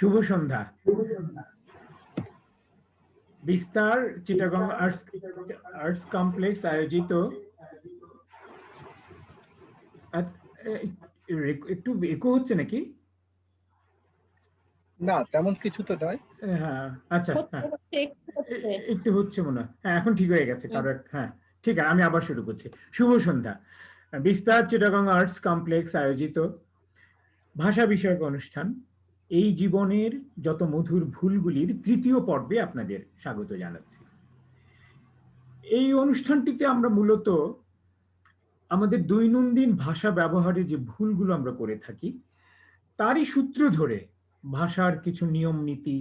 শুভ সন্ধ্যা। বিস্তার Chittagong arts complex আয়োজিত একটু ইকো হচ্ছে নাকি? না, তেমন কিছু তো নয়। হ্যাঁ, আচ্ছা, হ্যাঁ একটু হচ্ছে মনে হয়। হ্যাঁ, এখন ঠিক হয়ে গেছে। কারণ হ্যাঁ ঠিক আছে, আমি আবার শুরু করছি। শুভ সন্ধ্যা। বিস্তার চিটাগং আর্টস কমপ্লেক্স আয়োজিত ভাষা বিষয়ক অনুষ্ঠান এই জীবনের যত মধুর ভুলগুলির তৃতীয় পর্বে আপনাদের স্বাগত জানাচ্ছি। এই অনুষ্ঠানটিতে আমরা মূলত আমাদের দৈনন্দিন ভাষা ব্যবহারে যে ভুলগুলো আমরা করে থাকি তারই সূত্র ধরে ভাষার কিছু নিয়ম নীতি,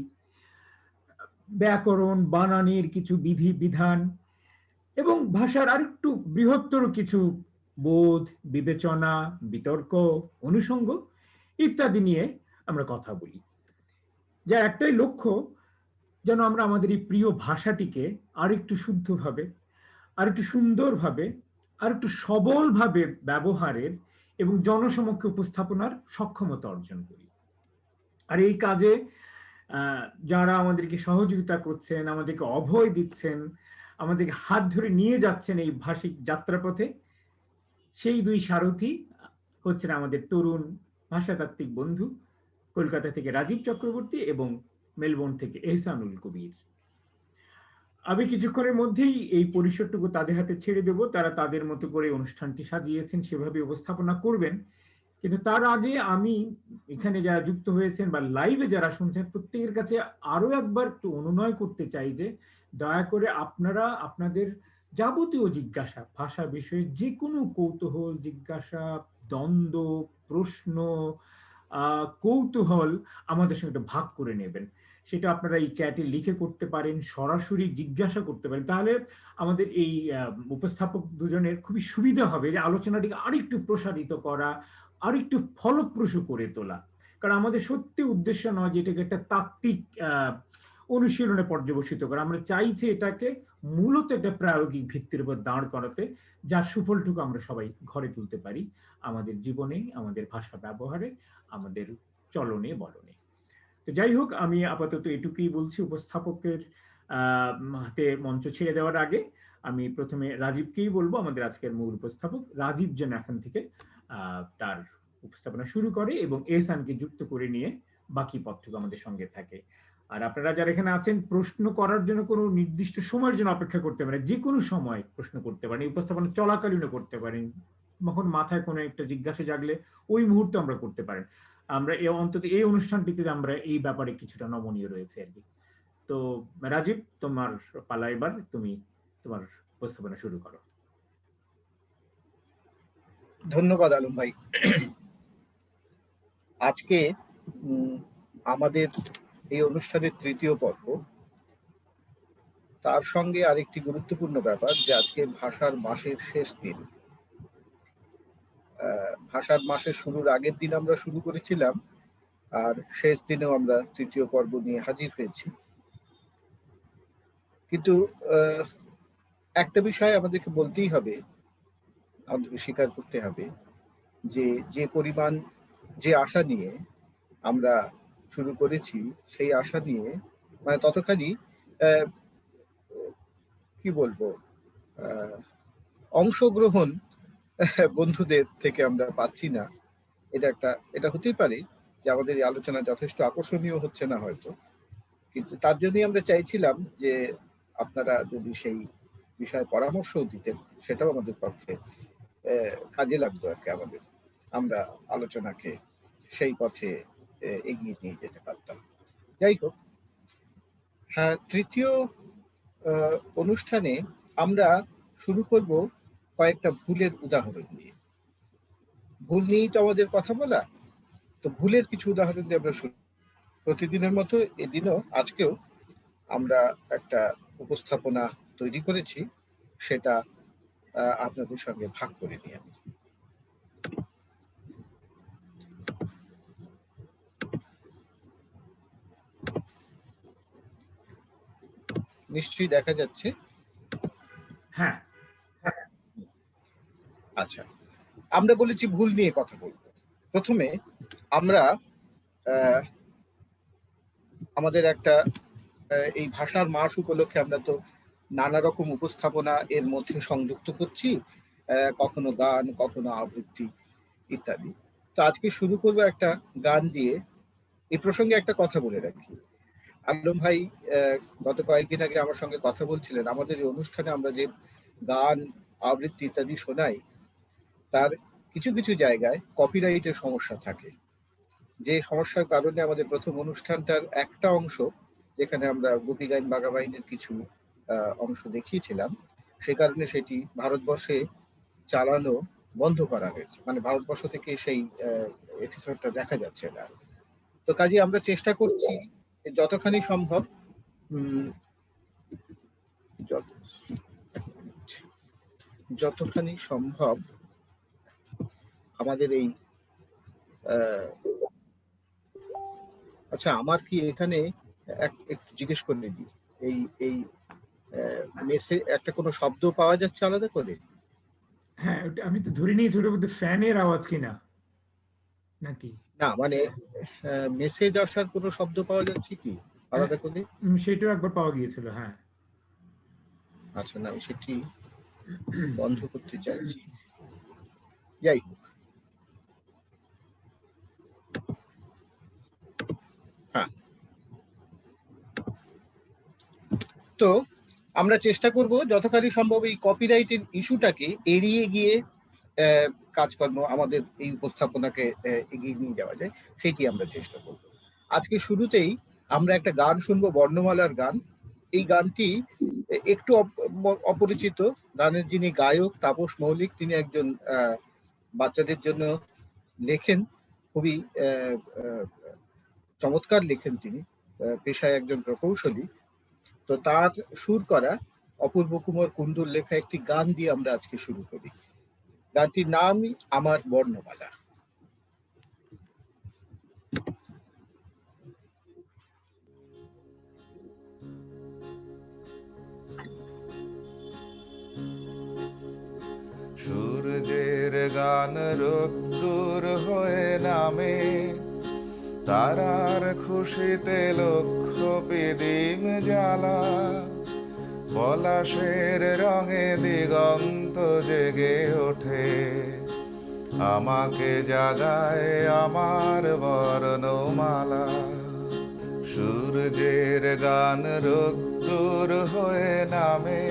ব্যাকরণ, বানানের কিছু বিধি বিধান এবং ভাষার আরেকটু বৃহত্তর কিছু বোধ, বিবেচনা, বিতর্ক, অনুষঙ্গ ইত্যাদি নিয়ে আমরা কথা বলি। যার একটাই লক্ষ্য, যেন আমরা আমাদের এই প্রিয় ভাষাটিকে আরেকটু শুদ্ধভাবে, আরেকটু সুন্দরভাবে, আরেকটু সবলভাবে ব্যবহারের এবং জনসমক্ষে উপস্থাপনার সক্ষমতা অর্জন করি। আর এই কাজে যারা আমাদেরকে সহযোগিতা করছেন, আমাদেরকে অভয় দিচ্ছেন, আমাদেরকে হাত ধরে নিয়ে যাচ্ছেন এই ভাষিক যাত্রাপথে, সেই দুই সারথি হচ্ছেন আমাদের তরুণ ভাষাতাত্ত্বিক বন্ধু কলকাতা থেকে রাজীব চক্রবর্তী এবং মেলবোর্ন থেকে এহসানুল কবির। আমি কিছুক্ষণের মধ্যেই এই পরিসরটুকু তাদের হাতে ছেড়ে দেব। তারা তাদের মতো করে অনুষ্ঠানটি সাজিয়েছেন, সেভাবে উপস্থাপনা করবেন। কিন্তু তার আগে আমি এখানে যারা যুক্ত হয়েছেন বা লাইভে যারা শুনছেন প্রত্যেকের কাছে আরো একবার একটু অনুনয় করতে চাই যে দয়া করে আপনারা আপনাদের যাবতীয় জিজ্ঞাসা, ভাষা বিষয়ে যে কোনো কৌতূহল, জিজ্ঞাসা, দ্বন্দ্ব, প্রশ্ন, কৌতূহল আমাদের সঙ্গে ভাগ করে নেবেন। সেটা আপনারা এই চ্যাটে লিখে করতে পারেন, সরাসরি জিজ্ঞাসা করতে পারেন। তাহলে আমাদের এই উপস্থাপক দুজনের খুবই সুবিধা হবে যে আলোচনাটিকে আরেকটু প্রসারিত করা, আরেকটু ফলপ্রসূ করে তোলা। কারণ আমাদের সত্যি উদ্দেশ্য নয় যে এটাকে একটা তাত্ত্বিক অনুশীলনে পর্যবসিত করা। আমরা চাইছি এটাকে মূলত একটা প্রায়োগিক ভিত্তির উপর দাঁড় করাতে, যার সুফলটুকু আমরা সবাই ঘরে তুলতে পারি আমাদের জীবনে, আমাদের ভাষা ব্যবহারে, আমাদের চলনে বলনে। তো যাই হোক, আমি আপাতত এটুকুই বলছি। উপস্থাপকের হাতে মঞ্চ ছেড়ে দেওয়ার আগে আমি প্রথমে রাজীবকেই বলবো, আমাদের আজকের মূল উপস্থাপক রাজীব যেন এখন থেকে তার উপস্থাপনা শুরু করে এবং এহসানকে যুক্ত করে নিয়ে বাকি পথটুকু আমাদের সঙ্গে থাকে। আর আপনারা যারা এখানে আছেন, প্রশ্ন করার জন্য কোনো নির্দিষ্ট সময়ের জন্য অপেক্ষা করতে পারেন, যে কোনো সময় প্রশ্ন করতে পারেন, উপস্থাপনা চলাকালীনও করতে পারেন। যখন মাথায় কোনো একটা জিজ্ঞাসা জাগলে ওই মুহূর্তে আমরা করতে পারেন। আমরা অন্তত এই অনুষ্ঠানটিতে আমরা এই ব্যাপারে কিছুটা নমনীয় রয়েছে আর কি। তো রাজীব, তোমার পালা, এবার তুমি তোমার উপস্থাপনা শুরু করো। ধন্যবাদ আলম ভাই। আজকে আমাদের এই অনুষ্ঠানের তৃতীয় পর্ব। তার সঙ্গে আরেকটি গুরুত্বপূর্ণ ব্যাপার যে আজকে ভাষার মাসের শেষ দিন। ভাষার মাসের শুরুর আগের দিন আমরা শুরু করেছিলাম, আর শেষ দিনেও আমরা তৃতীয় পর্ব নিয়ে হাজির হয়েছি। কিন্তু একটা বিষয় আমাদেরকে বলতেই হবে, আমাদেরকে স্বীকার করতে হবে যে যে পরিমাণ, যে আশা নিয়ে আমরা শুরু করেছি, সেই আশা নিয়ে মানে ততখানি কি বলবো, অংশগ্রহণ বন্ধুদের থেকে আমরা পাচ্ছি না। এটা হতেই পারে যে আমাদের এই আলোচনা যথেষ্ট আকর্ষণীয় হচ্ছে না হয়তো, কিন্তু তার জন্যই আমরা চাইছিলাম যে আপনারা যদি সেই বিষয়ে পরামর্শও দিতেন, সেটাও আমাদের পক্ষে কাজে লাগতো আর কি। আমরা আলোচনাকে সেই পথে এগিয়ে নিয়ে যেতে পারতাম। যাই হোক, হ্যাঁ, তৃতীয় অনুষ্ঠানে আমরা শুরু করব কয়েকটা ভুলের উদাহরণ দিয়ে। ভুল নিয়েই তো আমাদের কথা বলা, তো ভুলের কিছু উদাহরণ দিয়ে আমরা শুরু। প্রতিদিনের মতো এদিনও, আজকেও আমরা একটা উপস্থাপনা তৈরি করেছি, সেটা আপনাদের সঙ্গে ভাগ করে নিয়ে আমি। নিশ্চয়ই দেখা যাচ্ছে। হ্যাঁ, আচ্ছা, আমরা বলেছি ভুল নিয়ে কথা বলবো। প্রথমে আমরা আমাদের একটা এই ভাষার মাস উপলক্ষে আমরা তো নানা রকম উপস্থাপনা এর মধ্যে সংযুক্ত করছি, কখনো গান, কখনো আবৃত্তি ইত্যাদি। তো আজকে শুরু করবো একটা গান দিয়ে। এই প্রসঙ্গে একটা কথা বলে রাখি, আলম ভাই গত কয়েকদিন আগে আমার সঙ্গে কথা বলছিলেন, আমাদের এই অনুষ্ঠানে আমরা যে গান, আবৃত্তি ইত্যাদি শোনাই, তার কিছু কিছু জায়গায় কপিরাইটের সমস্যা থাকে। যে সমস্যার কারণে আমাদের প্রথম অনুষ্ঠানটার একটা অংশ, যেখানে আমরা গোপী গাইন বাঘা বাহিনীর কিছু অংশ দেখিয়েছিলাম, সে কারণে সেটি ভারতবর্ষে চালানো বন্ধ করা হয়েছে, মানে ভারতবর্ষ থেকে সেই এপিসোডটা দেখা যাচ্ছে না। তো কাজে আমরা চেষ্টা করছি যতখানি সম্ভব যতখানি সম্ভব আমাদের এই আচ্ছা, আমার কি এখানে একটু জিজ্ঞেস করে দিই, এই এই মেসে একটা কোনো শব্দ পাওয়া যাচ্ছে আলাদা করে? হ্যাঁ, আমি তো ধরে নিয়েছি ওটার মধ্যে ফ্যানের আওয়াজ কিনা, নাকি? না, মানে মেসেজ আসার কোনো শব্দ পাওয়া যাচ্ছে কি আলাদা করে? সেটাও একবার পাওয়া গিয়েছিল, হ্যাঁ। আচ্ছা, না আমি সেটি বন্ধ করতে চাইছি। যাই হোক, হ্যাঁ, তো আমরা চেষ্টা করব যতখানি সম্ভব এই কপিরাইটের ইস্যুটাকে এড়িয়ে গিয়ে কাজকর্ম, আমাদের এই উপস্থাপনাকে এগিয়ে নিয়ে যাওয়া যায়, সেটি আমরা চেষ্টা করব। আজকে শুরুতেই আমরা একটা গান শুনবো, বর্ণমালার গান। এই গানটি একটু অপরিচিত। গানের যিনি গায়ক, তাপস মৌলিক, তিনি একজন বাচ্চাদের জন্য লেখেন, খুবই চমৎকার লেখেন তিনি, পেশায় একজন প্রকৌশলী। তো তার সুর করা অপূর্ব কুমার কুণ্ডুর লেখা একটি গান দিয়ে আমরা আজকে শুরু করি। গানটির নামই আমার বর্ণমালা। সূর্যের গান রোদ্দুর হয়ে নামে, তারার খুশিতে লক্ষ পিদিম জ্বালা, পলাশের রঙে দিগন্ত জেগে ওঠে, আমাকে জাগায় আমার বর্ণমালা। সূর্যের গান রোদ্দুর হয়ে নামে,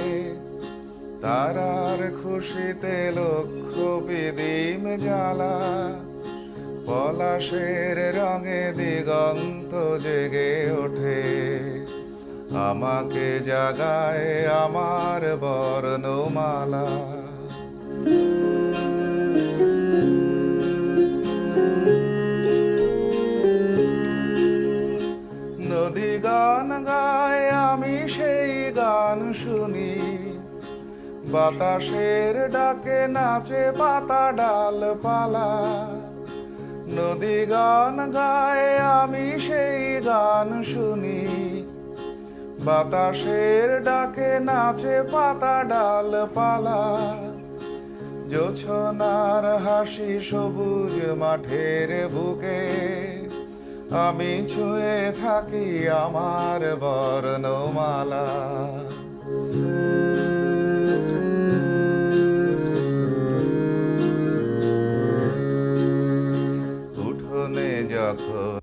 তারার খুশিতে লক্ষ পিদিম জ্বালা, পলাশের রঙে দিগন্ত জেগে ওঠে, আমাকে জাগায় আমার বর্ণমালা। নদী গান গায়, আমি সেই গান শুনি, বাতাসের ডাকে নাচে পাতা ডালপালা। নদী গান গায়, আমি সেই গান শুনি, বাতাসের ডাকে নাচে পাতা ডালপালা। জোছনার হাসি সবুজ মাঠের বুকে, আমি ছুঁয়ে থাকি আমার বর্ণমালা। উঠোনে যখন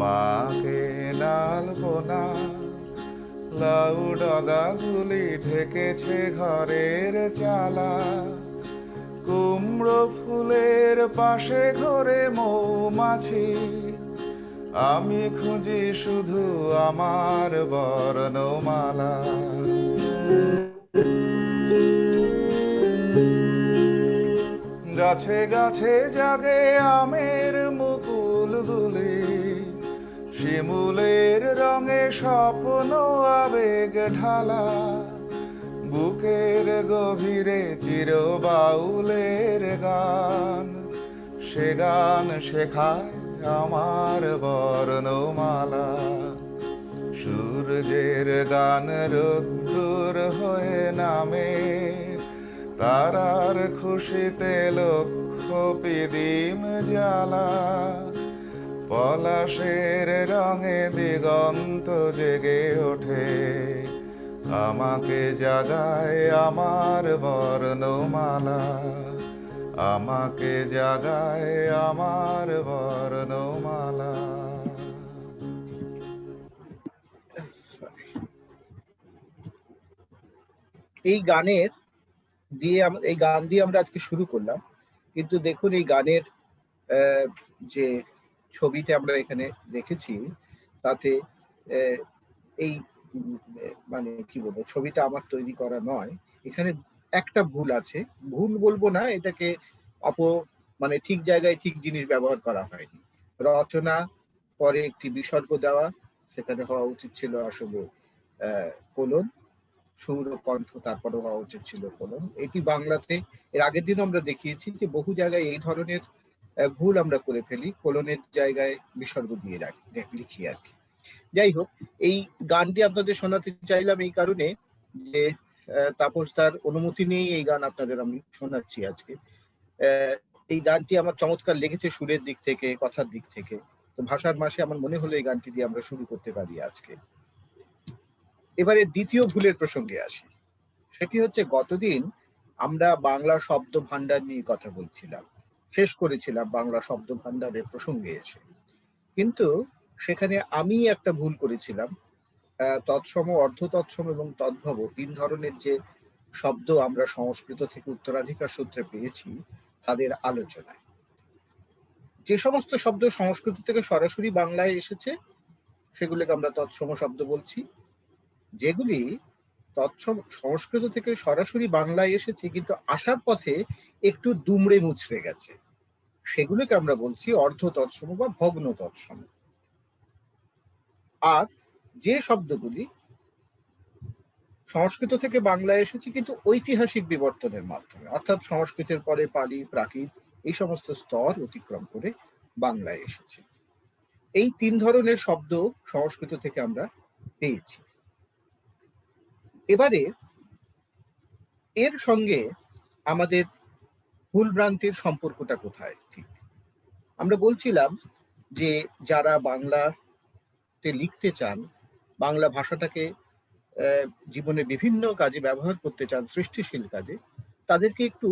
মাকে ডালপোনা, লাউ ডগাগুলি ঢেকেছে ঘরের চালা, কুমড়ো ফুলের পাশে ঘরে মৌমাছি, আমি খুঁজি শুধু আমার বর্ণমালা। গাছে গাছে জাগে আমের মুকুলগুলি, শিমুলের রঙে স্বপ্ন আবেগ ঢালা, বুকের গভীরে চির বাউলের গান, সে গান শেখায় আমার বর্ণমালা। সূর্যের গান রোদ্দুর হয়ে নামে, তারার খুশিতে লক্ষ পিদিম জ্বালা, পলাশের রঙে দিগন্ত জেগে ওঠে, আমাকে জাগায় আমার বর্ণমালা, আমাকে জাগায় আমার বর্ণমালা। এই গান দিয়ে আমরা আজকে শুরু করলাম, কিন্তু দেখুন এই গানের যে ছবিটা আমরা এখানে দেখেছি তাতে এই মানে কি বলবো, ছবিটা আমার তৈরি করা নয়, এখানে একটা ভুল আছে। ভুল বলবো না, এটাকে মানে ঠিক জায়গায় ঠিক জিনিস ব্যবহার করা হয়নি। রচনা পরে একটি বিসর্গ দেওয়া, সেখানে হওয়া উচিত ছিল আসলে কোলন, সুর ও কণ্ঠ তারপরে হওয়া উচিত ছিল কোলন। এটি বাংলাতে এর আগের দিন আমরা দেখিয়েছি যে বহু জায়গায় এই ধরনের ভুল আমরা করে ফেলি, কোলনের জায়গায় বিসর্গ দিয়ে লিখি আর কি। যাই হোক, এই গানটি আপনাদের শোনাতে চাইলাম এই কারণে যে তাপস তার অনুমতি নিয়েই এই গান আপনাদের আমি শোনাচ্ছি আজকে। এই গানটি আমার চমৎকার লেগেছে সুরের দিক থেকে, কথার দিক থেকে। তো ভাষার মাসে আমার মনে হলো এই গানটি দিয়ে আমরা শুরু করতে পারি আজকে। এবারে দ্বিতীয় ভুলের প্রসঙ্গে আসি। সেটি হচ্ছে, গতদিন আমরা বাংলা শব্দ ভান্ডার নিয়ে কথা বলছিলাম, শেষ করেছিলাম বাংলা শব্দ ভান্ডারের প্রসঙ্গে এসে, কিন্তু সেখানে আমি একটা ভুল করেছিলাম। তৎসম, অর্ধ তৎসম এবং তদ্ভব 3 ধরনের যে শব্দ আমরা সংস্কৃত থেকে উত্তরাধিকার সূত্রে পেয়েছি তাদের আলোচনায়। যে সমস্ত শব্দ সংস্কৃত থেকে সরাসরি বাংলায় এসেছে সেগুলোকে আমরা তৎসম শব্দ বলছি। যেগুলি তৎসম সংস্কৃত থেকে সরাসরি বাংলায় এসেছে কিন্তু আসার পথে একটু দুমড়ে মুচড়ে গেছে, সেগুলোকে আমরা বলছি অর্ধ তৎসম বা ভগ্ন তৎসম। আর যে শব্দগুলি সংস্কৃত থেকে বাংলায় এসেছে কিন্তু ঐতিহাসিক বিবর্তনের মাধ্যমে, অর্থাৎ সংস্কৃতের পরে পালি, প্রাকৃত এই সমস্ত স্তর অতিক্রম করে বাংলায় এসেছে, এই 3 ধরনের শব্দ সংস্কৃত থেকে আমরা পেয়েছি। এবারে এর সঙ্গে আমাদের ভুল ভ্রান্তির সম্পর্কটা কোথায়? ঠিক আমরা বলছিলাম যে যারা বাংলাতে লিখতে চান, বাংলা ভাষাটাকে জীবনে বিভিন্ন কাজে ব্যবহার করতে চান, সৃষ্টিশীল কাজে, তাদেরকে একটু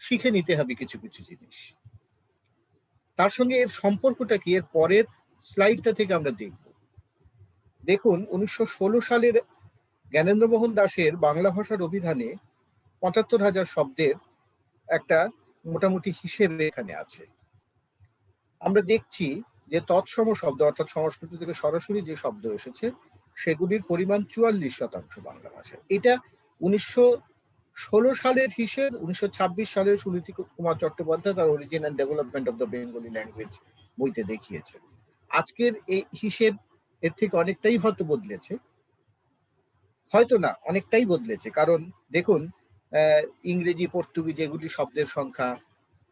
শিখে নিতে হবে কিছু কিছু জিনিস। তার সঙ্গে এর সম্পর্কটা কি এর পরের স্লাইডটা থেকে আমরা দেখব। দেখুন 1916 সালের জ্ঞানেন্দ্রমোহন দাশের বাংলা ভাষার অভিধানে ৭৫,০০০ শব্দের একটা মোটামুটি হিসেব এখানে আছে। আমরা দেখছি যে তৎসম শব্দ, অর্থাৎ সংস্কৃত থেকে সরাসরি যে শব্দ এসেছে সেগুলির পরিমাণ ৪৪% বাংলা ভাষায়। এটা 1916 সালের হিসেব। 1926 সালের সুনীতি কুমার চট্টোপাধ্যায় তার origin and development of the Bengali language বইতে দেখিয়েছে। আজকের এই হিসেব এর থেকে অনেকটাই হয়তো বদলেছে, হয়তো না অনেকটাই বদলেছে, কারণ দেখুন ইংরেজি, পর্তুগিজ এগুলি শব্দের সংখ্যা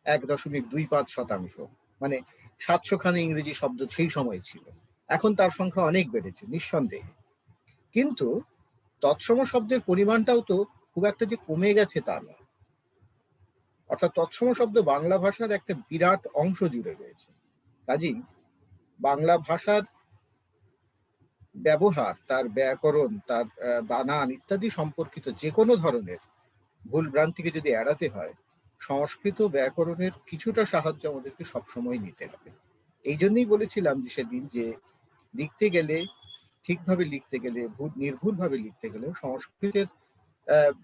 1.25%, মানে 700 খানি ইংরেজি শব্দ সেই সময় ছিল, এখন তার সংখ্যা অনেক বেড়েছে নিঃসন্দেহে। কিন্তু তৎসম শব্দের পরিমাণটাও তো খুব একটা যে কমে গেছে তা নয়, অর্থাৎ তৎসম শব্দ বাংলা ভাষার একটা বিরাট অংশ জুড়ে রয়েছে। কাজেই বাংলা ভাষার ব্যবহার, তার ব্যাকরণ, তার বানান ইত্যাদি সম্পর্কিত যে কোনো ধরনের ভুল ভ্রান্তিকে যদি এড়াতে হয়, সংস্কৃত ব্যাকরণের কিছুটা সাহায্য আমাদেরকে সবসময় নিতে হবে। এই জন্যই বলেছিলাম যে সেদিন যে লিখতে গেলে, ঠিকভাবে লিখতে গেলে, নির্ভুলভাবে লিখতে গেলে সংস্কৃতের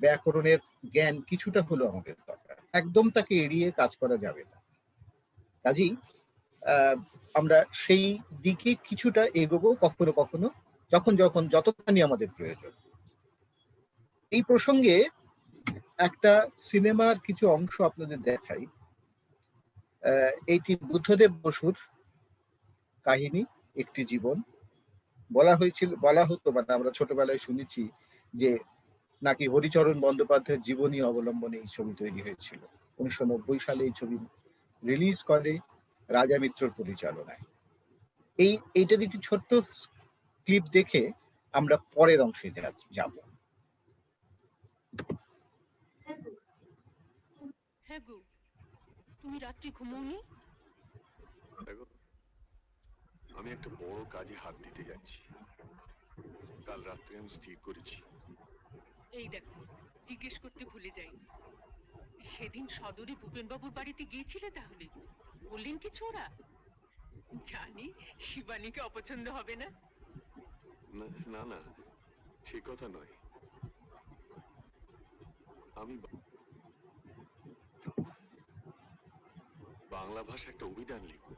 ব্যাকরণের জ্ঞান কিছুটা হলেও আমাদের দরকার, একদম তাকে এড়িয়ে কাজ করা যাবে না। কাজেই আমরা সেই দিকে কিছুটা এগোবো কখনো কখনো, যখন যতখানি আমাদের প্রয়োজন। এই প্রসঙ্গে একটা সিনেমার কিছু অংশ আপনাদের দেখাই। এইটি বুদ্ধদেব বসুর কাহিনী, একটি জীবন। বলা হতো, মানে আমরা ছোটবেলায় শুনেছি যে নাকি হরিচরণ বন্দ্যোপাধ্যায়ের জীবনী অবলম্বনে এই ছবি তৈরি হয়েছিল। 1990 সালে এই ছবি রিলিজ করে রাজা মিত্রর পরিচালনায়। এইটার একটি ছোট্ট ক্লিপ দেখে আমরা পরের অংশে যাব। হ্যাঁ গো, তুমি রাত্রি ঘুমোওনি? দেখো, আমি একটা বড় কাজে হাত দিতে যাচ্ছি। কাল রাত্রে আমি স্থির করেছি। এই দেখো, জিজ্ঞেস করতে ভুলে যাই, সেদিন সদরে ভূপেনবাবুর বাড়িতে গিয়েছিলে তাহলে? বললেন কিছু ওরা? জানি শিবানীকে অপছন্দ হবে না। না না, সে কথা নয়। আমি বাংলা ভাষা একটা অভিধান লিখব।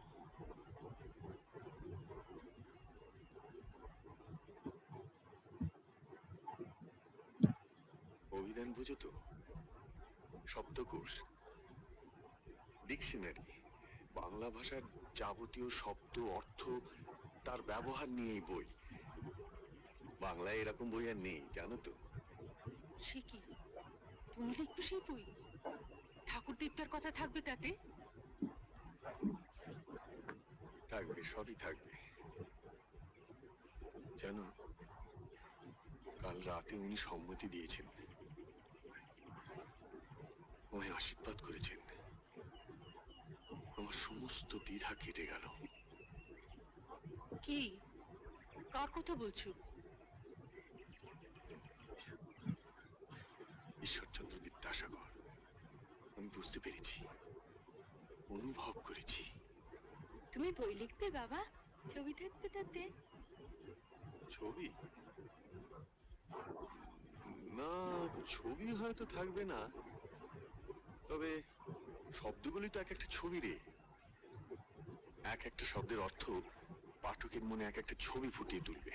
অভিধান বুঝো তো? শব্দকোষ, ডিকশনারি, বাংলা ভাষার যাবতীয় শব্দ, অর্থ, তার ব্যবহার নিয়েই বই। বাংলায় এরকম বই আর নেই, জানো তো? সে কি, তুমি লিখবে সেই বই? ঠাকুর দেবতার কথা থাকবে তাতে? থাকবে, সবই থাকবে। জানো, কাল রাতে উনি সম্মতি দিয়েছেন, আমায় আশীর্বাদ করেছেন। আমার সমস্ত দ্বিধা কেটে গেল। কি, কার কথা বলছো? ঈশ্বরচন্দ্র বিদ্যাসাগর। আমি বুঝতে পেরেছি, অনুভব করেছি। তুমি বই লিখবে বাবা? ছবি থাকবে তাতে? ছবি? না, ছবি হয়তো থাকবে না, তবে শব্দগুলি তো এক একটা ছবি রে। এক একটা শব্দের অর্থ পাঠকের মনে এক একটা ছবি ফুটিয়ে তুলবে।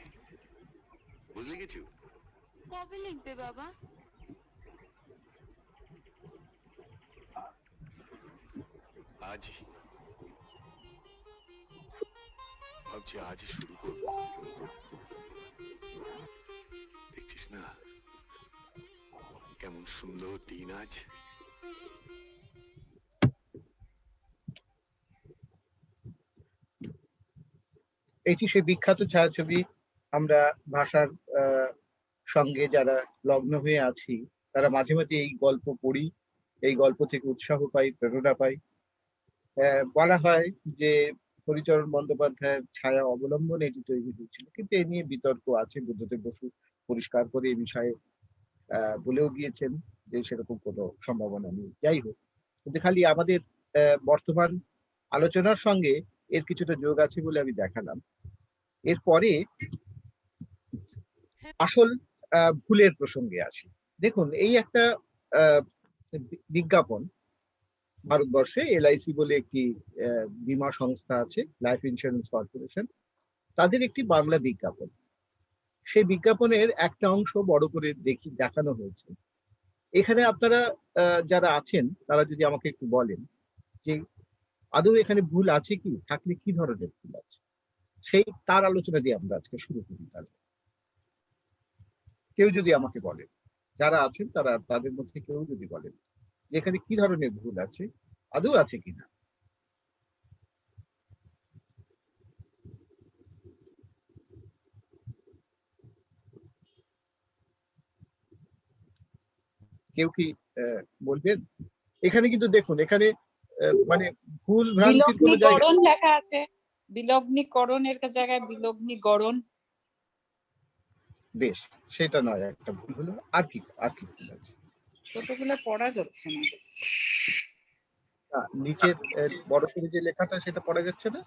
বুঝলে কিছু? কবে লিখবে বাবা? আজ ভাবছি, আজই শুরু করব। দেখছিস না কেমন সুন্দর দিন আজ। এটি সেই বিখ্যাত ছায়াছবি। আমরা ভাষার সঙ্গে যারা লগ্ন হয়ে আছি তারা মাঝে মাঝে এই গল্প পড়ি, এই গল্প থেকে উৎসাহ পাই, প্রেরণা পাই। বলা হয় যে হরিচরণ বন্দ্যোপাধ্যায়ের ছায়া অবলম্বনে এটি তৈরি হয়েছিল, কিন্তু এ নিয়ে বিতর্ক আছে। বুদ্ধদেব বসু পরিষ্কার করে এই বিষয়ে বলেও গিয়েছেন যে সেরকম কোনো সম্ভাবনা নেই। যাই হোক, কিন্তু খালি আমাদের বর্তমান আলোচনার সঙ্গে এর কিছুটা যোগ আছে বলে আমি দেখালাম। এরপরে আসল ভুলের প্রসঙ্গে আসি। দেখুন, এই একটা বিজ্ঞাপন, ভারতবর্ষে LIC বলে একটি বীমা সংস্থা আছে, লাইফ ইন্স্যুরেন্স কর্পোরেশন, তাদের একটি বাংলা বিজ্ঞাপন। সেই বিজ্ঞাপনের একটা অংশ বড় করে দেখানো হয়েছে। এখানে আপনারা যারা আছেন তারা যদি আমাকে একটু বলেন যে আদৌ এখানে ভুল আছে কি, থাকলে কি ধরনের ভুল আছে, সেই তার আলোচনা দিয়ে আমরা আজকে শুরু করি। তাহলে কেউ যদি আমাকে বলেন, যারা আছেন তারা, তাদের মধ্যে কেউ যদি বলেন যে এখানে কি ধরনের ভুল আছে, আদৌ আছে কিনা। কেউ কি বলবেন? এখানে কিন্তু দেখুন, এখানে মানে ভুল ভ্রান্তির কোনো জায়গা লেখা আছে। বিলগ্নিকরণের জায়গায় বিলগ্নিকরণ। বেশ, সেটা নয়, একটা ভুল হলো। আর কি ভুল আছে? ছোটগুলো পড়া যাচ্ছে না। নিচের বড় করে যে লেখাটা, সেটা পড়া যাচ্ছে না।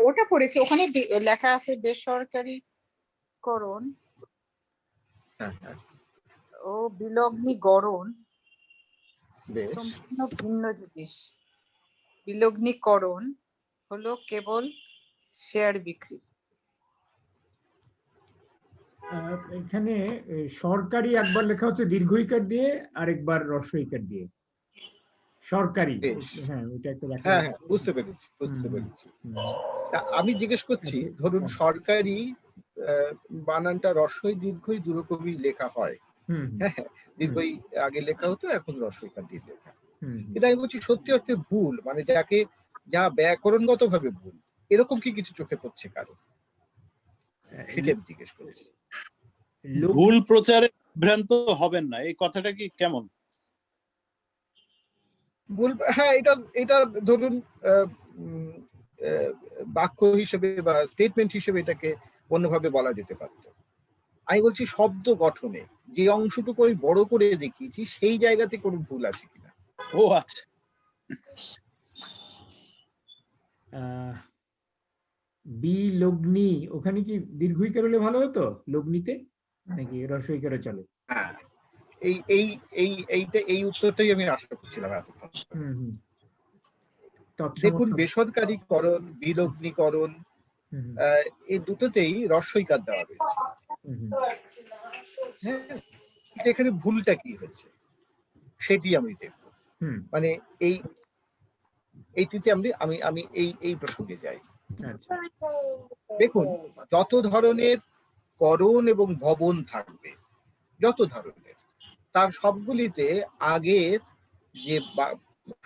ওটা পড়েছি, ওখানে লেখা আছে বেসরকারিকরণ ও বিলগ্নিকরণ সম্পূর্ণ ভিন্ন জিনিস। বিলগ্নিকরণ হলো কেবল শেয়ার বিক্রি। এখানে সরকারি একবার লেখা হচ্ছে দীর্ঘ ইকার দিয়ে, আরেকবার হ্রস্ব ইকার দিয়ে। সরকারি, হ্যাঁ ওইটা একটা লেখা। হ্যাঁ, বুঝতে পেরেছি। আমি জিজ্ঞেস করছি, ধরুন সরকারি বানানটা হ্রস্বই দীর্ঘই দুরকমই লেখা হয়। হ্যাঁ, দীর্ঘই আগে লেখা হতো, এখন হ্রস্ব ইকার দিয়ে লেখা। এটা আমি বলছি সত্যি অর্থে ভুল, মানে যাকে যা ব্যাকরণগত ভাবে ভুল, এরকম কি কিছু চোখে পড়ছে কারো? সেটা আমি জিজ্ঞেস করেছি। ভুল প্রচারে ভ্রান্ত হবেন না, এই কথাটা কি কেমন? ভুল, হ্যাঁ, এটা এটা ধরুন উম, আহ, বাক্য হিসেবে বা স্টেটমেন্ট হিসেবে এটাকে অন্যভাবে বলা যেতে পারত। আমি বলছি শব্দ গঠনে যে অংশটুকু আমি বড় করে দেখিয়েছি সেই জায়গাতে কোনো ভুল আছে কিনা। ও আচ্ছা, বিলগ্নি, ওখানে কি দীর্ঘইকার হলে ভালো হতো লগ্নিতে, নাকি রস্বইকারে চলে? হ্যাঁ, এই এই এই উত্তরটাই আমি আশা করছিলাম এতক্ষণ। হুম হুম। দেখুন, তৎসম। বেসরকারীকরণ, বিলগ্নিকরণ, হুম হুম এই দুটোতেই রস্বইকার দেওয়া রয়েছে। হুম হুম। হ্যাঁ, এখানে ভুলটা কি হচ্ছে সেটি আমি দেখব। হুম, মানে এই এইটিতে আমি আমি এই এই প্রসঙ্গে যাই। আচ্ছা। দেখুন, যত ধরনের করণ এবং ভবন থাকবে, যত ধরনের, তার সবগুলিতে আগের যে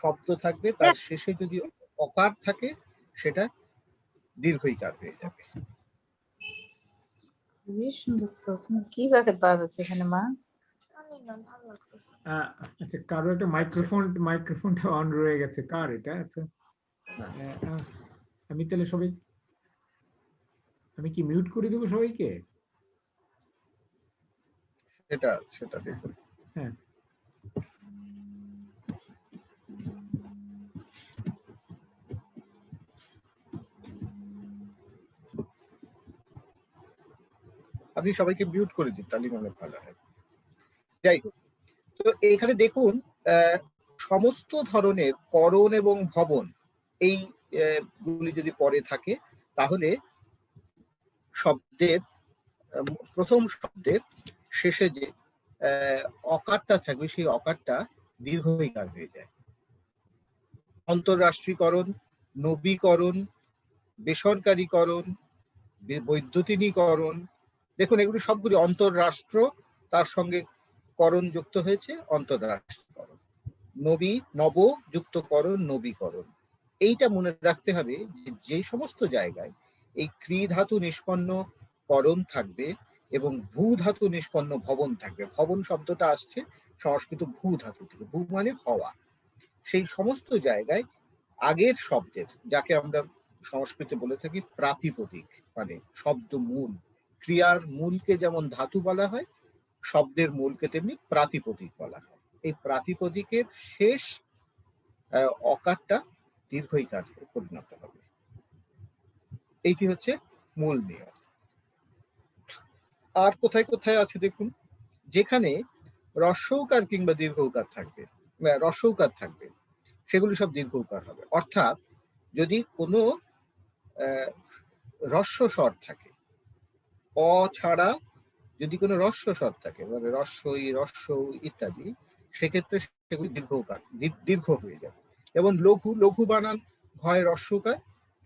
শব্দ থাকবে তার শেষে যদি অকার থাকে সেটা দীর্ঘইকার হয়ে যাবে। বেশ সুন্দর তো। কি বাজাচ্ছে এখানে মা? আচ্ছা, কারো একটা মাইক্রোফোনটা অন রয়ে গেছে, কার এটা? আচ্ছা, আমি তাহলে সবাই, আমি কি মিউট করে দেবো সবাইকে? সেটা সেটা দেখুন। হ্যাঁ। আপনি সবাইকে মিউট করে দিন, তাহলে মনে ভালো হয়। যাই হোক, তো এখানে দেখুন সমস্ত ধরনের করণ এবং ভবন এই গুলি যদি পরে থাকে তাহলে শব্দের প্রথম শব্দের শেষে যে অকারটা থাকবে সেই অকারটা দীর্ঘইকার হয়ে যায়। অন্তররাষ্ট্রীকরণ, নবীকরণ, বেসরকারীকরণ, বৈদ্যুতিনীকরণ, দেখুন এগুলি সবগুলি অন্তররাষ্ট্র, তার সঙ্গে করণ যুক্ত হয়েছে, অন্তররাষ্ট্রীকরণ। নব যুক্ত করণ, নবীকরণ। এইটা মনে রাখতে হবে যে যে সমস্ত জায়গায় এই ক্রি ধাতু নিষ্পন্ন করণ থাকবে এবং ভূ ধাতু নিষ্পন্ন ভবন থাকবে, ভবন শব্দটা আসছে সংস্কৃত ভূ ধাতু থেকে, ভূ মানে হওয়া, সেই সমস্ত জায়গায় আগের শব্দের, যাকে আমরা সংস্কৃতে বলে থাকি প্রাতিপদিক, মানে শব্দ মূল, ক্রিয়ার মূলকে যেমন ধাতু বলা হয়, শব্দের মূলকে তেমনি প্রাতিপদিক বলা হয়। এই প্রাতিপদিকের শেষ অকারটা দীর্ঘইকারে পরিণত হবে। এইটি হচ্ছে মূল নিয়ম। আর কোথায় কোথায় আছে দেখুন, যেখানে হ্রস্বউকার কিংবা দীর্ঘউকার থাকবে, হ্রস্বউকার থাকবে, সেগুলি সব দীর্ঘউকার হবে। অর্থাৎ যদি কোনো হ্রস্ব স্বর থাকে, অ ছাড়া যদি কোনো হ্রস্ব স্বর থাকে, মানে হ্রস্বই, হ্রস্ব ইত্যাদি, সেক্ষেত্রে সেগুলি দীর্ঘকার, দীর্ঘ হয়ে যাবে। এবং লঘু, লঘু বানান হয় হ্রস্বকার,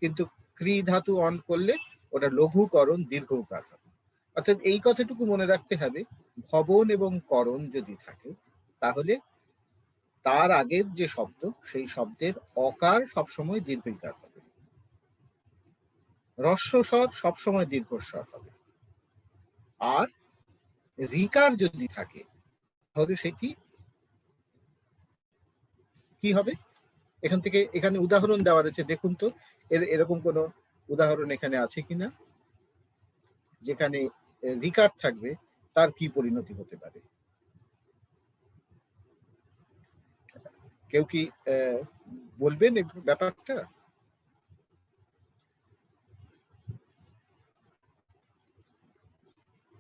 কিন্তু ক্রি ধাতু অন করলে ওটা লঘুকরণ, দীর্ঘকার হবে। অর্থাৎ এই কথাটুকু মনে রাখতে হবে, ভবন এবং করণ যদি থাকে তাহলে তার আগের যে শব্দ সেই শব্দের অকার সবসময় দীর্ঘইকার হবে, হ্রস্ব স্বর সবসময় দীর্ঘস্বর হবে। আর রিকার যদি থাকে তাহলে সেটি কি হবে? এখান থেকে এখানে উদাহরণ দেওয়া রয়েছে, দেখুন তো এরকম কোন উদাহরণ এখানে আছে কিনা যেখানে রিকার থাকবে, তার কি পরিণতি হতে পারে? কেউ কি বলবেন একটু ব্যাপারটা?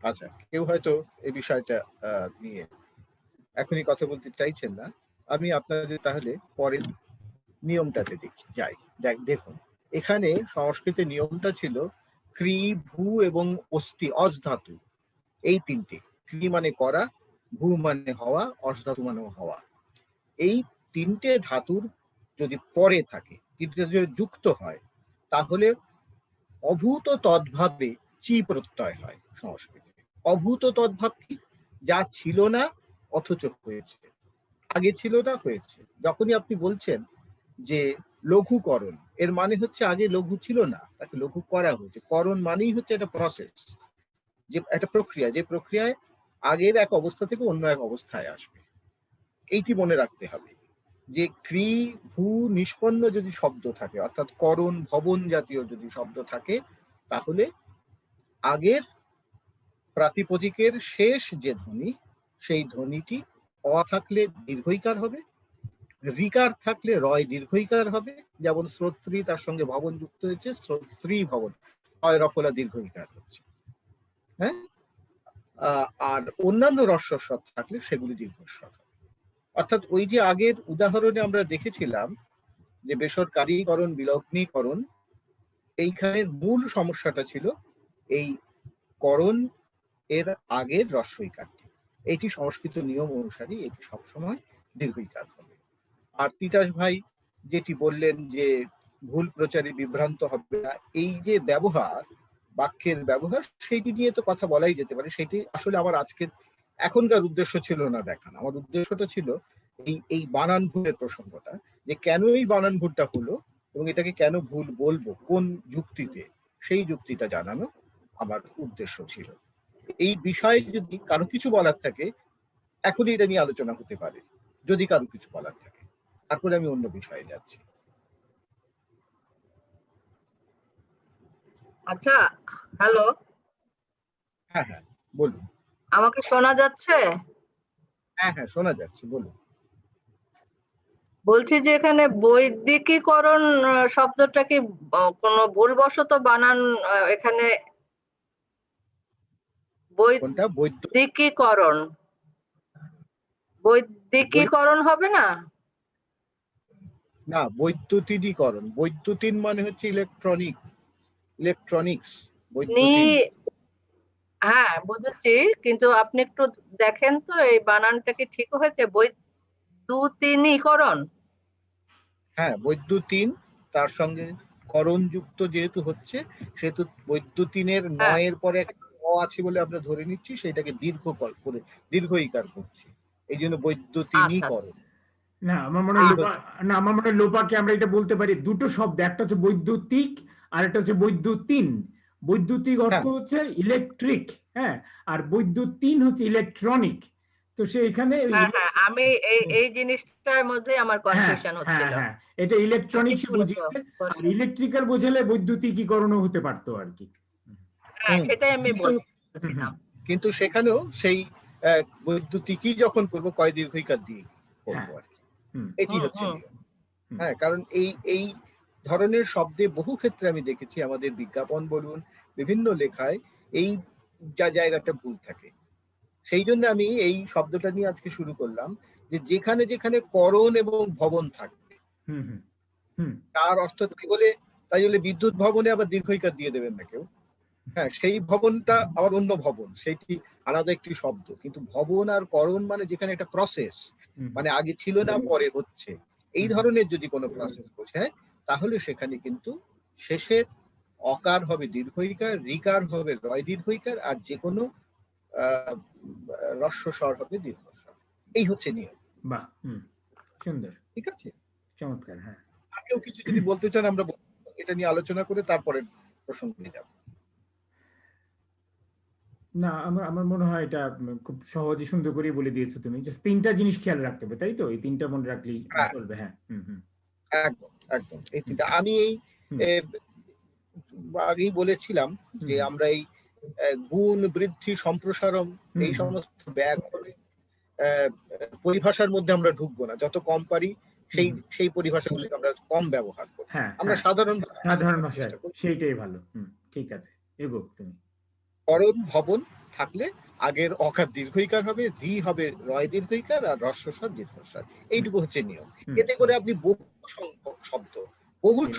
আচ্ছা, কেউ হয়তো এই বিষয়টা নিয়ে এখনই কথা বলতে চাইছেন না। আমি আপনাদের তাহলে পরের নিয়মটাতে যাই। দেখুন, এখানে সংস্কৃতে নিয়মটা ছিল ক্রি, ভূ এবং অস্থি, অজ ধাতু, এই তিনটে। ক্রি মানে করা, ভূ মানে হওয়া, অজ ধাতু মানে হওয়া। এই তিনটে ধাতুর যদি পরে থাকে, তিনটে যদি যুক্ত হয়, তাহলে অভূত তদ্ভাবে চি প্রত্যয় হয় সংস্কৃতে। অভূত তদ্ভাব কি? যা ছিল না অথচ হয়েছে, আগে ছিল না হয়েছে। যখনই আপনি বলছেন যে লঘুকরণ, এর মানে হচ্ছে আগে লঘু ছিল না, তাকে লঘু করা হয়েছে। করণ মানেই হচ্ছে একটা প্রসেস, যে একটা প্রক্রিয়া, যে প্রক্রিয়ায় আগের এক অবস্থা থেকে অন্য এক অবস্থায় আসবে। এইটি মনে রাখতে হবে। যে ক্রি ভূ নিষ্পন্ন যদি শব্দ থাকে, অর্থাৎ করণ ভবন জাতীয় যদি শব্দ থাকে, তাহলে আগের প্রাতিপদিকের শেষ যে ধ্বনি, সেই ধ্বনিটি অ থাকলে দীর্ঘইকার হবে, রিকার থাকলে রয় দীর্ঘইকার হবে। যেমন শ্রোত্রী, তার সঙ্গে ভবন যুক্ত হয়েছে, শ্রোত্রী ভবন, হয় রফলা দীর্ঘইকার হচ্ছে। হ্যাঁ, আর অন্যান্য রস্বস্বর থাকলে সেগুলি দীর্ঘস্বর। অর্থাৎ ওই যে আগের উদাহরণে আমরা দেখেছিলাম যে বেসরকারীকরণ বিলগ্নীকরণ, এইখানের মূল সমস্যাটা ছিল এই করণ এর আগের রস্বইকারটি। এটি সংস্কৃত নিয়ম অনুসারে এটি সবসময় দীর্ঘইকার হবে। আর তিতাস ভাই যেটি বললেন যে ভুল প্রচারে বিভ্রান্ত হবে না, এই যে ব্যবহার, বাক্যের ব্যবহার, সেইটি নিয়ে তো কথা বলাই যেতে পারে। সেটি আসলে আমার আজকের এখনকার উদ্দেশ্য ছিল না দেখানো। আমার উদ্দেশ্যটা ছিল এই বানান ভুলের প্রসঙ্গটা, যে কেন এই বানান ভুলটা হলো এবং এটাকে কেন ভুল বলবো, কোন যুক্তিতে, সেই যুক্তিটা জানানো আমার উদ্দেশ্য ছিল। এই বিষয়ে যদি কারো কিছু বলার থাকে, এখনই এটা নিয়ে আলোচনা হতে পারে যদি কারো কিছু বলার থাকে, তারপরে আমি অন্য বিষয়ে যাচ্ছি। আচ্ছা, হ্যালো, হ্যাঁ হ্যাঁ বলুন। আমাকে শোনা যাচ্ছে? হ্যাঁ হ্যাঁ শোনা যাচ্ছে, বলুন। বলছি যে এখানে বৈদিকীকরণ শব্দটা কি কোনো ভুলবশত বানান এখানে কোনটা? বৈদ্য বৈদিকীকরণ, বৈদিকীকরণ হবে না? না, বৈদ্যুতিনীকরণ। বৈদ্যুতিন মানে হচ্ছে ইলেকট্রনিক্স। বৈদ্যুতিন। হ্যাঁ বুঝেছি, কিন্তু আপনি একটু দেখেন তো এই বানানটা কি ঠিক হয়েছে? বৈদ্যুতিনীকরণ। হ্যাঁ, বৈদ্যুতিন, তার সঙ্গে করণ যুক্ত যেহেতু হচ্ছে, সেহেতু বৈদ্যুতিনের হ্যাঁ, নয়ের পরে একটা অ আছে বলে আমরা ধরে নিচ্ছি, সেটাকে দীর্ঘইকার করছি, এই জন্য আচ্ছা। বৈদ্যুতিনীকরণ। না আমার মনে হয় এই লোপা, না আমার মনে হয় লোপাকে আমরা এটা বলতে পারি দুটো শব্দ, একটা হচ্ছে বৈদ্যুতিক আর একটা হচ্ছে বৈদ্যুতিন। বৈদ্যুতিক অর্থ হ্যাঁ হচ্ছে ইলেকট্রিক, হ্যাঁ, আর বৈদ্যুতিন হচ্ছে ইলেকট্রনিক। তো সে এখানে হ্যাঁ হ্যাঁ, আমি এই জিনিসটার মধ্যে আমার হ্যাঁ কনফিউশন হ্যাঁ হচ্ছিল। হ্যাঁ, এটা ইলেকট্রনিক্স ঠিক বলেছো। বুঝিয়েছে, আর ইলেকট্রিক্যাল বোঝালে বৈদ্যুতিকীকরণও হতে পারতো আর কি। হ্যাঁ, সেটাই আমি হুম, বলছিলাম। কিন্তু সেখানেও সেই বৈদ্যুতিকই যখন করবো, কয় দীর্ঘইকার দিয়ে করবো আর কি। এটি হুম হচ্ছে হুম নিয়ম। হ্যাঁ, কারণ এই ধরনের শব্দে বহু ক্ষেত্রে আমি দেখেছি, আমাদের বিজ্ঞাপন বলুন, বিভিন্ন লেখায় এই জায়গাটা ভুল থাকে। সেই জন্য আমি এই শব্দটা নিয়ে আজকে শুরু করলাম, যে যেখানে যেখানে করণ এবং ভবন থাকবে, হুম হুম হুম তার অর্থ তাই বলে বিদ্যুৎ ভবনে আবার দীর্ঘইকার দিয়ে দেবেন না কেউ। হ্যাঁ, সেই ভবনটা আবার অন্য ভবন, সেইটি আলাদা একটি শব্দ। কিন্তু ভবন আর করণ মানে যেখানে একটা প্রসেস, মানে আগে ছিল না পরে হচ্ছে, এই ধরনের যদি কোনো প্রসেস বোঝায়, তাহলে সেখানে কিন্তু শেষের অকার হবে দীর্ঘইকার, রিকার হবে রয় দীর্ঘইকার, আর যে কোনো রস্বস্বর হবে দীর্ঘস্বর। এই হচ্ছে নিয়ম। বাহ, সুন্দর, ঠিক আছে, চমৎকার। হ্যাঁ, আর কেউ কিছু যদি বলতে চান, আমরা এটা নিয়ে আলোচনা করে তারপরে প্রসঙ্গে যাব। না আমার আমার মনে হয় এটা খুব সহজে সুন্দর করে বলে দিয়েছো তুমি। জাস্ট তিনটা জিনিস খেয়াল রাখতে হবে, তাই তো? এই তিনটা মনে রাখলেই হ্যাঁ, চলবে। হ্যাঁ, একদম একদম। এই তিনটা আমি এই হুম, আগেই বলেছিলাম যে আমরা এই গুণ বৃদ্ধি সম্প্রসারণ এই সমস্ত ব্যাকরণের পরিভাষার মধ্যে আমরা ঢুকবো না। যত কম পারি সেই পরিভাষাগুলোকে আমরা কম ব্যবহার করি। হ্যাঁ, আমরা সাধারণ ভাষায় সেইটাই ভালো। ঠিক আছে, এগো তুমি। করণ ভবন থাকলে আগের অকার দীর্ঘইকার হবে, রি হবে রয় দীর্ঘইকার, আর রস্বস্বর দীর্ঘস্বর। এইটুকু হচ্ছে নিয়ম। এতে করে আপনি বহু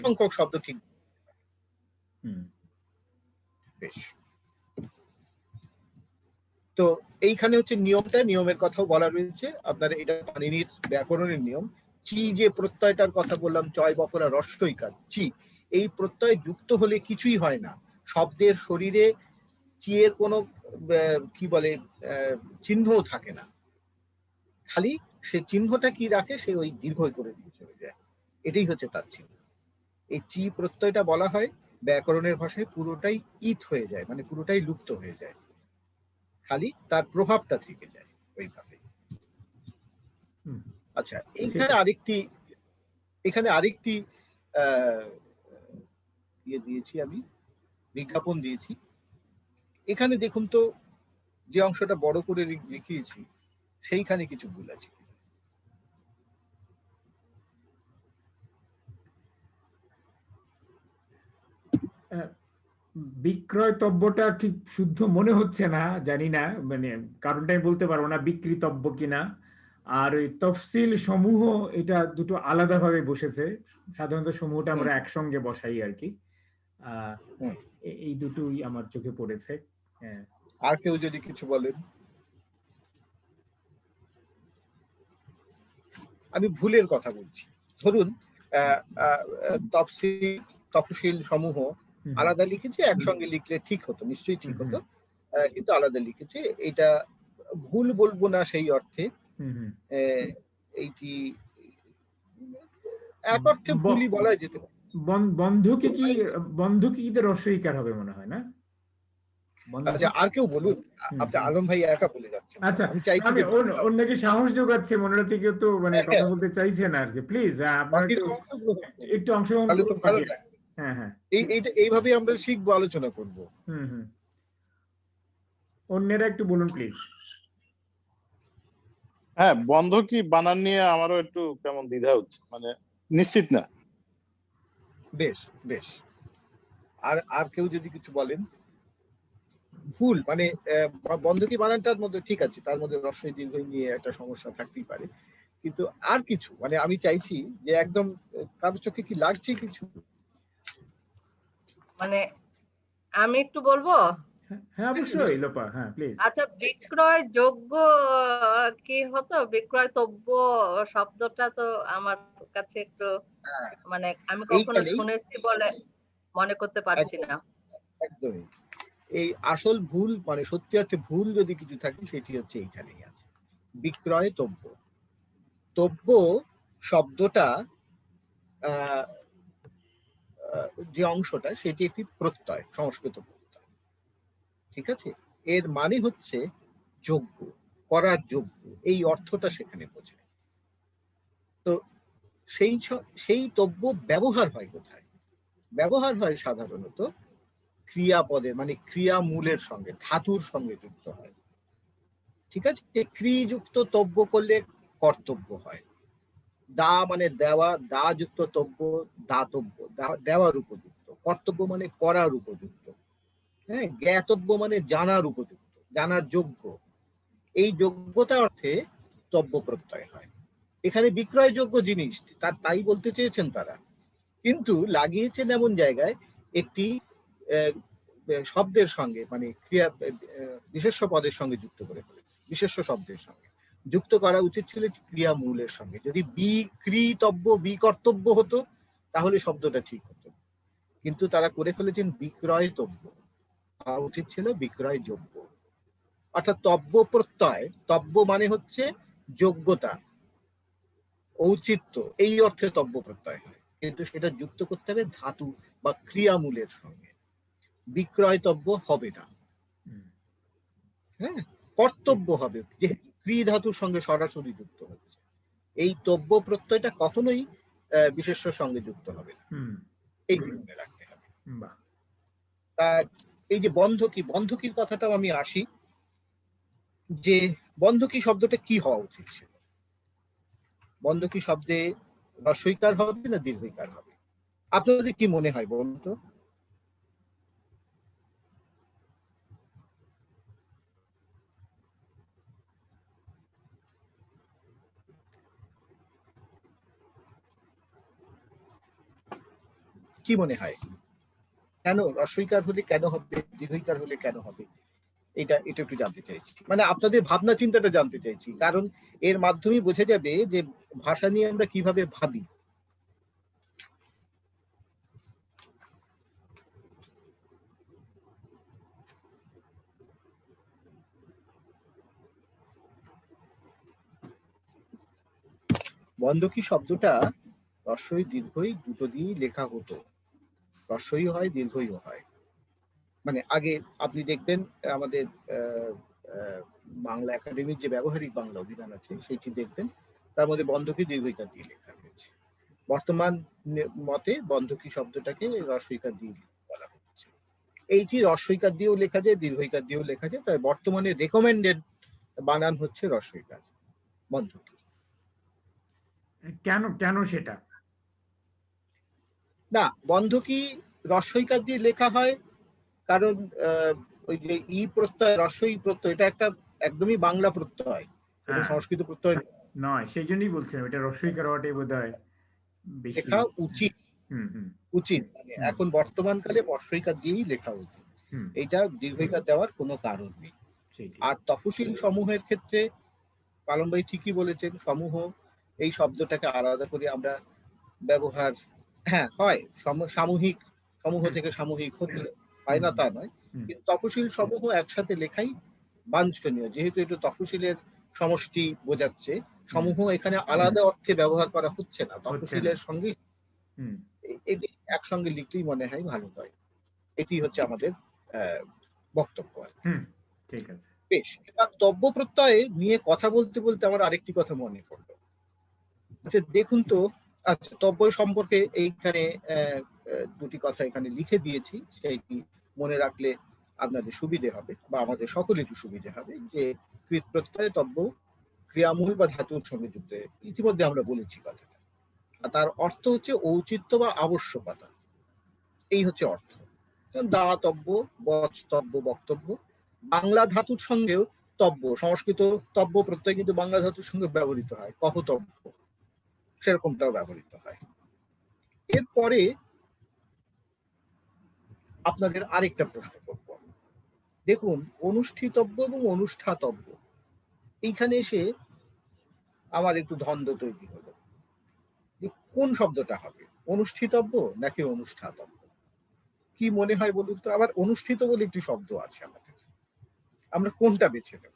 সংখ্যক শব্দ ঠিক। বেশ, তো এইখানে হচ্ছে নিয়মের কথাও বলা রয়েছে আপনার। এটা পাণিনির ব্যাকরণের নিয়ম। চি যে প্রত্যয়টার কথা বললাম, চয় বফলা রস্বইকার, চি, এই প্রত্যয় যুক্ত হলে কিছুই হয় না। শব্দের শরীরে চি এর কোনো কি বলে চিহ্নও থাকে না, খালি সে চিহ্নটা কি রাখে, সে ওই দীর্ঘই করে দিয়ে চলে যায়। এটাই হচ্ছে তার চিহ্ন। এই চি প্রত্যয়টা বলা হয় ব্যাকরণের ভাষায় পুরোটাই ইত হয়ে যায়, মানে পুরোটাই লুপ্ত হয়ে যায়, খালি তার প্রভাবটা থেকে যায় ওইভাবে। আচ্ছা, এখানে আরেকটি ইয়ে দিয়েছি, আমি বিজ্ঞাপন দিয়েছি। এখানে দেখুন তো, যে অংশটা বড় করে লিখিয়েছি সেইখানে কিছু ভুল আছে। বিক্রয়তব্যটা ঠিক শুদ্ধ মনে হচ্ছে না, জানি না, মানে কারণটা আমি বলতে পারবো না বিক্রিতব্য কিনা। আর ওই তফসিল সমূহ, এটা দুটো আলাদাভাবে বসেছে। সাধারণত সমূহটা আমরা একসঙ্গে বসাই আর কি। এই দুটোই আমার চোখে পড়েছে। হ্যাঁ, আর কেউ যদি কিছু বলেন। আমি ভুলের কথা বলছি। ধরুন তফসিল সমূহ আলাদা লিখেছে, একসঙ্গে লিখলে ঠিক হতো, নিশ্চয়ই ঠিক হতো, কিন্তু আলাদা লিখেছে। এটা ভুল বলবো না সেই অর্থে, এইটি এক অর্থে ভুলই বলা যেতে পারে। বন্ধকি কি রস্বইকার হবে মনে হয় না? আচ্ছা, আর কেউ বলুন। আপনি আলম ভাই একা বলে যাচ্ছেন। আচ্ছা, আমি চাইছি আমি অন্যকে সাহস যোগাচ্ছে, মনে থেকে তো মানে কথা বলতে চাইছে না আর কি। প্লিজ আপনারা একটু অংশগ্রহণ করুন। হ্যাঁ হ্যাঁ, এইভাবে আমরা শিখবো, আলোচনা করবো। অন্যরা একটু বলুন প্লিজ। হ্যাঁ, বন্ধকি বানান নিয়ে আমারও একটু কেমন দ্বিধা হচ্ছে, মানে নিশ্চিত না। বেশ বেশ, আর কেউ যদি কিছু বলেন। ভুল মানে বন্ধকি বানানটার মধ্যে ঠিক আছে, তার মধ্যে রস্বই দীর্ঘই নিয়ে একটা সমস্যা থাকতেই পারে, কিন্তু আর কিছু মানে আমি চাইছি যে একদম কারোর চোখে কি লাগছে কিছু, মানে আমি একটু বলবো। হ্যাঁ অবশ্যই লোপা, হ্যাঁ প্লিজ। আচ্ছা, বিক্রয় যোগ্য কি হতো? বিক্রয়তব্য শব্দটা তো আমার কাছে একটু মানে আমি কখনো শুনেছি বলে মনে করতে পারছি না। একদমই এই আসল ভুল, মানে সত্যি অর্থে ভুল যদি কিছু থাকে সেটি হচ্ছে এইখানেই আছে। বিক্রয়তব্য, তব্য শব্দটা যে অংশটা সেটি একটি প্রত্যয়, সংস্কৃত প্রত্যয়, ঠিক আছে? এর মানে হচ্ছে যোগ্য, করার যোগ্য, এই অর্থটা সেখানে বোঝায়। তো সেই তব্য ব্যবহার হয় কোথায়? ব্যবহার হয় সাধারণত ক্রিয়াপদের, মানে ক্রিয়ামূলের সঙ্গে, ধাতুর সঙ্গে যুক্ত হয়, ঠিক আছে? ক্রিযুক্ত তব্য করলে কর্তব্য হয়। দা মানে দেওয়া, দা যুক্ত তব্য দাতব্য, দেওয়ার উপযুক্ত। কর্তব্য মানে করার উপযুক্ত। হ্যাঁ, জ্ঞাতব্য মানে জানার উপযুক্ত, জানার যোগ্য। এই যোগ্যতা অর্থে তব্য প্রত্যয় হয়। এখানে বিক্রয়যোগ্য জিনিস তাই বলতে চেয়েছেন তারা, কিন্তু লাগিয়েছেন এমন জায়গায় একটি শব্দের সঙ্গে, মানে ক্রিয়া বিশেষ্য পদের সঙ্গে যুক্ত করে ফেলেছে, বিশেষ্য শব্দের সঙ্গে যুক্ত করা উচিত ছিল ক্রিয়ামূলের সঙ্গে। যদি বিকৃতব্য বিকর্তব্য হতো তাহলে শব্দটা ঠিক হতো, কিন্তু তারা করে ফেলেছেন বিক্রয়তব্য, হওয়া উচিত ছিল বিক্রয়যোগ্য। অর্থাৎ তব্য প্রত্যয়, তব্য মানে হচ্ছে যোগ্যতা, ঔচিত্য, এই অর্থে তব্য প্রত্যয় হয়, কিন্তু সেটা যুক্ত করতে হবে ধাতু বা ক্রিয়ামূলের সঙ্গে। বিক্রয়তব্য হবে না, হ্যাঁ, কর্তব্য হবে, যে ক্রি ধাতুর সঙ্গে সরাসরি যুক্ত হচ্ছে। এই তব্য প্রত্যয়টা কখনোই বিশেষ্যর সঙ্গে যুক্ত হবে না, এই মনে রাখতে হবে। তা এই যে বন্ধকির কথাটাও আমি আসি, যে বন্ধকি শব্দটা কি হওয়া উচিত ছিল? বন্ধকি শব্দে রস্বইকার হবে না দীর্ঘইকার হবে? আপনাদের কি মনে হয় বলুন তো? কি মনে হয়, কেন রস্বইকার হলে কেন হবে, দীর্ঘইকার হলে কেন হবে? এটা একটু জানতে চাইছি, মানে আপনাদের ভাবনা চিন্তাটা জানতে চাইছি, কারণ এর মাধ্যমে বোঝা যাবে যে ভাষা নিয়ে আমরা কিভাবে ভাবি। বন্ধকি শব্দটা রস্বই দীর্ঘই দুটো দিয়েই লেখা হতো, রস্বই হয় দীর্ঘইও হয়। মানে আগে আপনি দেখবেন আমাদের বাংলা একাডেমির যে ব্যবহারিক বাংলা অভিধান আছে সেটি দেখবেন, তার মধ্যে বন্ধকী দীর্ঘইকার দিয়ে লেখা হয়েছে। বর্তমান মতে বন্ধকী শব্দটাকে রস্বইকার দিয়ে বলা হচ্ছে। এইটি রস্বইকার দিয়েও লেখা যায়, দীর্ঘইকার দিয়েও লেখা যায়, তাই বর্তমানে রেকমেন্ডেড বানান হচ্ছে রস্বইকার, বন্ধকী। কেন কেন সেটা? না, বন্ধকী রস্বইকার দিয়ে লেখা হয় কারণ ওই যে ই প্রত্যয়, রস্বই প্রত্যয়, এটা একটা একদমই বাংলা প্রত্যয়, এটা হ্যাঁ, সংস্কৃত প্রত্যয় নয়, সেই জন্যই বলছিলাম এটা রস্বইকার হওয়াটাই বোধহয় বেশি লেখা উচিত। উচিত মানে এখন বর্তমানকালে রস্বইকার দিয়েই লেখা উচিত, এইটা দীর্ঘইকার দেওয়ার কোনো কারণ নেই। আর তফসিল সমূহের ক্ষেত্রে পালন ভাই ঠিকই বলেছেন, সমূহ এই শব্দটাকে আলাদা করে আমরা ব্যবহার, হ্যাঁ হয়, সামূহিক, সমূহ থেকে সামূহিক হচ্ছে, হয় না তা নয়, কিন্তু তফসিল সমূহ একসাথে লেখাই বাঞ্ছনীয়, যেহেতু এটা তফসিলের সমষ্টি বোঝাচ্ছে। সমূহ এখানে আলাদা অর্থে ব্যবহার করা হচ্ছে না, তফসিলের সঙ্গে এটি একসঙ্গে লিখলেই মনে হয় ভালো হয়। এটি হচ্ছে আমাদের বক্তব্য। ঠিক আছে, বেশ, এবার তব্য প্রত্যয়ে নিয়ে কথা বলতে বলতে আমার আরেকটি কথা মনে পড়লো। আচ্ছা দেখুন তো, আচ্ছা তব্য সম্পর্কে এইখানে দুটি কথা এখানে লিখে দিয়েছি, সেইটি মনে রাখলে আপনাদের সুবিধে হবে বা আমাদের সকলেরই সুবিধে হবে, যে কৃত প্রত্যয় তব্য ক্রিয়ামূল বা ধাতুর সঙ্গে যুক্ত। ইতিমধ্যে আমরা বলেছি কথাটা, আর তার অর্থ হচ্ছে ঔচিত্য বা আবশ্যকতা, এই হচ্ছে অর্থ। দাতব্য, বচতব্য, বক্তব্য, বাংলা ধাতুর সঙ্গেও তব্য, সংস্কৃত তব্য প্রত্যয় কিন্তু বাংলা ধাতুর সঙ্গে ব্যবহৃত হয়, কহতব্য সেরকমটাও ব্যবহৃত হয়। এরপরে আপনাদের আরেকটা প্রশ্ন করব। দেখুন, অনুষ্ঠিতব্য এবং অনুষ্ঠাতব্য, এইখানে এসে আমার একটু দ্বন্দ্ব তৈরি হলো যে কোন শব্দটা হবে, অনুষ্ঠিতব্য নাকি অনুষ্ঠাতব্য? কি মনে হয় বলুন তো? আবার অনুষ্ঠিত বলে একটি শব্দ আছে আমাদের, আমরা কোনটা বেছে নেব?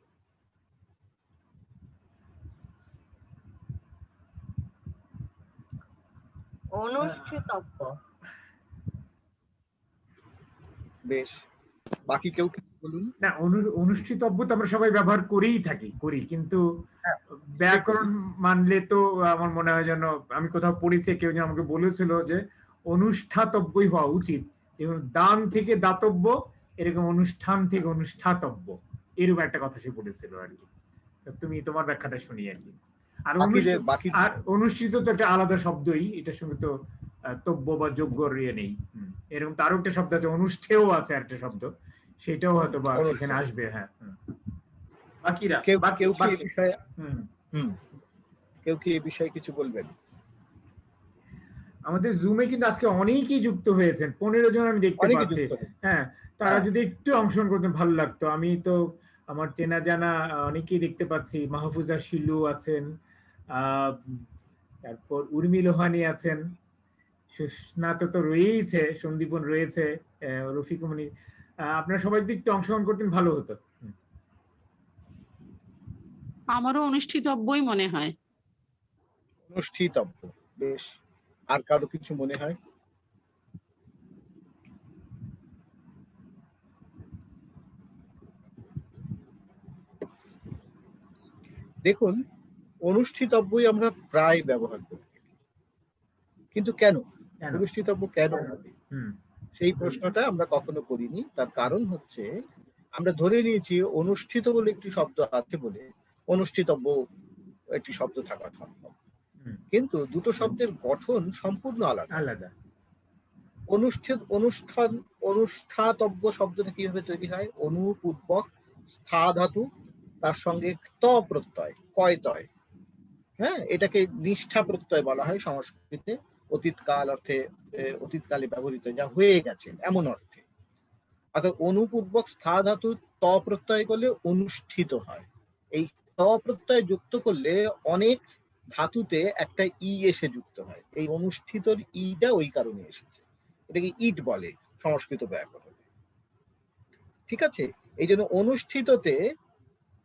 অনুষ্ঠিতব্য। বেশ, বাকি কেউ বলুন। না, অনুষ্ঠিতব্য তো আমরা সবাই ব্যবহার করি, কিন্তু ব্যাকরণ মানলে তো আমার মনে হয় যেন, আমি কোথাও পড়েছি, কেউ যেন আমাকে বলেছিল যে অনুষ্ঠাতব্যই হওয়া উচিত, যেমন দান থেকে দাতব্য, এরকম অনুষ্ঠান থেকে অনুষ্ঠাতব্য, এরকম একটা কথা সে বলেছিল আর কি। তুমি তোমার ব্যাখ্যাটা শুনি আর কি। আর অনুষ্ঠিত তো একটা আলাদা শব্দই, এটার সঙ্গে তো তব্য বা যোগ্যর ইয়ে নেই। এরকম তারও একটা শব্দ আছে, অনুষ্ঠেয় আছে একটা শব্দ, সেটাও হয়তো বা এখানে আসবে। হ্যাঁ, বাকিরা কেউ কি এই বিষয়ে কিছু বলবেন? আমাদের জুমে কিন্তু আজকে অনেকেই যুক্ত হয়েছেন, 15 জন আমি দেখতে পাচ্ছি। হ্যাঁ, তারা যদি একটু অংশগ্রহণ করতেন ভালো লাগতো। আমি তো আমার চেনা জানা অনেকেই দেখতে পাচ্ছি, মাহফুজা শিলু আছেন, তারপর উর্মি লোহানি আছেন, সুস্নাত তো রয়েইছে, সন্দীপন রয়েছে, রফিকুমনি, আপনারা সবাই যদি একটু অংশগ্রহণ করতেন ভালো হতো। আমারও অনুষ্ঠিতব্যই মনে হয়। অনুষ্ঠিতব্য, বেশ। আর কারো কিছু মনে হয়? দেখুন, অনুষ্ঠিতব্যই আমরা প্রায় ব্যবহার করি, কিন্তু কেন অনুষ্ঠিতব্য কেন হবে, সেই প্রশ্নটা আমরা কখনো করিনি। তার কারণ হচ্ছে, আমরা ধরে নিয়েছি অনুষ্ঠিত বলে একটি শব্দ আছে বলে অনুষ্ঠিতব্য একটি শব্দ থাকা সম্ভব, কিন্তু দুটো শব্দের গঠন সম্পূর্ণ আলাদা। অনুষ্ঠাতব্য শব্দটা কিভাবে তৈরি হয়? অনুপূর্বক স্থা ধাতু, তার সঙ্গে ত প্রত্যয়, কয়তয়। হ্যাঁ, এটাকে নিষ্ঠা প্রত্যয় বলা হয় সংস্কৃতে, অতীতকাল অর্থে, অতীতকালে ব্যবহৃত, যা হয়ে গেছে এমন অর্থে। অর্থাৎ অনুপূর্বক স্থা ধাতু ত প্রত্যয় করলে অনুষ্ঠিত হয়। এই ত প্রত্যয় যুক্ত করলে অনেক ধাতুতে একটা ই এসে যুক্ত হয়, এই অনুষ্ঠিতর ইটা ওই কারণে এসেছে, এটাকে ইট বলে সংস্কৃত ব্যাকরণে। ঠিক আছে, এই জন্য অনুষ্ঠিততে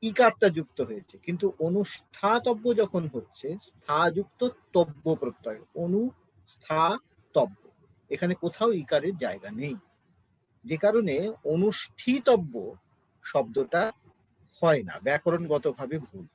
ইকারটা যুক্ত হয়েছে, কিন্তু অনুষ্ঠাতব্য যখন হচ্ছে স্থাযুক্ত তব্য প্রত্যয়, অনুষ্ঠাতব্য, এখানে কোথাও ইকারের জায়গা নেই, যে কারণে অনুষ্ঠিতব্য শব্দটা হয় না, ব্যাকরণগতভাবে ভুল।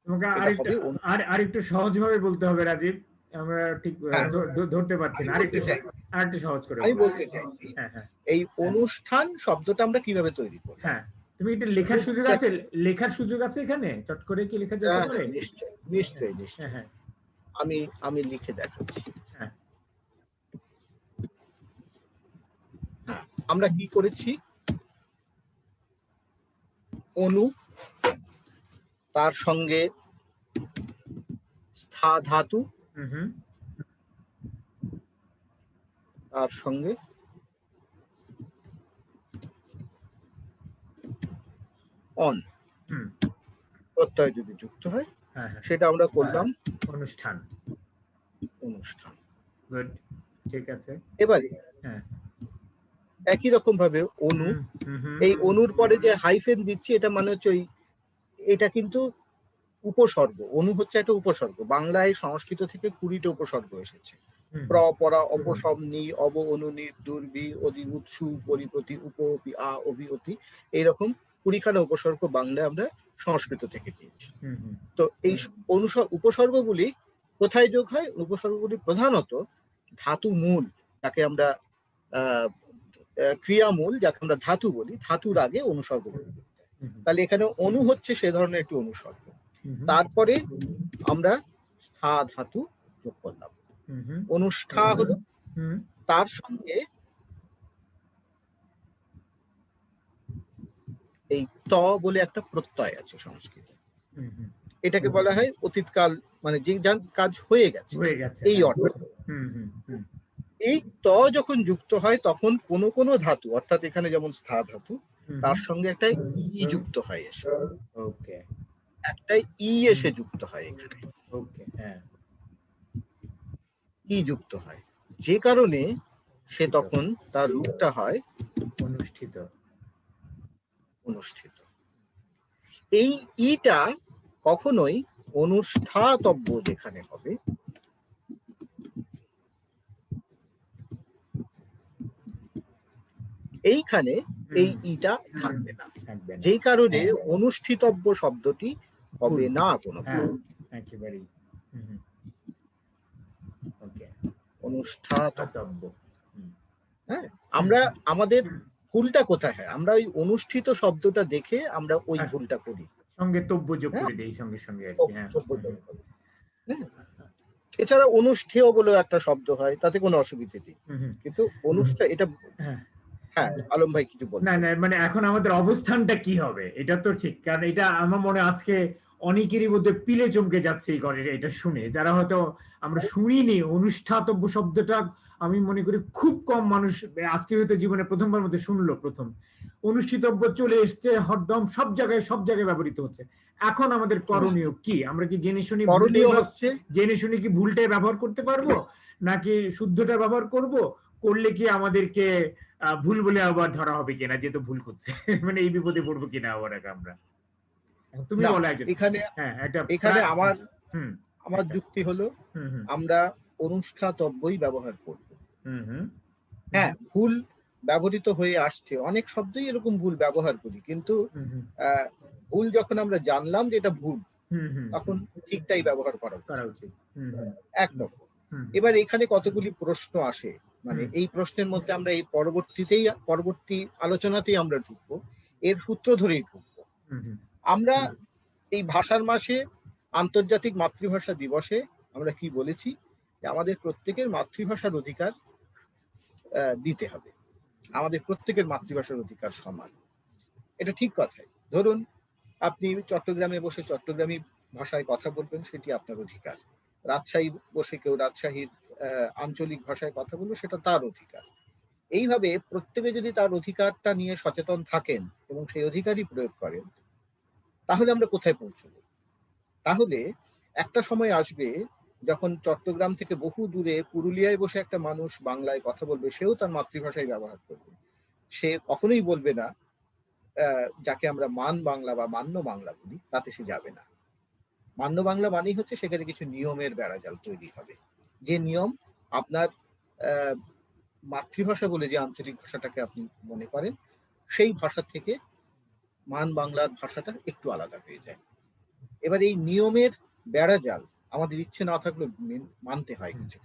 তোমাকে এটা হবে আরেকটু সহজভাবে বলতে হবে রাজীব, আমরা ঠিক হ্যাঁ, ধরতে পারছি না, আমি বলতে চাই আরেকটু সহজ করে আমি বলো। বলতে চাইছি হ্যাঁ হ্যাঁ এই অনুষ্ঠান শব্দটা আমরা কিভাবে তৈরি করব। হ্যাঁ, তুমি এটা লেখার সুযোগ আছে, লেখার সুযোগ আছে এখানে, চট করে কি লেখা যেতে পারে? নিশ্চয়ই নিশ্চয়ই হ্যাঁ নিশ্চয়ই, হ্যাঁ আমি লিখে দেখাচ্ছি। হ্যাঁ হ্যাঁ, আমরা কি করেছি, অনু, তার সঙ্গে স্থা ধাতু, হুম তার সঙ্গে অন হুম প্রত্যয় যদি যুক্ত হয় হ্যাঁ হ্যাঁ, সেটা আমরা করলাম অনুষ্ঠান। অনুষ্ঠান। গুড, ঠিক আছে। এবারে হ্যাঁ একই রকম ভাবে অনু, হুম এই অনুর পরে যে হাইফেন দিচ্ছি এটা মানে হচ্ছে এটা কিন্তু উপসর্গ। অনু হচ্ছে একটা উপসর্গ। বাংলায় সংস্কৃত থেকে 20টা উপসর্গ এসেছে। প্র, পরা, অপসম, নি, অব, অনু, নি, দুর্বি, অদি, উৎসু, পরিপতি, উপপি, আ, অবি, অতি, এইরকম 20খানা উপসর্গ বাংলায় আমরা সংস্কৃত থেকে পেয়েছি। তো এই উপসর্গগুলি কোথায় যোগ হয়? উপসর্গগুলি প্রধানত ধাতু মূল, যাকে আমরা ক্রিয়ামূল, যাকে আমরা ধাতু বলি, ধাতুর আগে অনুসর্গ বলি। তাহলে এখানে অনু হচ্ছে সে ধরনের একটি অনুসর্গ। তারপরে আমরা স্থা ধাতু যোগ করলাম, অনুষ্ঠা হলো, তার সঙ্গে এই ত বলে একটা প্রত্যয় আছে সংস্কৃতে, এটাকে বলা হয় অতীতকাল, মানে যে কাজ হয়ে গেছে এই অর্থ। এই ত যখন যুক্ত হয় তখন কোন কোন ধাতু, অর্থাৎ এখানে যেমন স্থা ধাতু, তার সঙ্গে একটা ই যুক্ত হয় এসে, ওকে, একটা ই এসে যুক্ত হয় এখানে, ওকে, হ্যাঁ, ই যুক্ত হয়, যে কারণে সে তখন তার রূপটা হয় অনুষ্ঠিত। অনুষ্ঠিত। এই ইটা কখনোই অনুষ্ঠাতব্য যেখানে হবে, এইখানে এই ইটা থাকবে না, যেই কারণে অনুষ্ঠিতব্য শব্দটি হবে না কোনো। একেবারেই ওকে, অনুষ্ঠাতব্য। হ্যাঁ, আমরা আমাদের ভুলটা কোথায় হয়? আমরা ওই অনুষ্ঠিত শব্দটা দেখে আমরা ওই ভুলটা করি, সঙ্গে তব্য যোগ করে দেই, সঙ্গে সঙ্গে আর কি। হ্যাঁ, এছাড়া অনুষ্ঠেয় বলে একটা শব্দ হয়, তাতে কোনো অসুবিধা নেই, কিন্তু অনুষ্ঠান এটা। হ্যাঁ, আলম ভাই কিছু বলছেন? না না, মানে এখন আমাদের অবস্থানটা কি হবে এটা তো ঠিক, কারণ এটা আমার মনে আজকে অনেকেরই মধ্যে পিলে চমকে যাচ্ছে এই করে এটা শুনে, যারা হয়তো আমরা শুনিনি অনুষ্ঠাতব্য শব্দটা। আমি মনে করি খুব কম মানুষ আজকে হয়তো জীবনে প্রথমবার মধ্যে শুনলো। প্রথম অনুষ্ঠিতব্য চলে এসছে হরদম, সব জায়গায় ব্যবহৃত হচ্ছে। এখন আমাদের করণীয় কি? আমরা কি জেনে শুনি কি ভুলটাই ব্যবহার করতে পারবো, নাকি শুদ্ধটা ব্যবহার করব? করলে কি আমাদেরকে ভুল বলে আবার ধরা হবে কিনা, যেহেতু ভুল করছে, মানে এই বিপদে পড়বো কিনা আবার আমরা? তুমি বলো এখানে। হ্যাঁ, এখানে আমার যুক্তি হলো আমরা অনুষ্ঠাতব্যই ব্যবহার করব। হ্যাঁ, ভুল ব্যবহৃত হয়ে আসছে, অনেক শব্দই এরকম ভুল ব্যবহার করি, কিন্তু ভুল যখন আমরা জানলাম যে এটা ভুল, তখন ঠিকটাই ব্যবহার করা উচিত, একরকম। এবার এখানে কতগুলি প্রশ্ন আসে, মানে এই প্রশ্নের মধ্যে আমরা এই পরবর্তী আলোচনাতেই আমরা ঢুকবো, এর সূত্র ধরেই ঢুকবো। আমরা এই ভাষার মাসে, আন্তর্জাতিক মাতৃভাষা দিবসে আমরা কি বলেছি, যে আমাদের প্রত্যেকের মাতৃভাষার অধিকার দিতে হবে, আমাদের প্রত্যেকের মাতৃভাষার অধিকার সমান। এটা ঠিক কথাই। ধরুন আপনি চট্টগ্রামে বসে চট্টগ্রামী ভাষায় কথা বলবেন, সেটি আপনার অধিকার। রাজশাহী বসে কেউ রাজশাহীর আঞ্চলিক ভাষায় কথা বলবে, সেটা তার অধিকার। এইভাবে প্রত্যেকে যদি তার অধিকারটা নিয়ে সচেতন থাকেন এবং সেই অধিকারই প্রয়োগ করেন, তাহলে আমরা কোথায় পৌঁছব? তাহলে একটা সময় আসবে যখন চট্টগ্রাম থেকে বহু দূরে পুরুলিয়ায় বসে একটা মানুষ বাংলায় কথা বলবে, সেও তার মাতৃভাষায় ব্যবহার করবে। সে কখনোই বলবে না যাকে আমরা মান বাংলা বা মান্য বাংলা বলি, তাতে সে যাবে না। মান্য বাংলা মানেই হচ্ছে সেখানে কিছু নিয়মের বেড়াজাল তৈরি হবে, যে নিয়ম আপনার মাতৃভাষা বলে যে আঞ্চলিক ভাষাটাকে আপনি মনে করেন, সেই ভাষা থেকে মান বাংলার ভাষাটা একটু আলাদা হয়ে যায়। এবার এই নিয়মের বেড়াজাল আমাদের ইচ্ছে না থাকলেও মানতে হয় কিছু।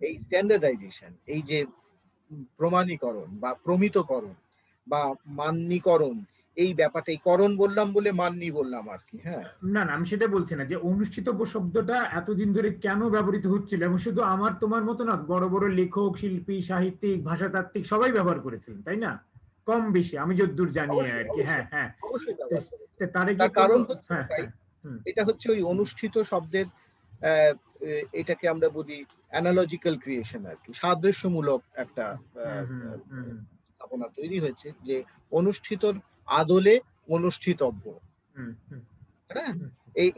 এই স্ট্যান্ডার্ডাইজেশন, এই যে প্রমাণীকরণ বা প্রমিতকরণ বা মান্যীকরণ, এই ব্যাপারটা, এই করণ বললাম বলে মান্যী বললাম আর কি। হ্যাঁ, না না, আমি সেটা বলছি না, যে অনুষ্ঠিতব্য শব্দটা এতদিন ধরে কেন ব্যবহৃত হচ্ছিল, এবং শুধু আমার তোমার মতো না, বড় বড় লেখক, শিল্পী, সাহিত্যিক, ভাষাতাত্ত্বিক সবাই ব্যবহার করেছিলেন, তাই না? কম বেশি আমি যতদূর জানি আর কি। হ্যাঁ হ্যাঁ, অবশ্যই ব্যবহার করেছে। তারে তার কারণ হচ্ছে হ্যাঁ, এটা হচ্ছে ওই অনুষ্ঠিত শব্দের এটাকে আমরা বলি অ্যানালজিক্যাল ক্রিয়েশন আর কি, সাদৃশ্যমূলক একটা স্থাপনা তৈরি হয়েছে, যে অনুষ্ঠিতর আদলে অনুষ্ঠিতব্য। হ্যাঁ,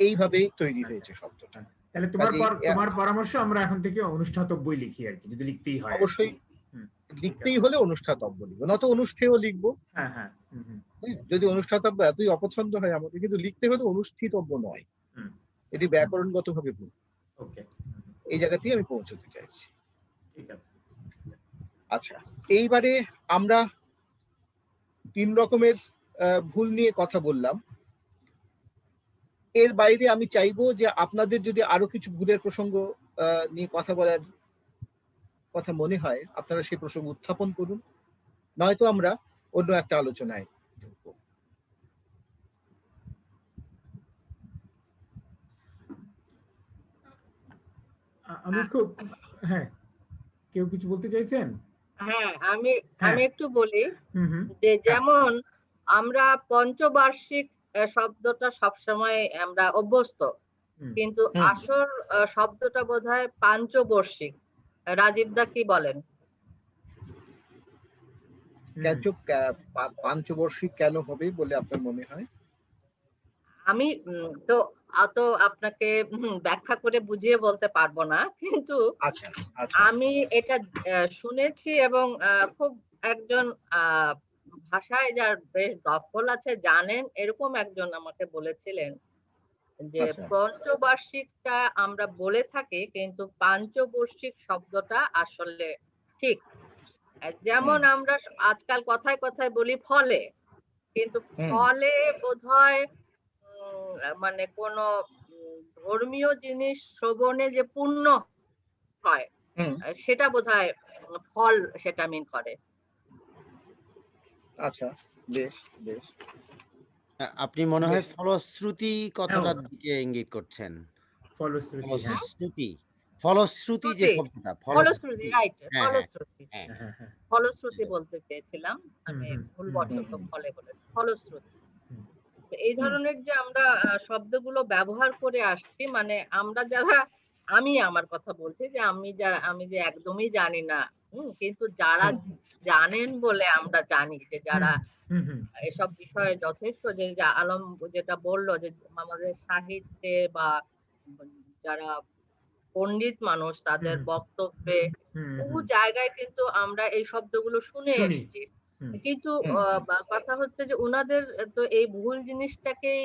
এইভাবেই তৈরি হয়েছে শব্দটা। তাহলে তোমার পরামর্শ আমরা এখন থেকে অনুষ্ঠাতব্যই লিখি আর কি, যদি লিখতেই হয়। অবশ্যই লিখতেই হলে অনুষ্ঠাতব্য লিখবো, না তো অনুষ্ঠেয় লিখবো। হ্যাঁ হ্যাঁ, যদি অনুষ্ঠাতব্য এতই অপছন্দ হয় আমাদের, কিন্তু লিখতে হলে অনুষ্ঠিতব্য নয়, এটি ব্যাকরণগত ভাবে ভুল। ওকে, এই জায়গাতেই আমি পৌঁছতে চাইছি। ঠিক আছে। আচ্ছা, এইবারে আমরা 3 রকমের ভুল নিয়ে কথা বললাম। এর বাইরে আমি চাইবো যে আপনাদের যদি আরো কিছু ভুলের প্রসঙ্গ নিয়ে কথা বলার কথা মনে হয়, আপনারা সেই প্রসঙ্গ উত্থাপন করুন, নয়তো আমরা অন্য একটা আলোচনায় ঢুকবো। আমি খুব, হ্যাঁ, কেউ কিছু বলতে চাইছেন? হ্যাঁ, আমি একটু বলি যে যেমন আমরা পঞ্চবার্ষিক শব্দটা সবসময় আমরা অভ্যস্ত, কিন্তু আসল শব্দটা বোধহয় পাঞ্চবর্ষিক। রাজীব দা কি বলেন? পাঞ্চবর্ষিক কেন হবে বলে আপনার মনে হয়? আমি তো আপনাকে ব্যাখ্যা করে বুঝিয়ে বলতে পারবো না, কিন্তু আমি এটা শুনেছি, এবং খুব একজন ভাষায় যার বেশ দখল আছে, জানেন, এরকম একজন আমাকে বলেছিলেন যে পঞ্চবার্ষিকটা আমরা বলে থাকি, কিন্তু পাঞ্চবার্ষিক শব্দটা আসলে ঠিক। যেমন আমরা আজকাল কথায় কথায় বলি ফলে, কিন্তু ফলে বোধহয় মানে কোন ধর্মীয় জিনিস শ্রবণে যে পুণ্য হয়, সেটা বোধহয় ফল সেটা মিন করে। আচ্ছা, বেশ বেশ। আপনি মনে হয় ফলশ্রুতি কথাটার দিকে ইঙ্গিত করছেন। ফলশ্রুতি যে শব্দটা, ফলশ্রুতি, রাইট, ফলশ্রুতি, ফলশ্রুতি বলতে চেয়েছিলাম আমি, ভুলবশত ফলে বলেছি, ফলশ্রুতি। এই ধরনের যে আমরা শব্দগুলো ব্যবহার করে আসছি, মানে আমরা যারা, আমি আমার কথা বলছি যে আমি যে একদমই জানি না, কিন্তু যারা জানেন বলে আমরা জানি, যে যারা এসব বিষয়ে যথেষ্ট, যে আলম যেটা বললো, যে আমাদের সাহিত্যে বা যারা পণ্ডিত মানুষ, তাদের বক্তব্যে বহু জায়গায় কিন্তু আমরা এই শব্দগুলো শুনে এসেছি, কিন্তু কথা হচ্ছে যে উনাদের তো এই ভুল জিনিসটাকেই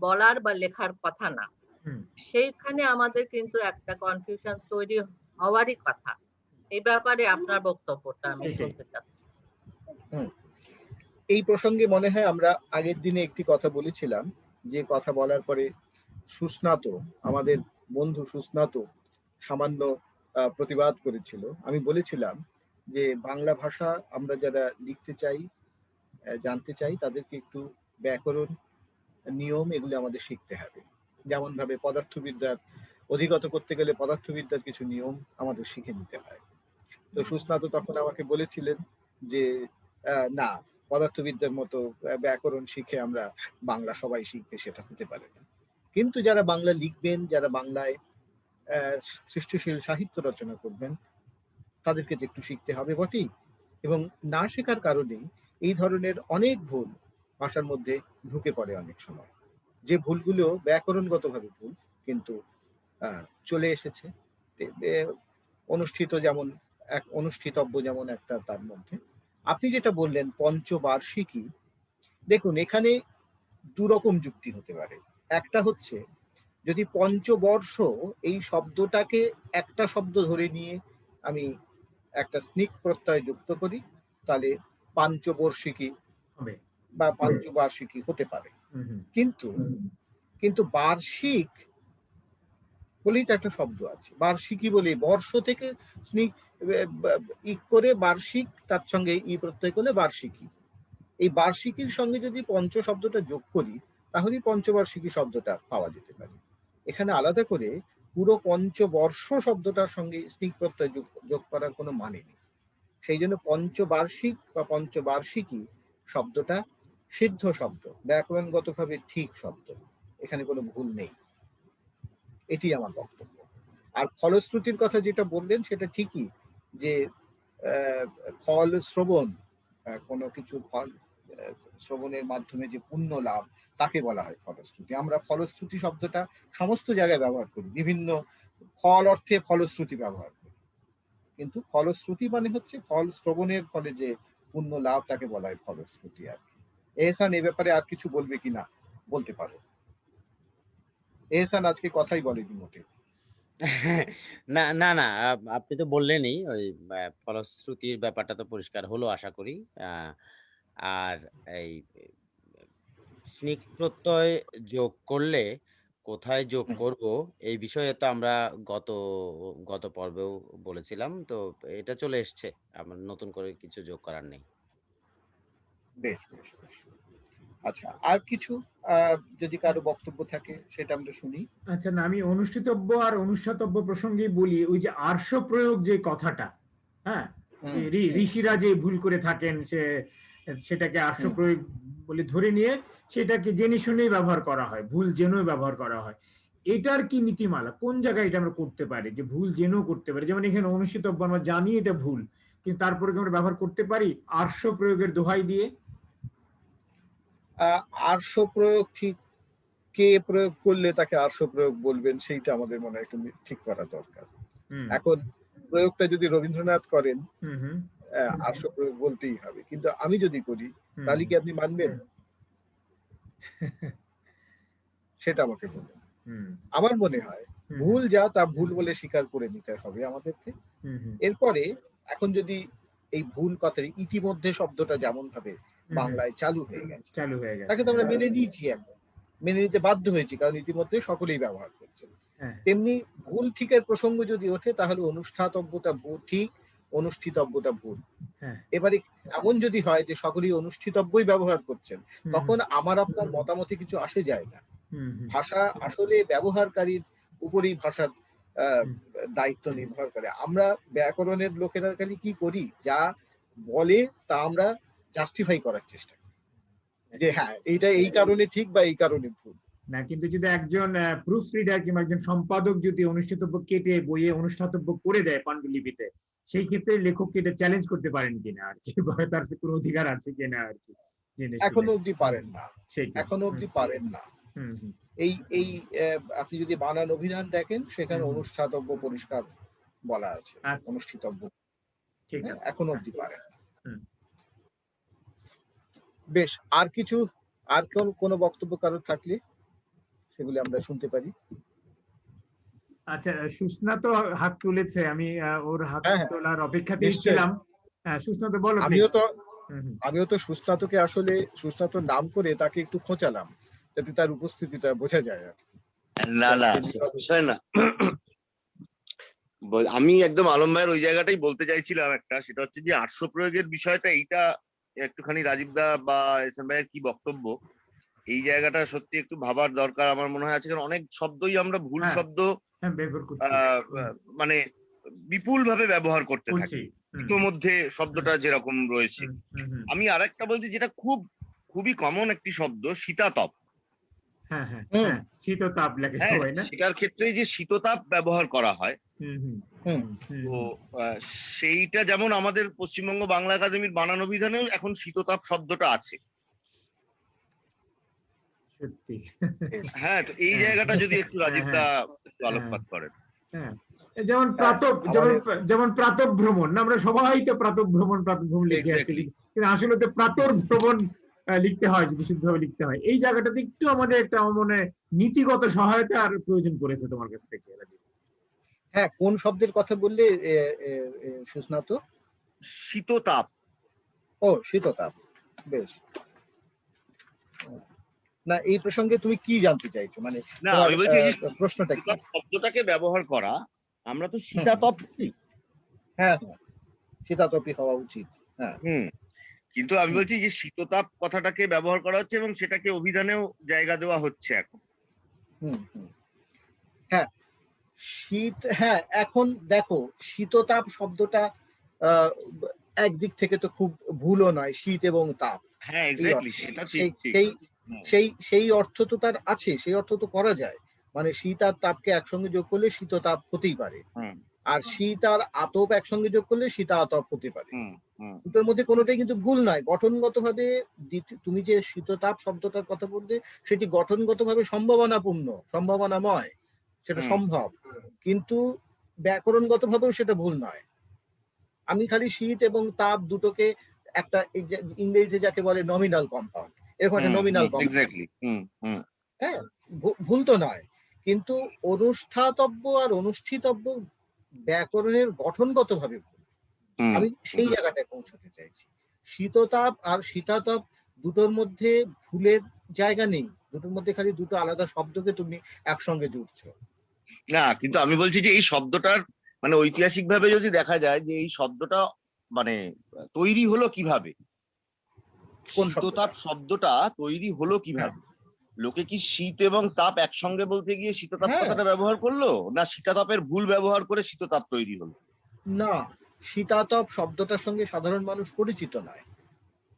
বলার বা লেখার কথা না, সেইখানে আমাদের কিন্তু একটা কনফিউশন তৈরি হওয়ারই কথা। এই ব্যাপারে আপনার বক্তব্যটা আমি শুনতে চাচ্ছি। এই প্রসঙ্গে মনে হয় আমরা আগের দিনে একটি কথা বলেছিলাম, যে কথা বলার পরে সুস্নাত, আমাদের বন্ধু সুস্নাত সামান্য প্রতিবাদ করেছিল। আমি বলেছিলাম যে বাংলা ভাষা আমরা যারা লিখতে চাই, জানতে চাই, তাদেরকে একটু ব্যাকরণ, নিয়ম, এগুলো আমাদের শিখতে হবে। যেমন ভাবে পদার্থবিদ্যার অধিগত করতে গেলে পদার্থবিদ্যার কিছু নিয়ম আমাদের শিখে নিতে হয়। তো সুস্নাত তখন আমাকে বলেছিলেন যে না, পদার্থবিদ্যার মতো ব্যাকরণ শিখে আমরা বাংলা সবাই শিখবে, সেটা হতে পারে না। কিন্তু যারা বাংলা লিখবেন, যারা বাংলায় সৃষ্টিশীল সাহিত্য রচনা করবেন, তাদেরকে একটু শিখতে হবে বটেই, এবং না শেখার কারণেই এই ধরনের অনেক ভুল ভাষার মধ্যে ঢুকে পড়ে অনেক সময়, যে ভুলগুলো ব্যাকরণগতভাবে ভুল, কিন্তু চলে এসেছে। অনুষ্ঠিত যেমন অনুষ্ঠিতব্য যেমন একটা, তার মধ্যে আপনি যেটা বললেন পঞ্চবার্ষিকী, দেখুন এখানে দুরকম যুক্তি হতে পারে। একটা হচ্ছে, যদি পঞ্চবর্ষ এই শব্দটাকে একটা শব্দ ধরে নিয়ে আমি একটা স্নিক প্রত্যয় যুক্ত করি, তাহলে পাঞ্চবর্ষিকী বা পাঞ্চবার্ষিকী হতে পারে। কিন্তু বার্ষিক বলেই তো একটা শব্দ আছে, বার্ষিকী বলে, বর্ষ থেকে স্নিক ই করে বার্ষিক, তার সঙ্গে ই প্রত্যয় করলে বার্ষিকী। এই বার্ষিকীর সঙ্গে যদি পঞ্চ শব্দটা যোগ করি তাহলেই পঞ্চবার্ষিকী শব্দটা পাওয়া যেতে পারে। এখানে আলাদা করে পুরো পঞ্চবর্ষ শব্দটার সঙ্গে স্নিক প্রত্যয় যোগ করার কোনো মানে নেই। সেই জন্য পঞ্চবার্ষিক বা পঞ্চবার্ষিকী শব্দটা সিদ্ধ শব্দ, ব্যাকরণগতভাবে ঠিক শব্দ, এখানে কোনো ভুল নেই। এটি আমার বক্তব্য। আর ফলশ্রুতির কথা যেটা বললেন সেটা ঠিকই, যে ফল শ্রবণ, কোনো কিছু ফল শ্রবণের মাধ্যমে যে পুণ্য লাভ, তাকে বলা হয় ফলশ্রুতি। আমরা ফলশ্রুতি শব্দটা সমস্ত জায়গায় ব্যবহার করি, বিভিন্ন ফল অর্থে ফলশ্রুতি ব্যবহার করি, কিন্তু ফলশ্রুতি মানে হচ্ছে ফল শ্রবণের ফলে যে পুণ্য লাভ, তাকে বলা হয় ফলশ্রুতি। আর কি এহসান এ ব্যাপারে আর কিছু বলবে কিনা বলতে পারো। এহসান আজকে কথাই বলেনি মোটে। না না না, আপনি তো বললেনই ওই ফলশ্রুতির ব্যাপারটা তো পরিষ্কার হলো আশা করি। আর এই স্নিক প্রত্যয় যোগ করলে কোথায় যোগ করব এই বিষয়ে তো আমরা গত গত পর্বেও বলেছিলাম, তো এটা চলে এসছে, আমার নতুন করে কিছু যোগ করার নেই। বেশ বেশ বেশ। আচ্ছা, আর কিছু যদি কারো বক্তব্য থাকে সেটা আমরা শুনি। আচ্ছা, না আমি অনুষ্ঠিতব্য আর অনুষ্ঠিতব্য প্রসঙ্গে বলি, ওই যে আর্শ প্রয়োগ যে কথাটা, হ্যাঁ, ঋষিরা যে ভুল করে থাকেন, সেটাকে আর্শ প্রয়োগ বলে ধরে নিয়ে সেটাকে জেনে শুনেই ব্যবহার করা হয়, ভুল জেনেও ব্যবহার করা হয়। এটার কি নীতিমালা, কোন জায়গায় এটা আমরা করতে পারি যে ভুল জেনেও করতে পারি? যেমন এখানে অনুষ্ঠিতব্য আমরা জানি এটা ভুল, কিন্তু তারপরে কি আমরা ব্যবহার করতে পারি আর্শ প্রয়োগের দোহাই দিয়ে? আর্শ প্রয়োগ ঠিক কে প্রয়োগ করলে তাকে আর্শ প্রয়োগ বলবেন, সেইটা আমাদের মনে হয় একটু ঠিক করা দরকার। এখন প্রয়োগটা যদি রবীন্দ্রনাথ করেন, আর্শ প্রয়োগ বলতেই হবে, কিন্তু আমি যদি করি তাহলে কি আপনি মানবেন? সেটা আমাকে বলুন। আমার মনে হয় ভুল যা তা ভুল বলে স্বীকার করে নিতে হবে আমাদেরকে। এরপরে এখন যদি এই ভুল কথার ইতিমধ্যে শব্দটা যেমন ভাবে বাংলায় চালু হয়ে গেছে, তাকে তো আমরা মেনে নিয়েছি, এখন মেনে নিতে বাধ্য হয়েছি, কারণ ইতিমধ্যে সকলেই ব্যবহার করছে। তেমনি ভুল ঠিকের প্রসঙ্গ যদি ওঠে তাহলে অনুষ্ঠাতব্যটা ভুল ঠিক, অনুষ্ঠিতব্যটা ভুল। এবারে এমন যদি হয় যে সকলেই অনুষ্ঠিতব্যই ব্যবহার করছেন, তখন আমার আপনার মতামতে কিছু আসে যায় না। ভাষা আসলে ব্যবহারকারীর উপরেই ভাষার দায়িত্ব নির্ভর করে। আমরা ব্যাকরণের লোকেরা খালি কি করি, যা বলে তা আমরা জাস্টিফাই করার চেষ্টা করি, যে হ্যাঁ এইটা এই কারণে ঠিক বা এই কারণে ভুল। না, কিন্তু যদি একজন প্রুফ রিডার কিংবা একজন সম্পাদক যদি অনুষ্ঠিতব্য কেটে বইয়ে অনুষ্ঠিতব্য করে দেয় পাণ্ডুলিপিতে, সেই ক্ষেত্রে লেখককে এটা চ্যালেঞ্জ করতে পারেন কিনা, আর কি তার কোনো অধিকার আছে কিনা, আর কি এখনো অব্দি পারেন না, এখনো অব্দি পারেন না। এই আপনি যদি বানান অভিধান দেখেন, সেখানে অনুষ্ঠাতব্য পরিষ্কার বলা আছে, অনুষ্ঠিতব্য এখনো অব্দি পারেন না। বেশ, আর কিছু, আর কোনো বক্তব্য কারোর থাকলে সেগুলি আমরা শুনতে পারি। আচ্ছা, সুস্না তো হাত তুলেছে, আমি ওর হাত তোলার অপেক্ষাতেই ছিলাম। সুস্না তো বলো। আমিও তো সুস্নাতকে আসলে সুস্নাতর নাম করে তাকে একটু খোঁচালাম, যাতে তার উপস্থিতিটা বোঝা যায়। না না, বিষয় না, আমি একদম আলম ভাইয়ের ওই জায়গাটাই বলতে চাইছিলাম একটা, সেটা হচ্ছে যে আর্শ প্রয়োগের বিষয়টা, এইটা একটুখানি রাজীব দা বা এসএম ভাইয়ের কি বক্তব্য, এই জায়গাটা সত্যি একটু ভাবার দরকার আমার মনে হয় আছে, কারণ অনেক শব্দই আমরা ভুল শব্দ মানে বিপুল ভাবে ব্যবহার করতে থাকি ইতোমধ্যে শব্দটা যেরকম রয়েছে। আমি আরেকটা বলছি, যেটা খুবই কমন একটি শব্দ, শীতাতপ। শীততাপ লেখে সবাই না, সেটার ক্ষেত্রে যে শীততাপ ব্যবহার করা হয়, তো সেইটা যেমন আমাদের পশ্চিমবঙ্গ বাংলা একাডেমির বানান অভিধানেও এখন শীততাপ শব্দটা আছে। হ্যাঁ, তো এই জায়গাটা যদি একটু রাজীব দা আলোকপাত করেন। যেমন প্রাতঃ ভ্রমণ, আমরা সবাই তো প্রাতঃ ভ্রমণ লিখে আসছি, কিন্তু আসলে তো প্রাতর ভ্রমণ লিখতে হয়, যদি শুদ্ধভাবে লিখতে হয়। এই জায়গাটাতে একটু আমাদের একটা মনে নীতিগত সহায়তার প্রয়োজন পড়েছে তোমার কাছ থেকে। হ্যাঁ, কোন শব্দের কথা বললে সুস্নাত? শীততাপ। ও, শীততাপ, বেশ। না এই প্রসঙ্গে তুমি কি জানতে চাইছো, মানে না তোমার আমি বলছি এই যে প্রশ্নটা কি? শীততাপ শব্দটাকে ব্যবহার করা, আমরা তো শীতাতপ বলি। হ্যাঁ হ্যাঁ, শীতাতপই হওয়া উচিত। হ্যাঁ কিন্তু আমি বলছি যে শীততাপ কথাটাকে ব্যবহার করা হচ্ছে এবং সেটাকে অভিধানেও জায়গা দেওয়া হচ্ছে এখন। হ্যাঁ শীত, হ্যাঁ এখন দেখো শীততাপ শব্দটা একদিক থেকে তো খুব ভুলও নয়, শীত এবং তাপ। হ্যাঁ এক্স্যাক্টলি, সেটা ঠিক ঠিক। সেই অর্থ তো তার আছে, সেই অর্থ তো করা যায়, মানে শীত আর তাপকে একসঙ্গে যোগ করলে শীততাপ হতেই পারে, আর শীত আর আতপ একসঙ্গে যোগ করলে শীতাতপ হতে পারে। দুটোর মধ্যে কোনোটাই কিন্তু ভুল নয়। গঠনগতভাবে তুমি যে শীততাপ শব্দটার কথা বলতে, সেটি গঠনগতভাবে সম্ভাবনাপূর্ণ, সম্ভাবনাময়, সেটা সম্ভব, কিন্তু ব্যাকরণগতভাবেও সেটা ভুল নয়। আমি খালি শীত এবং তাপ দুটোকে একটা ইংরেজিতে যাকে বলে নমিনাল কম্পাউন্ড, এরকম একটা নমিনাল কম্পাউন্ড, হ্যাঁ ভুল তো নয়, কিন্তু অনুষ্ঠাতব্য আর অনুষ্ঠিতব্য ব্যাকরণের গঠনগতভাবে ভুল। আমি সেই জায়গাটায় পৌঁছতে চাইছি। শীততাপ আর শীতাতপ দুটোর মধ্যে ভুলের জায়গা নেই, দুটোর মধ্যে খালি দুটো আলাদা শব্দকে তুমি একসঙ্গে জুড়ছো। না কিন্তু আমি বলছি যে এই শব্দটার মানে ঐতিহাসিক ভাবে যদি দেখা যায় যে এই শব্দটা মানে তৈরি হলো কিভাবে, শীততাপ শব্দটা তৈরি হলো কিভাবে? লোকে কি শীত এবং তাপ একসঙ্গে বলতে গিয়ে শীততাপ কথাটা ব্যবহার করলো, না শীতাতপের ভুল ব্যবহার করে শীততাপ তৈরি হলো? না, শীতাতপ শব্দটার সঙ্গে সাধারণ মানুষ পরিচিত নয়।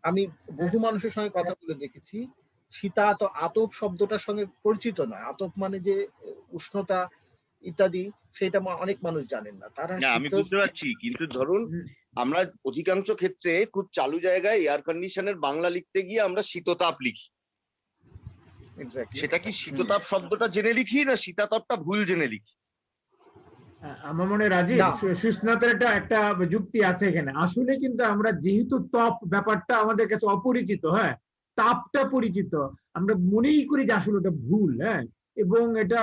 আমি বহু মানুষের সঙ্গে কথা বলে দেখেছি, আতপ শব্দটার সঙ্গে পরিচিত নয়। আতপ মানে যে উষ্ণতা ইত্যাদি, সেটা অনেক মানুষ জানেন না। তারা আমি বুঝতে পারছি, কিন্তু ধরুন আমরা অধিকাংশ ক্ষেত্রে খুব চালু জায়গায় এয়ার কন্ডিশনের বাংলা লিখতে গিয়ে আমরা শীততাপ লিখি। সেটা কি শীততাপ শব্দটা জেনে লিখি, না শীতাতপটা ভুল জেনে লিখি? আমার মনে রাজীব সুস্নাতের একটা যুক্তি আছে এখানে। আসলে কিন্তু আমরা যেহেতু তপ ব্যাপারটা আমাদের কাছে অপরিচিত, হ্যাঁ তাপটা পরিচিত, আমরা মনেই করি যে আসলে ওটা ভুল। হ্যাঁ, এবং এটা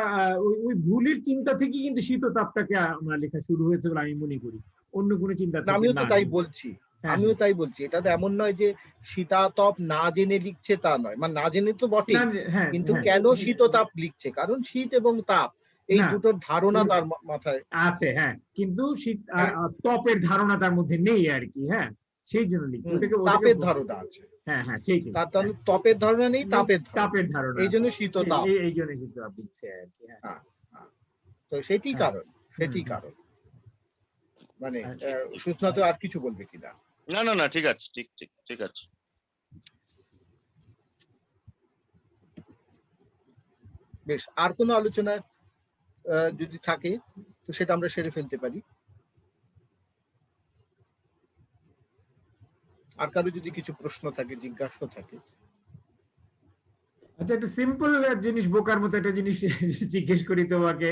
ওই ভুলের চিন্তা থেকে কিন্তু শীততাপটাকে আমরা লেখা শুরু হয়েছে বলে আমি মনে করি, অন্য কোনো চিন্তা। আমিও তো তাই বলছি, আমিও তাই বলছি। এটা তো এমন নয় যে শীতাতপ না জেনে লিখছে, তা নয়, মানে না জেনে তো বটে, কিন্তু কেন শীততাপ লিখছে, কারণ শীত এবং তাপ এই দুটোর ধারণা তার মাথায় আছে। হ্যাঁ, কিন্তু শীত তপের ধারণা তার মধ্যে নেই আর কি। হ্যাঁ, সেই জন্য লিখছে। তাপের ধারণা আছে। হ্যাঁ হ্যাঁ, সেই তার তপের ধারণা নেই, তাপের ধারণা, এই জন্য শীততাপ, এই জন্য শীততাপ লিখছে আর কি। হ্যাঁ, তো সেটি কারণ, সেটি কারণ। মানে সুস্নাত আর কিছু বলবে কিনা? না না না, ঠিক আছে, ঠিক ঠিক ঠিক আছে। বেশ, আর কোনো আলোচনা যদি থাকে তো সেটা আমরা সেরে ফেলতে পারি। আর কারো যদি কিছু প্রশ্ন থাকে, জিজ্ঞাসা থাকে। আচ্ছা, একটা সিম্পল জিনিস, বোকার মতো একটা জিনিস জিজ্ঞেস করি তোমাকে।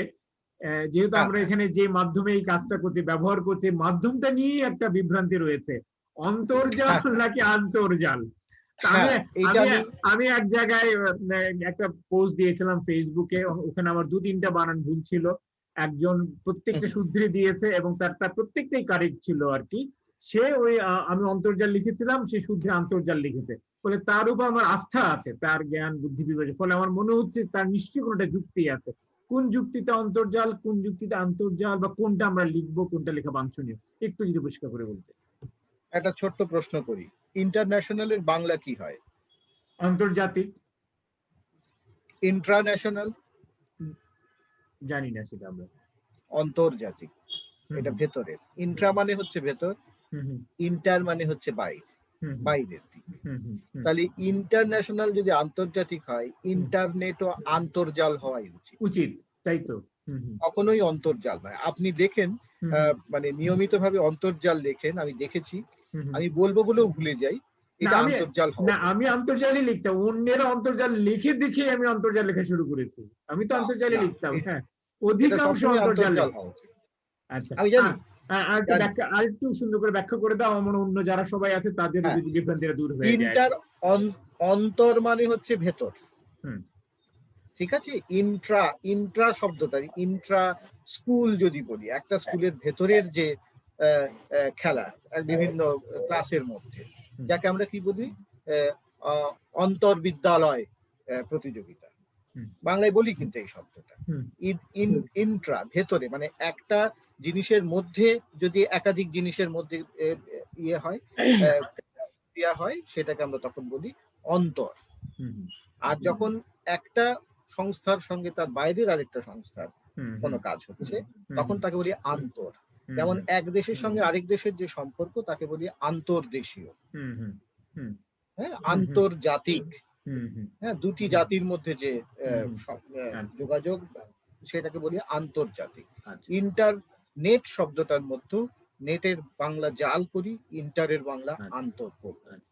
যেহেতু আমরা এখানে যে মাধ্যমে এই কাজটা করছি, ব্যবহার করছি, মাধ্যমটা নিয়ে একটা বিভ্রান্তি রয়েছে, অন্তর্জাল নাকি আন্তর্জাল। আমি এক জায়গায় একটা পোস্ট দিয়েছিলাম ফেসবুকে, ওখানে আমার 2-3টা বানান ভুল ছিল। একজন প্রত্যেকটা শুদ্ধি দিয়েছে এবং তার প্রত্যেকটাই কারেক্ট ছিল আর কি। সে ওই আমি অন্তর্জাল লিখেছিলাম, সে শুদ্ধি আন্তর্জাল লিখেছে। ফলে তার উপর আমার আস্থা আছে, তার জ্ঞান বুদ্ধি বিবেচনা। ফলে আমার মনে হচ্ছে তার নিশ্চয়ই কোনটা যুক্তি আছে। কোন যুক্তিতে অন্তর্জাল, কোন যুক্তিতে আন্তর্জাল, বা কোনটা আমরা লিখবো, কোনটা লেখা বাঞ্ছনীয়, একটু যদি পরিষ্কার করে বলতে। একটা ছোট্ট প্রশ্ন করি, ইন্টারন্যাশনালের বাংলা কি হয়? আন্তর্জাতিক। ইন্ট্রান্যাশনাল? জানি না সেটা আমরা। আন্তর্জাতিক, এটা ভেতরের। ইন্ট্রা মানে হচ্ছে ভেতর, ইন্টার মানে হচ্ছে বাইরে, বাইরের দিক। তাহলে ইন্টারন্যাশনাল যদি আন্তর্জাতিক হয়, ইন্টারনেটও আন্তর্জাল হওয়াই উচিত, তাই তো? কখনোই অন্তর্জাল নয়। আপনি দেখেন, মানে নিয়মিতভাবে অন্তর্জাল লেখেন, আমি দেখেছি, আমি বলবো বলেও ভুলে যাই, এটা আন্তর্জাল হয় না। আমি আন্তর্জালই লিখতাম, অন্যের অন্তর্জাল লিখে দেখে আমি অন্তর্জাল লেখা শুরু করেছি। আমি তো আন্তর্জালই লিখতাম। হ্যাঁ, অধিকাংশ অন্তর্জাল হওয়া উচিত। আচ্ছা, আমি জানি। আর একটু সুন্দর করে ব্যাখ্যা করে দাও, আমার অন্য যারা সবাই আছে তাদের বিভ্রান্তিটা দূর হয়ে যায়। অন্তর মানে হচ্ছে ভেতর, ঠিক আছে? ইন্ট্রা শব্দটা, ইন্ট্রা স্কুল যদি বলি, একটা স্কুলের ভেতরের যে খেলা বিভিন্ন ক্লাসের মধ্যে, যাকে আমরা কি বলি, অন্তর্বিদ্যালয় প্রতিযোগিতা। হুম। বাংলায় বলি কিন্তু এই শব্দটা হুম। ইন্ট্রা, ভেতরে, মানে একটা জিনিসের মধ্যে যদি একাধিক জিনিসের মধ্যে ইয়ে হয়, ক্রিয়া হয়, সেটাকে আমরা তখন বলি অন্তর। হুম। আর যখন একটা সংস্থার সঙ্গে তার বাইরের আরেকটা সংস্থার হুম। কোনো কাজ হচ্ছে, হুম। তখন তাকে বলি আন্তর। হুম। যেমন এক দেশের সঙ্গে আরেক দেশের যে সম্পর্ক, তাকে বলি আন্তর্দেশীয়। হুম। হুম। হুম। হ্যাঁ, আন্তর্জাতিক। হুম। হুম। হ্যাঁ, দুটি জাতির মধ্যে যে হুম। আচ্ছা। যোগাযোগ, সেটাকে বলি আন্তর্জাতিক। আচ্ছা। ইন্টারনেট শব্দটার মধ্যে নেটের বাংলা জাল করি, ইন্টারের বাংলা আচ্ছা। আন্তর করি। আচ্ছা।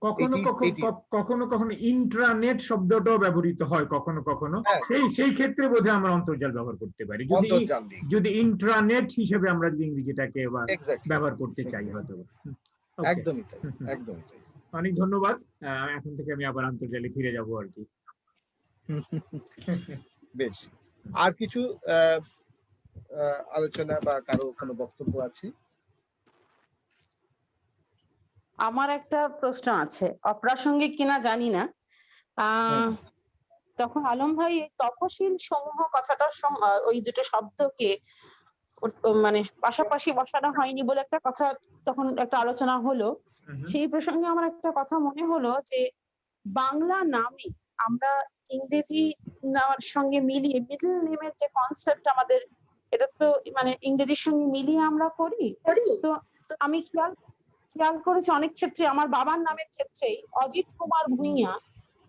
কখনো এটি কখনো ইন্ট্রানেট শব্দটাও ব্যবহৃত হয় কখনো কখনো। হ্যাঁ, সেই ক্ষেত্রে বোধহয় আমরা অন্তর্জাল ব্যবহার করতে পারি, অন্তর্জাল দিক। যদি ইন্ট্রানেট হিসেবে আমরা যদি ইংরেজিটাকে Exactly. ব্যবহার করতে চাই হয়তো। Okay. একদমই তাই, একদমই তাই। অনেক ধন্যবাদ। এখন থেকে আমি আবার আন্তর্জালে ফিরে যাব আর কি। বেশ, আর কিছু আলোচনা বা কারো কোনো বক্তব্য আছে? আমার একটা প্রশ্ন আছে, অপ্রাসঙ্গিক কিনা জানি না। তখন আলম ভাই তপশীল সমূহ কথাটার ওই দুটো শব্দকে মানে পাশাপাশি বসানো হয়নি বলে একটা কথা তখন একটা আলোচনা হলো। সেই প্রসঙ্গে আমার একটা কথা মনে হলো যে বাংলা নামে আমরা ইংরেজি নামের সঙ্গে মিলিয়ে মিডল নেমের যে কনসেপ্ট আমাদের, এটা তো মানে ইংরেজির সঙ্গে মিলিয়ে আমরা করি। তো আমি খেয়াল করেছি অনেক ক্ষেত্রে, আমার বাবার নামের ক্ষেত্রেই অজিত কুমার ভূঁইয়া,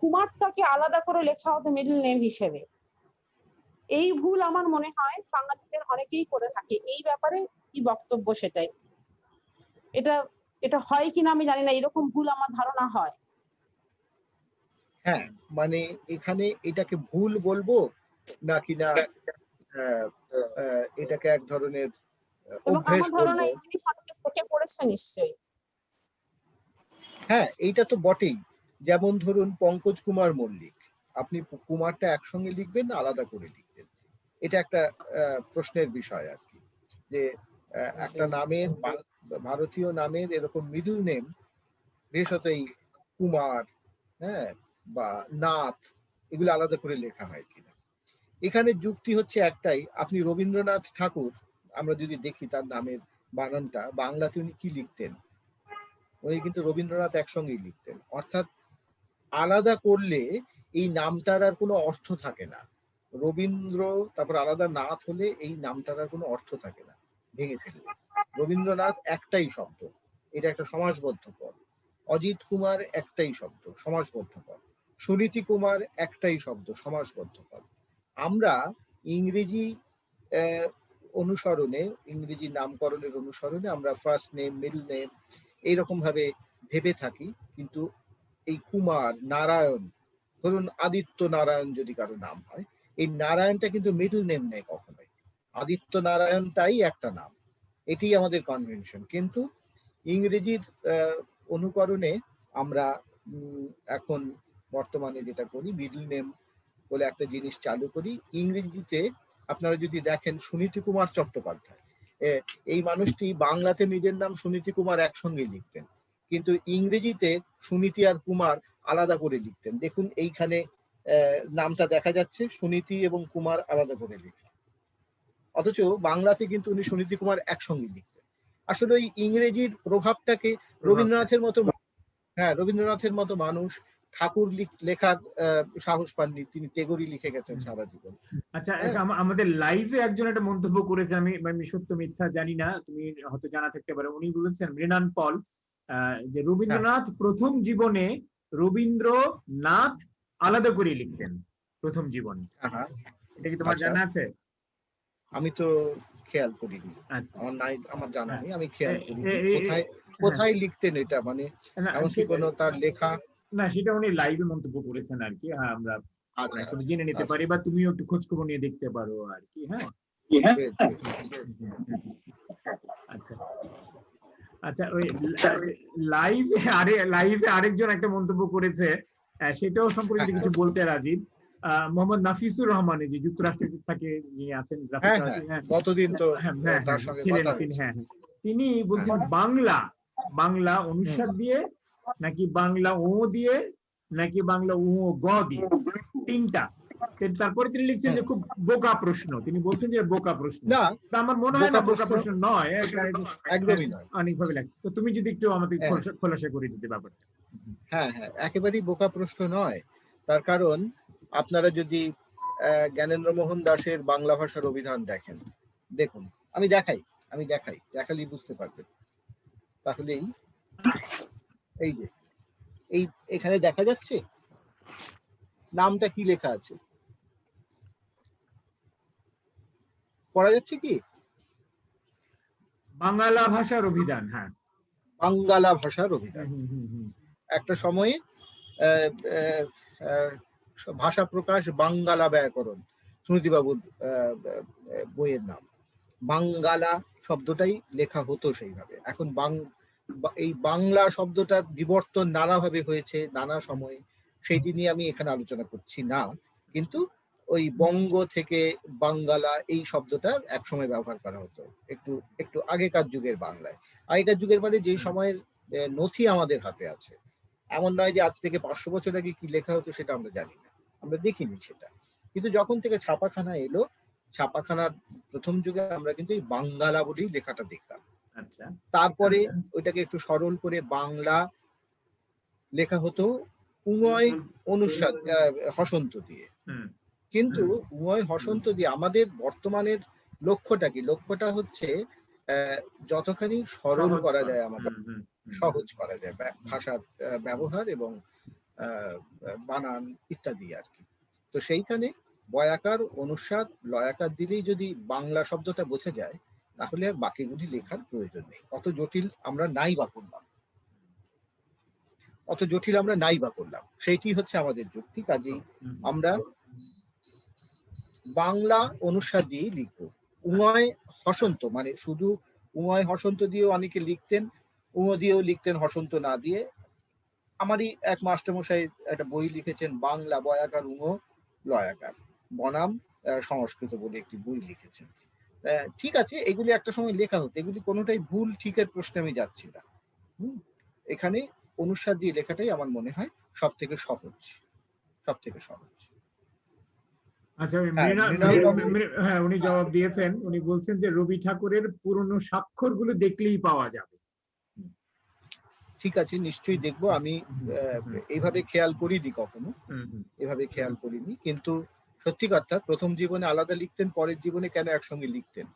কুমারটাকে আলাদা করে লেখা হতো মিডল নেম হিসেবে। এই ভুল আমার মনে হয় বাঙালিদের অনেকেই করে থাকে। এই ব্যাপারে কি বক্তব্য সেটাই? এটা হয় কিনা আমি জানি না, এরকম ভুল আমার ধারণা হয়। হ্যাঁ, মানে এখানে এটাকে ভুল বলবো নাকি না এটাকে এক ধরনের এবং অভ্যেস আমার ধারণা বলবো? এই জিনিস অনেকে চোখে পড়েছে নিশ্চয়ই। হ্যাঁ, এইটা তো বটেই। যেমন ধরুন পঙ্কজ কুমার মল্লিক, আপনি কুমারটা একসঙ্গে লিখবেন না আলাদা করে লিখবেন, এটা একটা প্রশ্নের বিষয় আর কি। যে একটা নামের, ভারতীয় নামের এরকম মিডল নেম, বিশেষত এই কুমার, হ্যাঁ, বা নাথ, এগুলো আলাদা করে লেখা হয় কিনা। এখানে যুক্তি হচ্ছে একটাই, আপনি রবীন্দ্রনাথ ঠাকুর আমরা যদি দেখি তার নামের বানানটা, বাংলাতে উনি কি লিখতেন? উনি কিন্তু রবীন্দ্রনাথ একসঙ্গেই লিখতেন। অর্থাৎ আলাদা করলে এই নামটার আর কোনো অর্থ থাকে না। রবীন্দ্র তারপর আলাদা নাথ হলে এই নামটার আর কোনো অর্থ থাকে না, ভেঙে ফেললে। রবীন্দ্রনাথ একটাই শব্দ, এটা একটা সমাসবদ্ধ পদ। অজিত কুমার একটাই শব্দ, সমাসবদ্ধ পদ। সুনীতি কুমার একটাই শব্দ, সমাসবদ্ধ পদ। আমরা ইংরেজি অনুসরণে, ইংরেজি নামকরণের অনুসরণে আমরা ফার্স্ট নেম, মিডল নেম এইরকম ভাবে ভেবে থাকি। কিন্তু এই কুমার, নারায়ণ, ধরুন আদিত্য নারায়ণ যদি কারো নাম হয়, এই নারায়ণটা কিন্তু মিডল নেম নেই কখনোই। আদিত্য নারায়ণটাই একটা নাম, এটি আমাদের কনভেনশন। কিন্তু ইংরেজির অনুকরণে আমরা এখন বর্তমানে যেটা করি, মিডল নেম বলে একটা জিনিস চালু করি। ইংরেজিতে আপনারা যদি দেখেন সুনীতি কুমার চট্টোপাধ্যায়, এই মানুষটি বাংলাতে নিজের নাম সুনীতি কুমার একসঙ্গে লিখতেন, কিন্তু ইংরেজিতে সুনীতি আর কুমার আলাদা করে লিখতেন। দেখুন এইখানে নামটা দেখা যাচ্ছে, সুনীতি এবং কুমার আলাদা করে লেখা। অথচ বাংলাতে কিন্তু উনি সুনীতি কুমার একসঙ্গে লিখতেন। আসলে ওই ইংরেজির প্রভাবটাকে রবীন্দ্রনাথের মতো, হ্যাঁ, রবীন্দ্রনাথের মতো মানুষ ঠাকুর লেখার সাহস পাননি, তিনি টেগরি লিখে গেছেন সারা জীবন। আচ্ছা, আমাদের লাইভে একজন একটা মন্তব্য করেছে, আমি সত্য মিথ্যা জানি না, তুমি হয়তো জানা থাকতে পারো। উনি বলেছেন, মৃণাল পল, যে রবীন্দ্রনাথ প্রথম জীবনে রবীন্দ্রনাথ আলাদা করে লিখতেন প্রথম জীবনে। এটা কি তোমার জানা আছে? আমি তো খেয়াল করিনি, আচ্ছা, আমার জানা নেই, আমি খেয়াল করিনি কোথায় লিখতেন এটা, মানে এমনকি কোনো তার লেখা না, সেটা উনি লাইভে মন্তব্য করেছেন আর কি। হ্যাঁ, আমরা জেনে নিতে পারি, বা তুমিও একটু খোঁজ খবর নিয়ে দেখতে পারো আর কি। হ্যাঁ, আচ্ছা আচ্ছা, ওই লাইভে আরেকজন একটা মন্তব্য করেছে, সেটাও সম্পর্কে কিছু বলতে রাজীব। মোহাম্মদ নাফিসুর রহমান, যে যুক্তরাষ্ট্রে থাকে, যিনি আছেন কতদিন তো ছিলেন তিনি। হ্যাঁ, তিনি বলছেন বাংলা অনুসার দিয়ে নাকি বাংলা ও দিয়ে নাকি বাংলা উ ও গ দিয়ে, তিনটা। তারপরে তিনি লিখছেন যে খুব বোকা প্রশ্ন, তিনি বলছেন যে বোকা প্রশ্ন। না, তা আমার মনে হয় না বোকা প্রশ্ন নয়, একদমই নয়। অনেকভাবে লাগে। তো তুমি যদি একটু আমাদের খোলাসা করে দিতে ব্যাপারটা। হ্যাঁ, একেবারেই বোকা প্রশ্ন নয়। তার কারণ আপনারা যদি জ্ঞানেন্দ্র মোহন দাশের বাংলা ভাষার অভিধান দেখেন, দেখুন, আমি দেখালেই বুঝতে পারবেন। তাহলেই এই যে এখানে দেখা যাচ্ছে নামটা কি লেখা আছে, পড়া যাচ্ছে কি? বাংলা ভাষার অভিধান। হ্যাঁ, বাঙ্গালা ভাষার অভিধান। একটা সময়ে ভাষা প্রকাশ বাঙ্গালা ব্যাকরণ, সুনীতিবাবুর বইয়ের নাম। বাঙ্গালা শব্দটাই লেখা হতো সেইভাবে। এখন এই বাংলা শব্দটার বিবর্তন নানাভাবে হয়েছে নানা সময়ে, সেইটি নিয়ে আমি এখানে আলোচনা করছি না। কিন্তু ওই বঙ্গ থেকে বাঙ্গালা এই শব্দটা একসময় ব্যবহার করা হতো, একটু আগেকার যুগের বাংলায়। আগেকার যুগের মানে যে সময়ের নথি আমাদের হাতে আছে, এমন নয় যে আজ থেকে 500 বছর আগে কি লেখা হতো সেটা আমরা জানি না, আমরা দেখিনি সেটা। কিন্তু যখন থেকে ছাপাখানা এলো, ছাপাখানার প্রথম যুগে আমরা কিন্তু এই বাঙ্গালা বলেই লেখাটা দেখতাম। তারপরে ওইটাকে একটু সরল করে বাংলা লেখা হতো উময় অনুসাদ হসন্ত দিয়ে। কিন্তু উময় হসন্ত দিয়ে আমাদের বর্তমানের লক্ষ্যটা কি? লক্ষ্যটা হচ্ছে যতখানি সরল করা যায়, আমাদের সহজ করা যায় ভাষার ব্যবহার এবং বানান ইত্যাদি আর কি। তো সেইখানে বয়াকার, অনুসাদ, লয়াকার দিলেই যদি বাংলা শব্দটা বোঝা যায়, তাহলে আর বাকিগুলি লেখার প্রয়োজন নেই। অত জটিল আমরা নাই বা করলাম, সেইটি হচ্ছে আমাদের যুক্তি। কাজেই আমরা বাংলা অনুসাদ দিয়েই লিখবো। উময় হসন্ত মানে শুধু উময় হসন্ত দিয়েও অনেকে লিখতেন, দিয়েও লিখতেন হসন্ত না দিয়ে। আমারই এক মাস্টারমশাই একটা বই লিখেছেন, বাংলা বয়াকার উম লয়াকার বনাম সংস্কৃত বলে একটি বই লিখেছেন। ঠিক আছে, এগুলি একটা সময় লেখা হতো, এগুলি কোনোটাই ভুল ঠিকের প্রশ্নে আমি যাচ্ছি না। এখানে অনুসাদ দিয়ে লেখাটাই আমার মনে হয় সব থেকে সহজ। আচ্ছা, হ্যাঁ, উনি জবাব দিয়েছেন। উনি বলছেন যে রবি ঠাকুরের পুরনো স্বাক্ষরগুলো দেখলেই পাওয়া যাবে। ঠিক আছে, নিশ্চয়ই দেখবো। আমি এইভাবে খেয়াল করিনি কখনো, কিন্তু সত্যি কথা, প্রথম জীবনে আলাদা লিখতেন, পরের জীবনে কেন একসঙ্গে লিখতেন?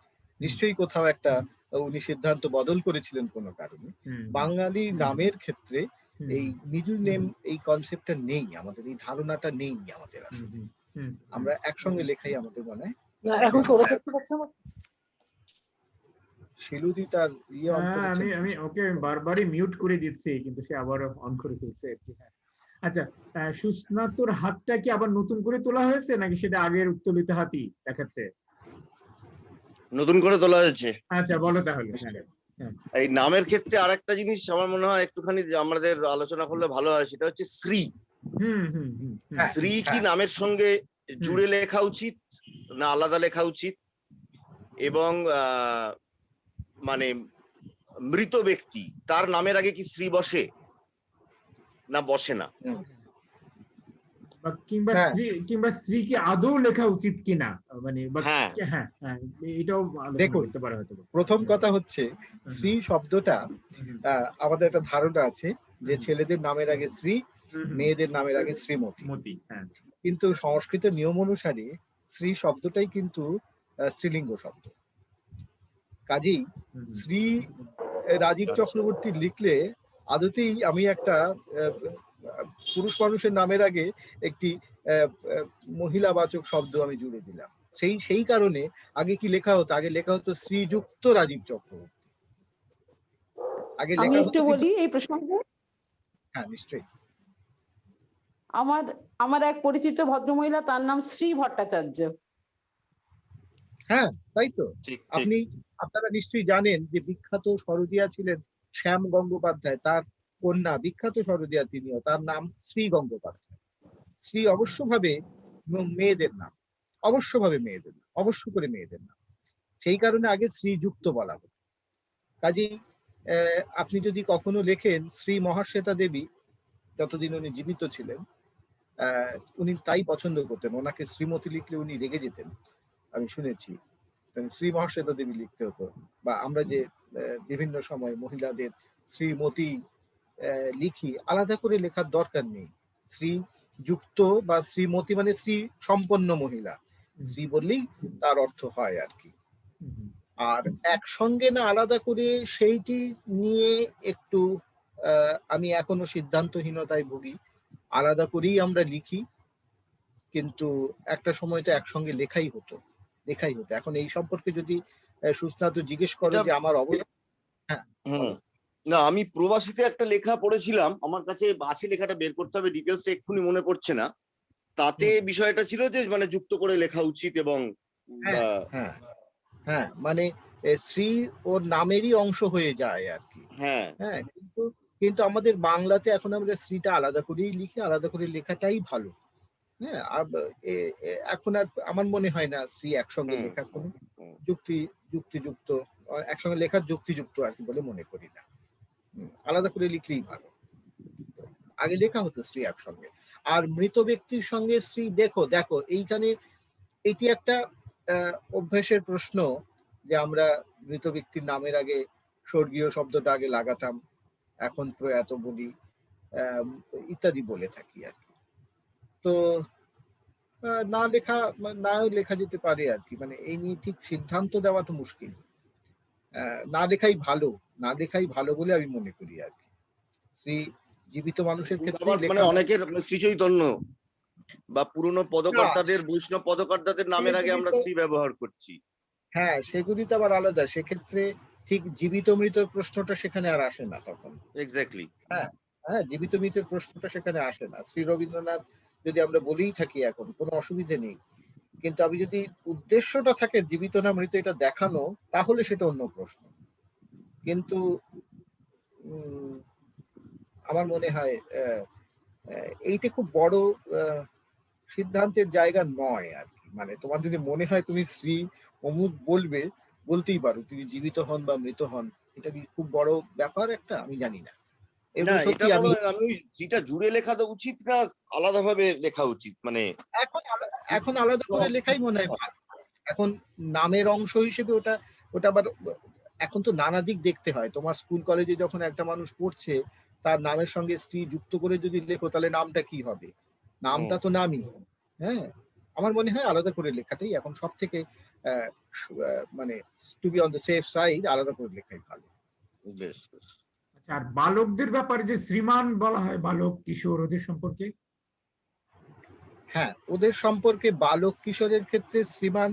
নিশ্চয়ই কোথাও একটা উনি সিদ্ধান্ত বদল করেছিলেন কোনো কারণে। বাঙালি নামের ক্ষেত্রে এই মিডল নেম এই কনসেপ্টটা নেই, আমাদের এই ধারণাটা নেই আমাদের। আসলে আমরা একসঙ্গে লেখাই আমাদের মনে হয়। এখন করে দেখতে পাচ্ছ না? শিলুদি তার আমি ওকে বারবারই মিউট করে দিচ্ছি, কিন্তু সে আবার অন করে ফেলছে। আচ্ছা, সুস্নাতর হাতটা কি আবার নতুন করে তোলা হয়েছে নাকি সেটা আগের উত্তোলিত হাতই দেখাচ্ছে? নতুন করে তোলা হয়েছে। আচ্ছা, বলো তাহলে। এই নামের ক্ষেত্রে আরেকটা জিনিস আমার মনে হয় একটুখানি আমাদের আলোচনা করলে ভালো হয়, সেটা হচ্ছে শ্রী। শ্রী কি নামের সঙ্গে জুড়ে লেখা উচিত না আলাদা লেখা উচিত? এবং মানে মৃত ব্যক্তি, তার নামের আগে কি শ্রী বসে না বসে না? কিংবা স্ত্রী কি আদৌ লেখা উচিত কিনা, মানে এটাও করতে পারা হয়তো। প্রথম কথা হচ্ছে, শ্রী শব্দটা আমাদের একটা ধারণা আছে যে ছেলেদের নামের আগে শ্রী, মেয়েদের নামের আগে শ্রীমতী। কিন্তু সংস্কৃত নিয়ম অনুসারে শ্রী শব্দটাই কিন্তু স্ত্রীলিঙ্গ শব্দ। কাজেই শ্রী রাজীব চক্রবর্তী লিখলে আদতেই আমি একটা পুরুষ মানুষের নামের আগে একটি মহিলাবাচক শব্দ আমি জুড়ে দিলাম। সেই কারণে আগে কি লেখা হতো? আগে লেখা হতো শ্রীযুক্ত রাজীব চক্রবর্তী। আগে লেখা হতো, বলি এই প্রসঙ্গে। হ্যাঁ, নিশ্চয়ই। আমার এক পরিচিত ভদ্রমহিলা, তার নাম শ্রী ভট্টাচার্য। হ্যাঁ, তাই তো। আপনারা নিশ্চয়ই জানেন যে বিখ্যাত সরোদিয়া ছিলেন শ্যাম গঙ্গোপাধ্যায়, তার কন্যা বিখ্যাত সরোদিয়া তিনিও, তার নাম শ্রী গঙ্গোপাধ্যায়। শ্রী অবশ্যভাবে মেয়েদের নাম, অবশ্য করে মেয়েদের নাম। সেই কারণে আগে শ্রীযুক্ত বলা হতো। কাজেই আপনি যদি কখনো লেখেন শ্রী মহাশ্বেতা দেবী, যতদিন উনি জীবিত ছিলেন উনি তাই পছন্দ করতেন। ওনাকে শ্রীমতী লিখলে উনি রেগে যেতেন, আমি শুনেছি। শ্রী মহাশ্বেতা দেবী লিখতে হতো। বা আমরা যে বিভিন্ন সময় মহিলাদের শ্রীমতী লিখি, আলাদা করে লেখার দরকার নেই। শ্রী যুক্ত বা শ্রীমতী মানে শ্রী সম্পন্ন মহিলা, শ্রী বললেই তার অর্থ হয় আর কি। আর একসঙ্গে না আলাদা করে সেইটি নিয়ে একটু আমি এখনো সিদ্ধান্তহীনতায় ভুগি। আলাদা করেই আমরা লিখি, কিন্তু একটা সময় তো একসঙ্গে লেখাই হতো। এখন এই সম্পর্কে যদি সুস্নাত জিজ্ঞেস করো যে আমার অবস্থা। হ্যাঁ, না, আমি প্রবাসীতে একটা লেখা পড়েছিলাম, আমার কাছে আছে লেখাটা, বের করতে হবে, ডিটেলসটা এক্ষুনি মনে পড়ছে না। তাতে বিষয়টা ছিল যে মানে যুক্ত করে লেখা উচিত এবং হ্যাঁ মানে শ্রী ওর নামেরই অংশ হয়ে যায় আর কি। হ্যাঁ, কিন্তু আমাদের বাংলাতে এখন আমরা শ্রীটা আলাদা করেই লিখি, আলাদা করে লেখাটাই ভালো। হ্যাঁ, এখন আর আমার মনে হয় না শ্রী একসঙ্গে লেখা কোনো যুক্তিযুক্ত একসঙ্গে লেখার যুক্তিযুক্ত আর কি বলে মনে করি না। আলাদা করে লিখলেই ভালো। আগে লেখা হতো শ্রী একসঙ্গে। আর মৃত ব্যক্তির সঙ্গে শ্রী দেখো এইখানে এটি একটা অভ্যাসের প্রশ্ন যে আমরা মৃত ব্যক্তির নামের আগে স্বর্গীয় শব্দটা আগে লাগাতাম, এখন প্রয়াত বলি ইত্যাদি বলে থাকি আর কি। তো নাও লেখা যেতে পারে আর কি, মানে এই নিয়ে ঠিক সিদ্ধান্ত দেওয়া তো মুশকিল। না লেখাই ভালো বলে আমি মনে করি আর কি। শ্রী জীবিত মানুষের ক্ষেত্রে মানে অনেকের শ্রী চৈতন্য বা পুরনো পদকর্তাদের, বৈষ্ণব পদকর্তাদের নামের আগে আমরা শ্রী ব্যবহার করছি। হ্যাঁ, সেগুলি তো আবার আলাদা। সেক্ষেত্রে ঠিক জীবিত মৃতের প্রশ্নটা সেখানে আর আসে না তখন। এক্স্যাক্টলি। হ্যাঁ, জীবিত মৃতের প্রশ্নটা সেখানে আসে না। শ্রী রবীন্দ্রনাথ যদি আমরা বলেই থাকি এখন, কোনো অসুবিধে নেই। কিন্তু আমি যদি উদ্দেশ্যটা থাকে জীবিত না মৃত এটা দেখানো, তাহলে সেটা অন্য প্রশ্ন। কিন্তু আমার মনে হয় এইটা খুব বড় সিদ্ধান্তের জায়গা নয় আর কি। মানে তোমার যদি মনে হয় তুমি শ্রী অমুক বলতেই পারো, তিনি জীবিত হন বা মৃত হন। এটা কি খুব বড় ব্যাপার একটা? আমি জানি না। আমি যেটা জুড়ে লেখা তো উচিত না আলাদাভাবে লেখা উচিত, মানে এখন আলাদা করে লেখাই মনে হয় ভালো। এখন নামের অংশ হিসেবে ওটা আবার এখন তো নানা দিক দেখতে হয়। তোমার স্কুল কলেজে যখন একটা মানুষ পড়ছে, তার নামের সঙ্গে স্ত্রী যুক্ত করে যদি লেখো, তাহলে নামটা কি হবে? নামটা তো নামই। হ্যাঁ, আমার মনে হয় আলাদা করে লেখাটাই এখন সব থেকে মানে to be on the safe side, আলাদা করে লেখাই ভালো। বেশ। আচ্ছা, আর বালকদের ব্যাপারে যে শ্রীমান বলা হয়, বালক কিশোর, ওদের সম্পর্কে? হ্যাঁ, ওদের সম্পর্কে বালক কিশোরের ক্ষেত্রে শ্রীমান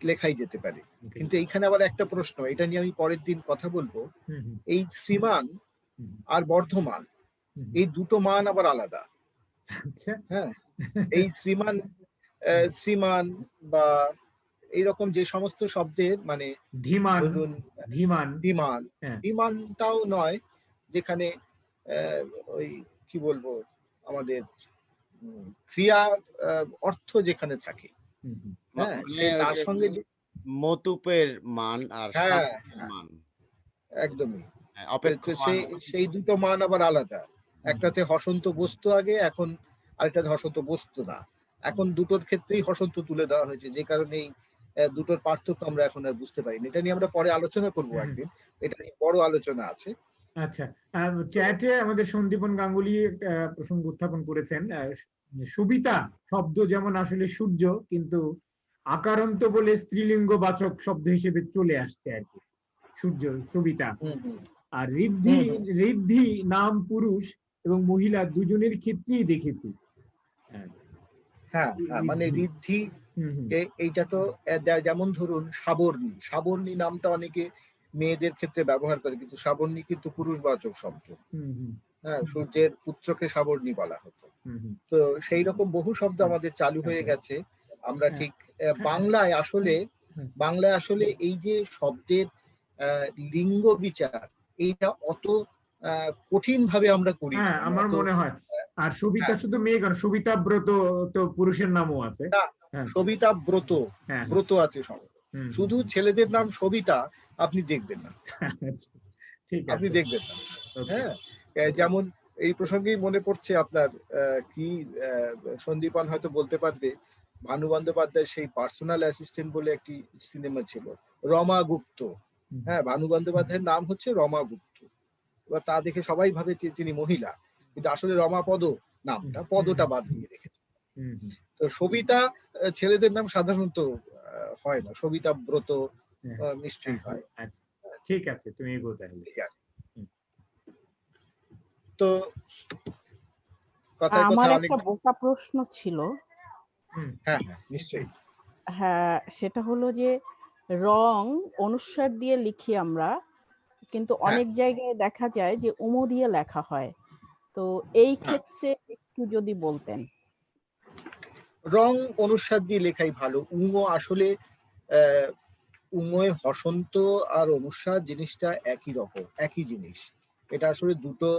লেখাই যেতে পারে। কিন্তু এইখানে আবার একটা প্রশ্ন, এটা নিয়ে আমি পরের দিন কথা বলবো। এই শ্রীমান আর বর্ধমান, এই দুটো মান আবার আলাদা। হ্যাঁ, এই শ্রীমান বা এইরকম যে সমস্ত শব্দের মানে ধীমানটাও নয়, যেখানে ওই কি বলবো আমাদের ক্রিয়া অর্থ যেখানে থাকে। হ্যাঁ, তার সঙ্গে মতুপের মান আর মান একদমই সেই দুটো মান আবার আলাদা। একটাতে হসন্ত বস্তু আগে, এখন আরেকটাতে হসন্ত বস্তু না। এখন দুটোর ক্ষেত্রেই হসন্ত তুলে দেওয়া হয়েছে, যে কারণে দুটোর পার্থক্য আমরা এখন আর বুঝতে পারিনি। এটা নিয়ে আমরা পরে আলোচনা করবো একদিন, এটা নিয়ে বড় আলোচনা আছে। আচ্ছা, চ্যাটে আমাদের সন্দীপন গাঙ্গুলি প্রসঙ্গ উত্থাপন করেছেন, সুবিতা শব্দ যেমন আসলে সূর্য, কিন্তু আকারান্ত বলে স্ত্রীলিঙ্গ বাচক শব্দ হিসেবে চলে আসছে আর কি, সূর্য, সুবিতা। আর ঋদ্ধি নাম পুরুষ এবং মহিলা দুজনের ক্ষেত্রেই দেখেছি। হ্যাঁ, মানে ঋদ্ধি এইটা তো যেমন ধরুন সাবর্ণী নামটা অনেকে মেয়েদের ক্ষেত্রে ব্যবহার করে, কিন্তু সাবর্ণী কিন্তু পুরুষবাচক শব্দ। হ্যাঁ, সূর্যের পুত্রকে সাবর্ণী বলা হতো। তো সেই রকম বহু শব্দ আমাদের চালু হয়ে গেছে। আমরা ঠিক বাংলায় আসলে এই যে শব্দের লিঙ্গ বিচার, এইটা অত কঠিন ভাবে আমরা করি। আমার মনে হয়। আর সবিতা শুধু মেয়ে কেন, সবিতা ব্রত তো পুরুষের নামও আছে। সবিতা ব্রত আছে সব। শুধু ছেলেদের নাম সবিতা আপনি দেখবেন না, আপনি দেখবেন না। হ্যাঁ, যেমন এই প্রসঙ্গেই মনে পড়ছে আপনার কি সন্দীপন হয়তো বলতে পারবে, ভানু বন্দ্যোপাধ্যায়ের সেই পার্সোনাল অ্যাসিস্ট্যান্ট বলে একটি সিনেমা ছিল, রমা গুপ্ত। হ্যাঁ, ভানু বন্দ্যোপাধ্যায়ের নাম হচ্ছে রমা গুপ্ত। এবার তা দেখে সবাই ভাবে যে তিনি মহিলা, কিন্তু আসলে রমাপদ নামটা, পদটা বাদ দিয়ে রেখেছে। তো সবিতা ছেলেদের নাম সাধারণত হয় না, সবিতা ব্রত নিশ্চয়ই হয়। আচ্ছা, ঠিক আছে, তুমি এগো তাহলে। তো কথায় আমার কথা একটা বোকা প্রশ্ন ছিল। হ্যাঁ হ্যাঁ নিশ্চয়ই। হ্যাঁ, সেটা হলো যে রং অনুস্বার দিয়ে লিখি আমরা, কিন্তু অনেক জায়গায় দেখা যায় যে উম দিয়ে লেখা হয়। তো এই ক্ষেত্রে একটু যদি বলতেন। রং অনুস্বার দিয়ে লেখাই ভালো। আসলে উময় হসন্ত আর অনুস্বার জিনিসটা একই রকম, একই জিনিস। এটা আসলে দুটো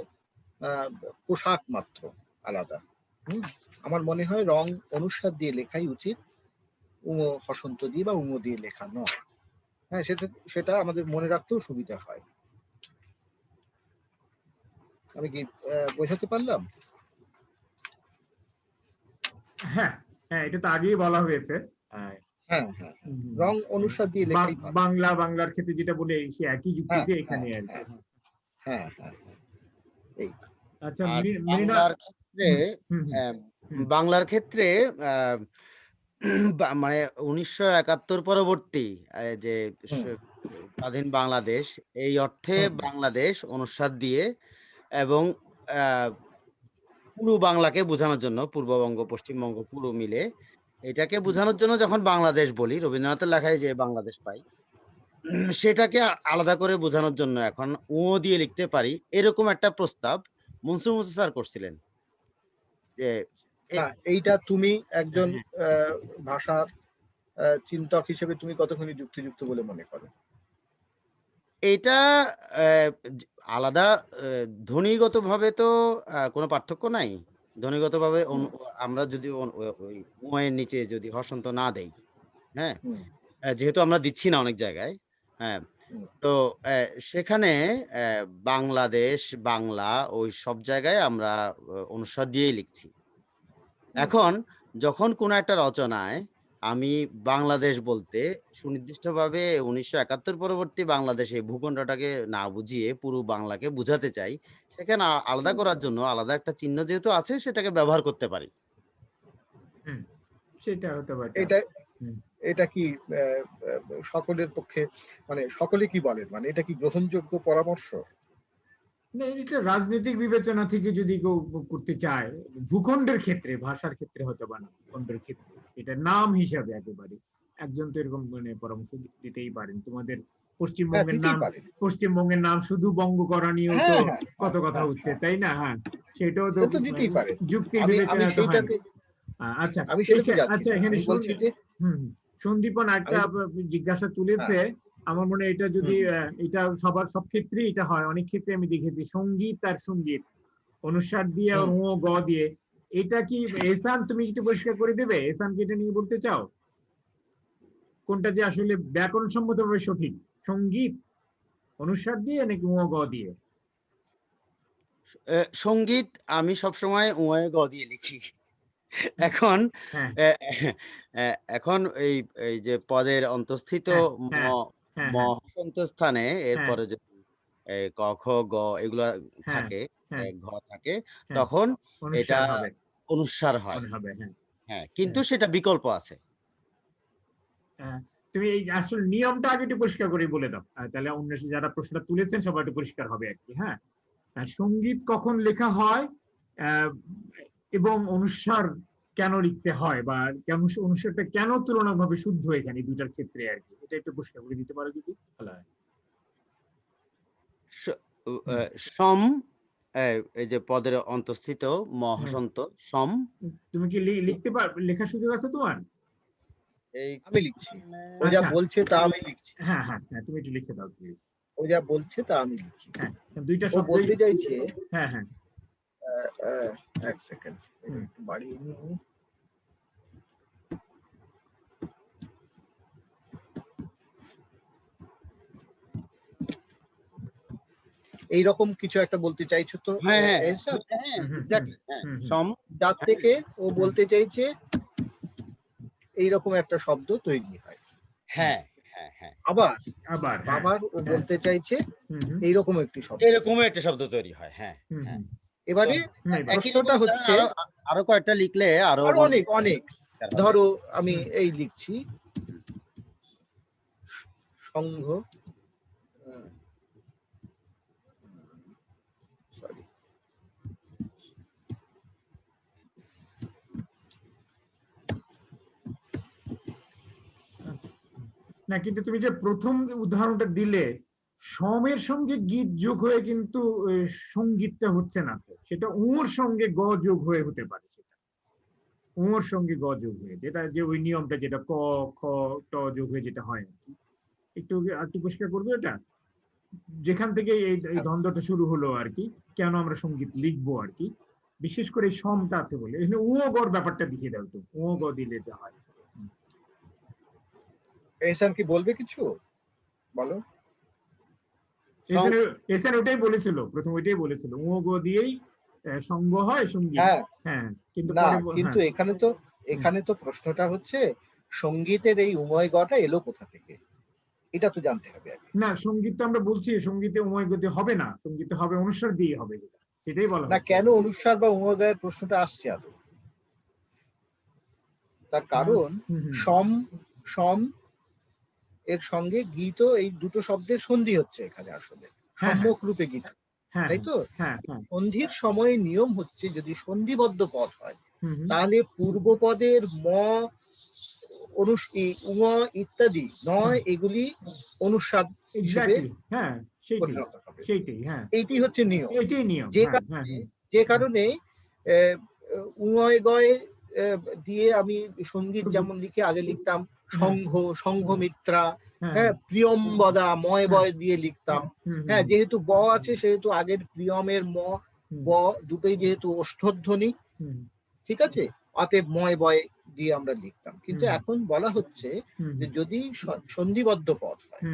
পোশাক মাত্র আলাদা। আমার মনে হয় রং অনুস্বার দিয়ে লেখাই উচিত, হসন্ত দিয়ে বা উম দিয়ে লেখা নয়। হ্যাঁ, সেটা আমাদের মনে রাখতেও সুবিধা হয়। আমি কি বোঝাতে পারলাম? হ্যাঁ হ্যাঁ, এটা তো আগেই বলা হয়েছে। হ্যাঁ হ্যাঁ, রং অনুস্বার দিয়ে লেখাই ভালো। বাংলার ক্ষেত্রে যেটা বলে সে একই যুক্তিতে এখানে আর কি। হ্যাঁ হ্যাঁ, এই আচ্ছা, বাংলার ক্ষেত্রে মানে 1971 পরবর্তী যে স্বাধীন বাংলাদেশ, এই অর্থে বাংলাদেশ অনুস্বার দিয়ে এবং পুরো বাংলাকে বোঝানোর জন্য, পূর্ববঙ্গ পশ্চিমবঙ্গ পুরো মিলে এটাকে বোঝানোর জন্য যখন বাংলাদেশ বলি, রবীন্দ্রনাথের লেখায় যে বাংলাদেশ পাই, সেটাকে আলাদা করে বোঝানোর জন্য এখন ও দিয়ে লিখতে পারি, এরকম একটা প্রস্তাব মনসুর মুসা স্যার করছিলেন। যে এইটা তুমি একজন ভাষার চিন্তক হিসেবে তুমি কতখানি যুক্তিযুক্ত বলে মনে করো? এটা আলাদা ধ্বনিগতভাবে তো কোনো পার্থক্য নাই। ধ্বনিগতভাবে আমরা যদি ওই উয়ের নিচে যদি হসন্ত না দেই, হ্যাঁ, যেহেতু আমরা দিচ্ছি না অনেক জায়গায়, হ্যাঁ, তো সেখানে বাংলাদেশ, বাংলা ওই সব জায়গায় আমরা অনুস্বার দিয়েই লিখছি। এখন যখন কোনো একটা রচনায় আমি বাংলাদেশ বলতে সুনির্দিষ্টভাবে 1971 পরবর্তী বাংলাদেশে ভূখণ্ডটাকে না বুঝিয়ে পুরো বাংলাকে বুঝাতে চাই, সেখানে আলাদা করার জন্য আলাদা একটা চিহ্ন যেহেতু আছে, সেটাকে ব্যবহার করতে পারি। সেটা হতে পারে। এটা কি সকলের পক্ষে, মানে সকলে কি বলেন, মানে এটা কি গ্রহণযোগ্য পরামর্শ? না, এটা রাজনৈতিক বিবেচনা থেকে যদি কেউ করতে চায়, ভূখণ্ডের ক্ষেত্রে, ভাষার ক্ষেত্রে হতে পারে না, ভূখণ্ডের ক্ষেত্রে এটা নাম হিসাবে একেবারে একজন তো এরকম পরামর্শ দিতেই পারেন। তোমাদের পশ্চিমবঙ্গের নাম শুধু বঙ্গ করা নিয়েও তো কত কথা হচ্ছে, তাই না? হ্যাঁ, সেটাও তো দিতেই পারে, যুক্তির বিবেচনা তো হয়। আচ্ছা আচ্ছা, এখানে সন্দীপন একটা জিজ্ঞাসা তুলেছে। আমার মনে হয় এটা যদি এটা সব ক্ষেত্রে এটা হয়, অনেক ক্ষেত্রে আমি দেখেছি সঙ্গীত আর সঙ্গীত অনুস্বার দিয়ে ও গ দিয়ে, এটা কি এহসান তুমি একটু পরিষ্কার করে দেবে? এহসান কি এটা নিয়ে বলতে চাও, কোনটা যে আসলে ব্যাকরণ সম্মতভাবে সঠিক, সঙ্গীত অনুস্বার দিয়ে নাকি ও গ দিয়ে? সঙ্গীত আমি সবসময় উয়ে গ দিয়ে লিখি। এখন এখন এই যে পদের অন্তঃস্থিত ম হসন্ত স্থানে এরপরে যদি ক খ গ এগুলা থাকে, ঘ থাকে, তখন এটা অনুস্বার হয়। হ্যাঁ, কিন্তু সেটা বিকল্প আছে। তুমি এই আসল নিয়মটা আগে একটু পরিষ্কার করে বলে দাও, তাহলে অন্য যারা প্রশ্নটা তুলেছেন সবাই একটু পরিষ্কার হবে আর কি। হ্যাঁ, সঙ্গীত কখন লেখা হয় এবং অনুস্বার কেন লিখতে হয়, বা অনুস্বারটা কেন তুলনাভাবে শুদ্ধ এখানে দুটার ক্ষেত্রে আর কি, এটা একটু পরিষ্কার করে দিতে পারো যদি ভালো হয়। সম, এই যে পদের অন্তঃস্থিত ম হসন্ত সম। তুমি কি লিখতে লেখার সুযোগ আছে তোমার? আমি লিখছি, ও যা বলছে তা আমি লিখছি। হ্যাঁ হ্যাঁ হ্যাঁ, তুমি একটু লিখে দাও প্লিজ। ও যা বলছে তা আমি লিখছি। হ্যাঁ, দুইটা শব্দ বলতে চাইছে। হ্যাঁ হ্যাঁ, এক সেকেন্ড, একটু বাড়িয়ে নিই। এইরকম কিছু একটা বলতে চাইছো তো হ্যাঁ হ্যাঁ এহসান? হ্যাঁ এক্স্যাক্টলি হ্যাঁ সম যার থেকে ও বলতে চাইছে এইরকম একটা শব্দ তৈরি হয়। হ্যাঁ হ্যাঁ হ্যাঁ আবার আবার আবার ও বলতে চাইছে এইরকম একটি শব্দ। এরকম একটা শব্দ তৈরি হয়। হ্যাঁ হ্যাঁ এবারে একই প্রশ্নটা রকম হচ্ছে আরো কয়েকটা লিখলে আরো আরো অনেক অনেক, ধরো আমি এই লিখছি সংঘ, সরি না, কিন্তু তুমি যে প্রথম উদাহরণটা দিলে সমের সঙ্গে গীত যোগ হয়ে কিন্তু সঙ্গীতটা হচ্ছে না, তো সেটা উঁর সঙ্গে গ যোগ হয়ে হতে পারে, সেটা উঁর সঙ্গে গ যোগ হয়ে, যেটা যে ওই নিয়মটা যেটা ক খ ট যোগ হয়ে যেটা হয় আর কি। একটু একটু পরিষ্কার করবে এটা, যেখান থেকে এই দ্বন্দ্বটা শুরু হলো আর কি, কেন আমরা সঙ্গীত লিখবো আর কি, বিশেষ করে এই সমটা আছে বলে। এখানে উ গর ব্যাপারটা দেখিয়ে দাও তো, উ গ দিলে যা হয়। এহসান কি বলবে কিছু বলো? এসএন ওটাই বলেছিল, প্রথম ওইটাই বলেছিল, উ গ দিয়েই সঙ্গ হয় সঙ্গীত। হ্যাঁ হ্যাঁ, কিন্তু না, পরে কিন্তু এখানে তো প্রশ্নটা হচ্ছে সঙ্গীতের এই উময় গটা এলো কোথা থেকে, এটা তো জানতে হবে আগে। না, সঙ্গীত তো আমরা বলছি সঙ্গীতে উময় গতি হবে না, সঙ্গীতে হবে অনুসার দিয়ে হবে, যেটা সেটাই বলা না, কেন অনুসার বা উময় গয়ের প্রশ্নটা আসছে আদৌ? তার কারণ সম সম এর সঙ্গে গীত, এই দুটো শব্দের সন্ধি হচ্ছে এখানে আসলে সম্মুখ রূপে গীত, তাই তো? সন্ধির সময়ে নিয়ম হচ্ছে যদি সন্ধিবদ্ধ পদ হয় তাহলে পূর্বপদের ম উম ইত্যাদি নয়, এগুলি অনুসাদ হিসেবে পরিণত হবে। এইটি হচ্ছে নিয়ম। যে কারণে উময় গয় দিয়ে আমি সঙ্গীত যেমন লিখে আগে লিখতাম সংঘ, সংঘমিত্রা, হ্যাঁ, প্রিয়ম্বদা ময় বয় দিয়ে লিখতাম। হ্যাঁ, যেহেতু ব আছে সেহেতু আগের প্রিয়মের ম ব দুটোই যেহেতু ওষ্ঠধ্বনি, ঠিক আছে, অতএব ময় বয় দিয়ে আমরা লিখতাম। কিন্তু এখন বলা হচ্ছে যে যদি সন্ধিবদ্ধ পদ হয়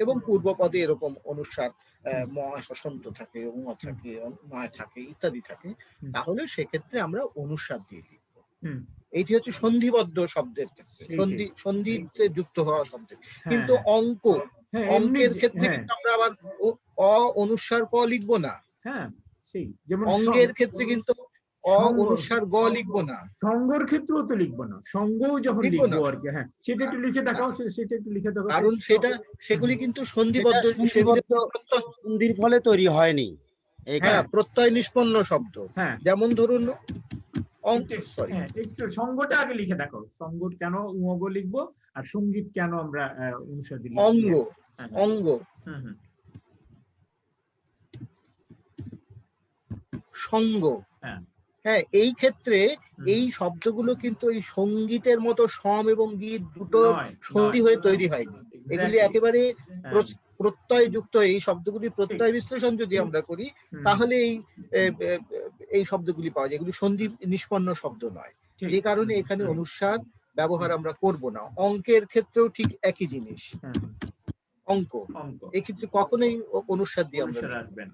এবং পূর্ব পদে এরকম অনুসার ম হসন্ত থাকে, উম থাকে, নয় থাকে, ইত্যাদি থাকে, তাহলে সেক্ষেত্রে আমরা অনুসার দিয়ে লিখব। এইটি হচ্ছে সন্ধিবদ্ধ শব্দের ক্ষেত্রে, সন্ধিতে যুক্ত হওয়া শব্দের। কিন্তু অঙ্কের ক্ষেত্রে কিন্তু আমরা আবার অ অনুসার ক লিখবো না। অঙ্গের ক্ষেত্রে কিন্তু অ অনুসার গ লিখবো না। সঙ্গর ক্ষেত্রেও তো লিখবো না, সঙ্গও যখন লিখবো আর কি। হ্যাঁ, সেটা একটু লিখে দেখাও, সেটা একটু লিখে দেখাও। কারণ সেগুলি কিন্তু সন্ধিবদ্ধ, সন্ধির ফলে তৈরি হয়নি। হ্যাঁ, প্রত্যয় নিষ্পন্ন শব্দ। যেমন ধরুন একটু সঙ্গটা আগে লিখে দেখো, সঙ্গ কেন উমগ লিখবো আর সঙ্গীত কেন আমরা অনুসার দিই। অঙ্গ, অঙ্গ, সঙ্গ। হ্যাঁ, এই ক্ষেত্রে এই শব্দগুলো কিন্তু এই সঙ্গীতের মতো সম এবং গীত দুটো সন্ধি হয়ে তৈরি হয়নি। এগুলি একেবারে প্রত্যয় যুক্ত। এই শব্দগুলি প্রত্যয় বিশ্লেষণ যদি আমরা করি তাহলে এই শব্দগুলি পাওয়া যায়, এগুলি সন্ধি নিষ্পন্ন শব্দ নয়। যে কারণে এখানে অনুসার ব্যবহার আমরা করব না। অঙ্কের ক্ষেত্রেও ঠিক একই জিনিস। অঙ্ক এক্ষেত্রে কখনোই অনুসার দিয়ে আমরা রাখবেন।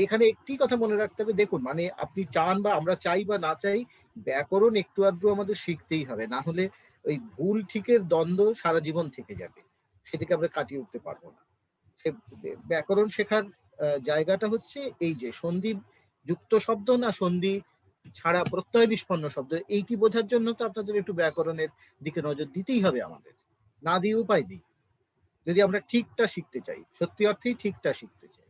এখানে একটি কথা মনে রাখতে হবে, দেখুন, মানে আপনি চান বা আমরা চাই বা না চাই, ব্যাকরণ একটু আধটু আমাদের শিখতেই হবে, না হলে ওই ভুল ঠিকের দ্বন্দ্ব সারা জীবন থেকে যাবে, সেটাকে আমরা কাটিয়ে উঠতে পারবো না। সে ব্যাকরণ শেখার জায়গাটা হচ্ছে এই যে সন্ধি যুক্ত শব্দ না সন্ধি ছাড়া প্রত্যয় নিষ্পন্ন শব্দ, এইটি বোঝার জন্য তো আপনাদের একটু ব্যাকরণের দিকে নজর দিতেই হবে আমাদের, না দিয়ে উপায় নেই যদি আমরা ঠিকটা শিখতে চাই, সত্যি অর্থেই ঠিকটা শিখতে চাই।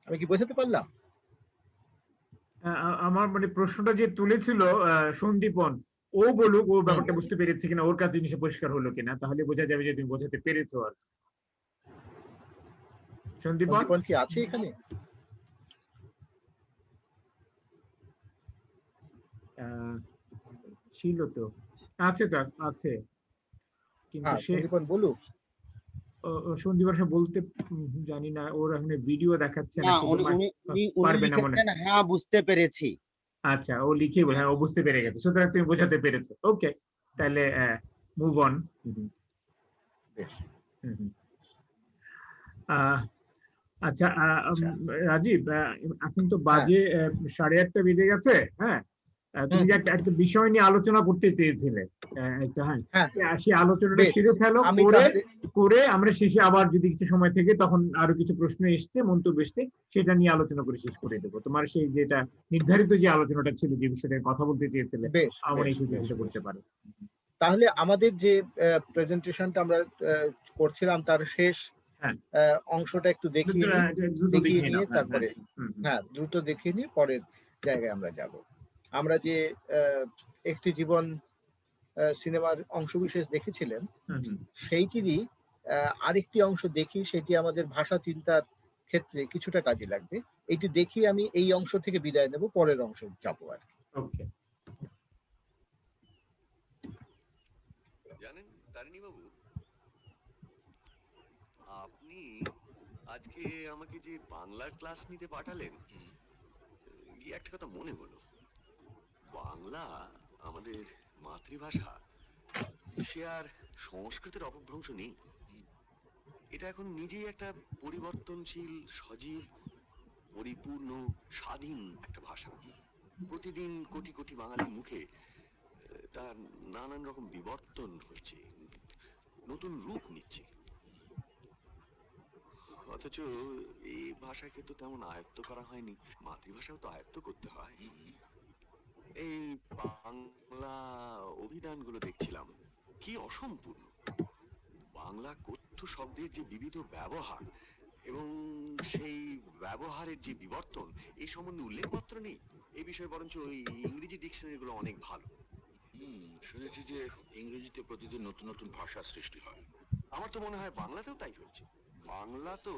আমি কি বোঝাতে পারলাম? আমার মানে প্রশ্নটা যে তুলেছিল সন্দীপন, ও বলুক ও ব্যাপারটা বুঝতে পেরেছে কিনা, ওর কাছে জিনিসটা পরিষ্কার হলো কিনা, তাহলে বোঝা যাবে যে তুমি বোঝাতে পেরেছো। আর সন্দীপন কি আছে এখানে? ছিল তো, আছে তো, আছে, কিন্তু সে বলুক। সন্দীপন বলতে জানি না, ওর এখন ভিডিও দেখাচ্ছে না, পারবে না মনে হয়। হ্যাঁ, বুঝতে পেরেছি। আচ্ছা, ও লিখে বলে, হ্যাঁ ও বুঝতে পেরে গেছে, সুতরাং তুমি বোঝাতে পেরেছো। ওকে, তাহলে মুভ অন। আচ্ছা আচ্ছা রাজীব, এখন তো বাজে 8:30 বেজে গেছে। হ্যাঁ, তুমি যে একটা বিষয় নিয়ে আলোচনা করতে চেয়েছিলে, একটা, হ্যাঁ, সেই আলোচনাটা বেশ সেরে ফেলো, আমি তাহলে করে আমরা শেষে আবার যদি কিছু সময় থেকে তখন আরো কিছু প্রশ্ন এসছে, মন্তব্য এসছে, সেটা নিয়ে আলোচনা করে শেষ করে দেবো। তোমার সেই যেটা নির্ধারিত যে আলোচনাটা ছিল, যে বিষয়টা কথা বলতে চেয়েছিলে, বেশ আমার এই বেশ সুযোগ বেশ সেটা করতে পারো। তাহলে আমাদের যে প্রেজেন্টেশনটা আমরা করছিলাম তার শেষ অংশটা একটু দেখিয়ে নিয়ে তারপরে দ্রুত দেখিয়ে নিয়ে পরের জায়গায় আমরা যাব। আমরা যে একটি জীবন সিনেমার অংশবিশেষ দেখেছিলেন, সেইটিরই আরেকটি অংশ দেখি, সেটি আমাদের ভাষা চিন্তার ক্ষেত্রে কিছুটা কাজে লাগবে। এটি দেখি আমি এই অংশ থেকে বিদায় নেব, পরের অংশে যাবো আর কি। ওকে। জানেন তারিণী বাবু, আপনি আজকে আমাকে যে বাংলার ক্লাস নিতে পাঠালেন, গিয়ে একটা কথা মনে হলো, বাংলা আমাদের মাতৃভাষা, সে আর সংস্কৃতের অপভ্রংশ নেই। এটা এখন নিজেই একটা পরিবর্তনশীল, সজীব, পরিপূর্ণ, স্বাধীন একটা ভাষা। প্রতিদিন কোটি কোটি বাঙালির মুখে তার নানান রকম বিবর্তন হচ্ছে, নতুন রূপ নিচ্ছে। অথচ এই ভাষাকে তো তেমন আয়ত্ত করা হয়নি, মাতৃভাষাও তো আয়ত্ত করতে হয়। এই বাংলা অভিধানগুলো দেখছিলাম, কি অসম্পূর্ণ। বাংলা কথ্য শব্দের যে বিবিধ ব্যবহার এবং সেই ব্যবহারের যে বিবর্তন, এই সম্বন্ধে উল্লেখ মাত্র নেই। এই বিষয়ে বরঞ্চ ওই ইংরেজি ডিকশনারি গুলো অনেক ভালো। শুনেছি যে ইংরেজিতে প্রতিদিন নতুন নতুন ভাষা সৃষ্টি হয়। আমার তো মনে হয় বাংলাতেও তাই হচ্ছে। বাংলা তো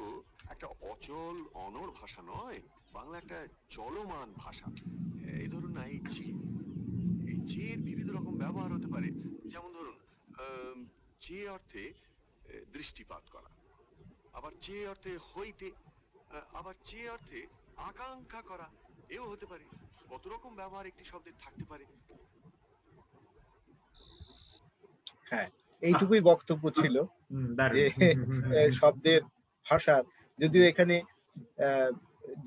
একটা অচল অনড় ভাষা নয়, বাংলা একটা চলমান ভাষা। এই ধরুন না, এই যে এর বিবিধ রকম ব্যবহার হতে পারে। যেমন ধরুন, যে অর্থে দৃষ্টিপাত করা, আবার যে অর্থে হইতে, আবার যে অর্থে আকাঙ্ক্ষা করা, এও হতে পারে। কত রকম ব্যবহার একটি শব্দের থাকতে পারে। হ্যাঁ, এইটুকুই বক্তব্য ছিল যে শব্দের ভাষার, যদিও এখানে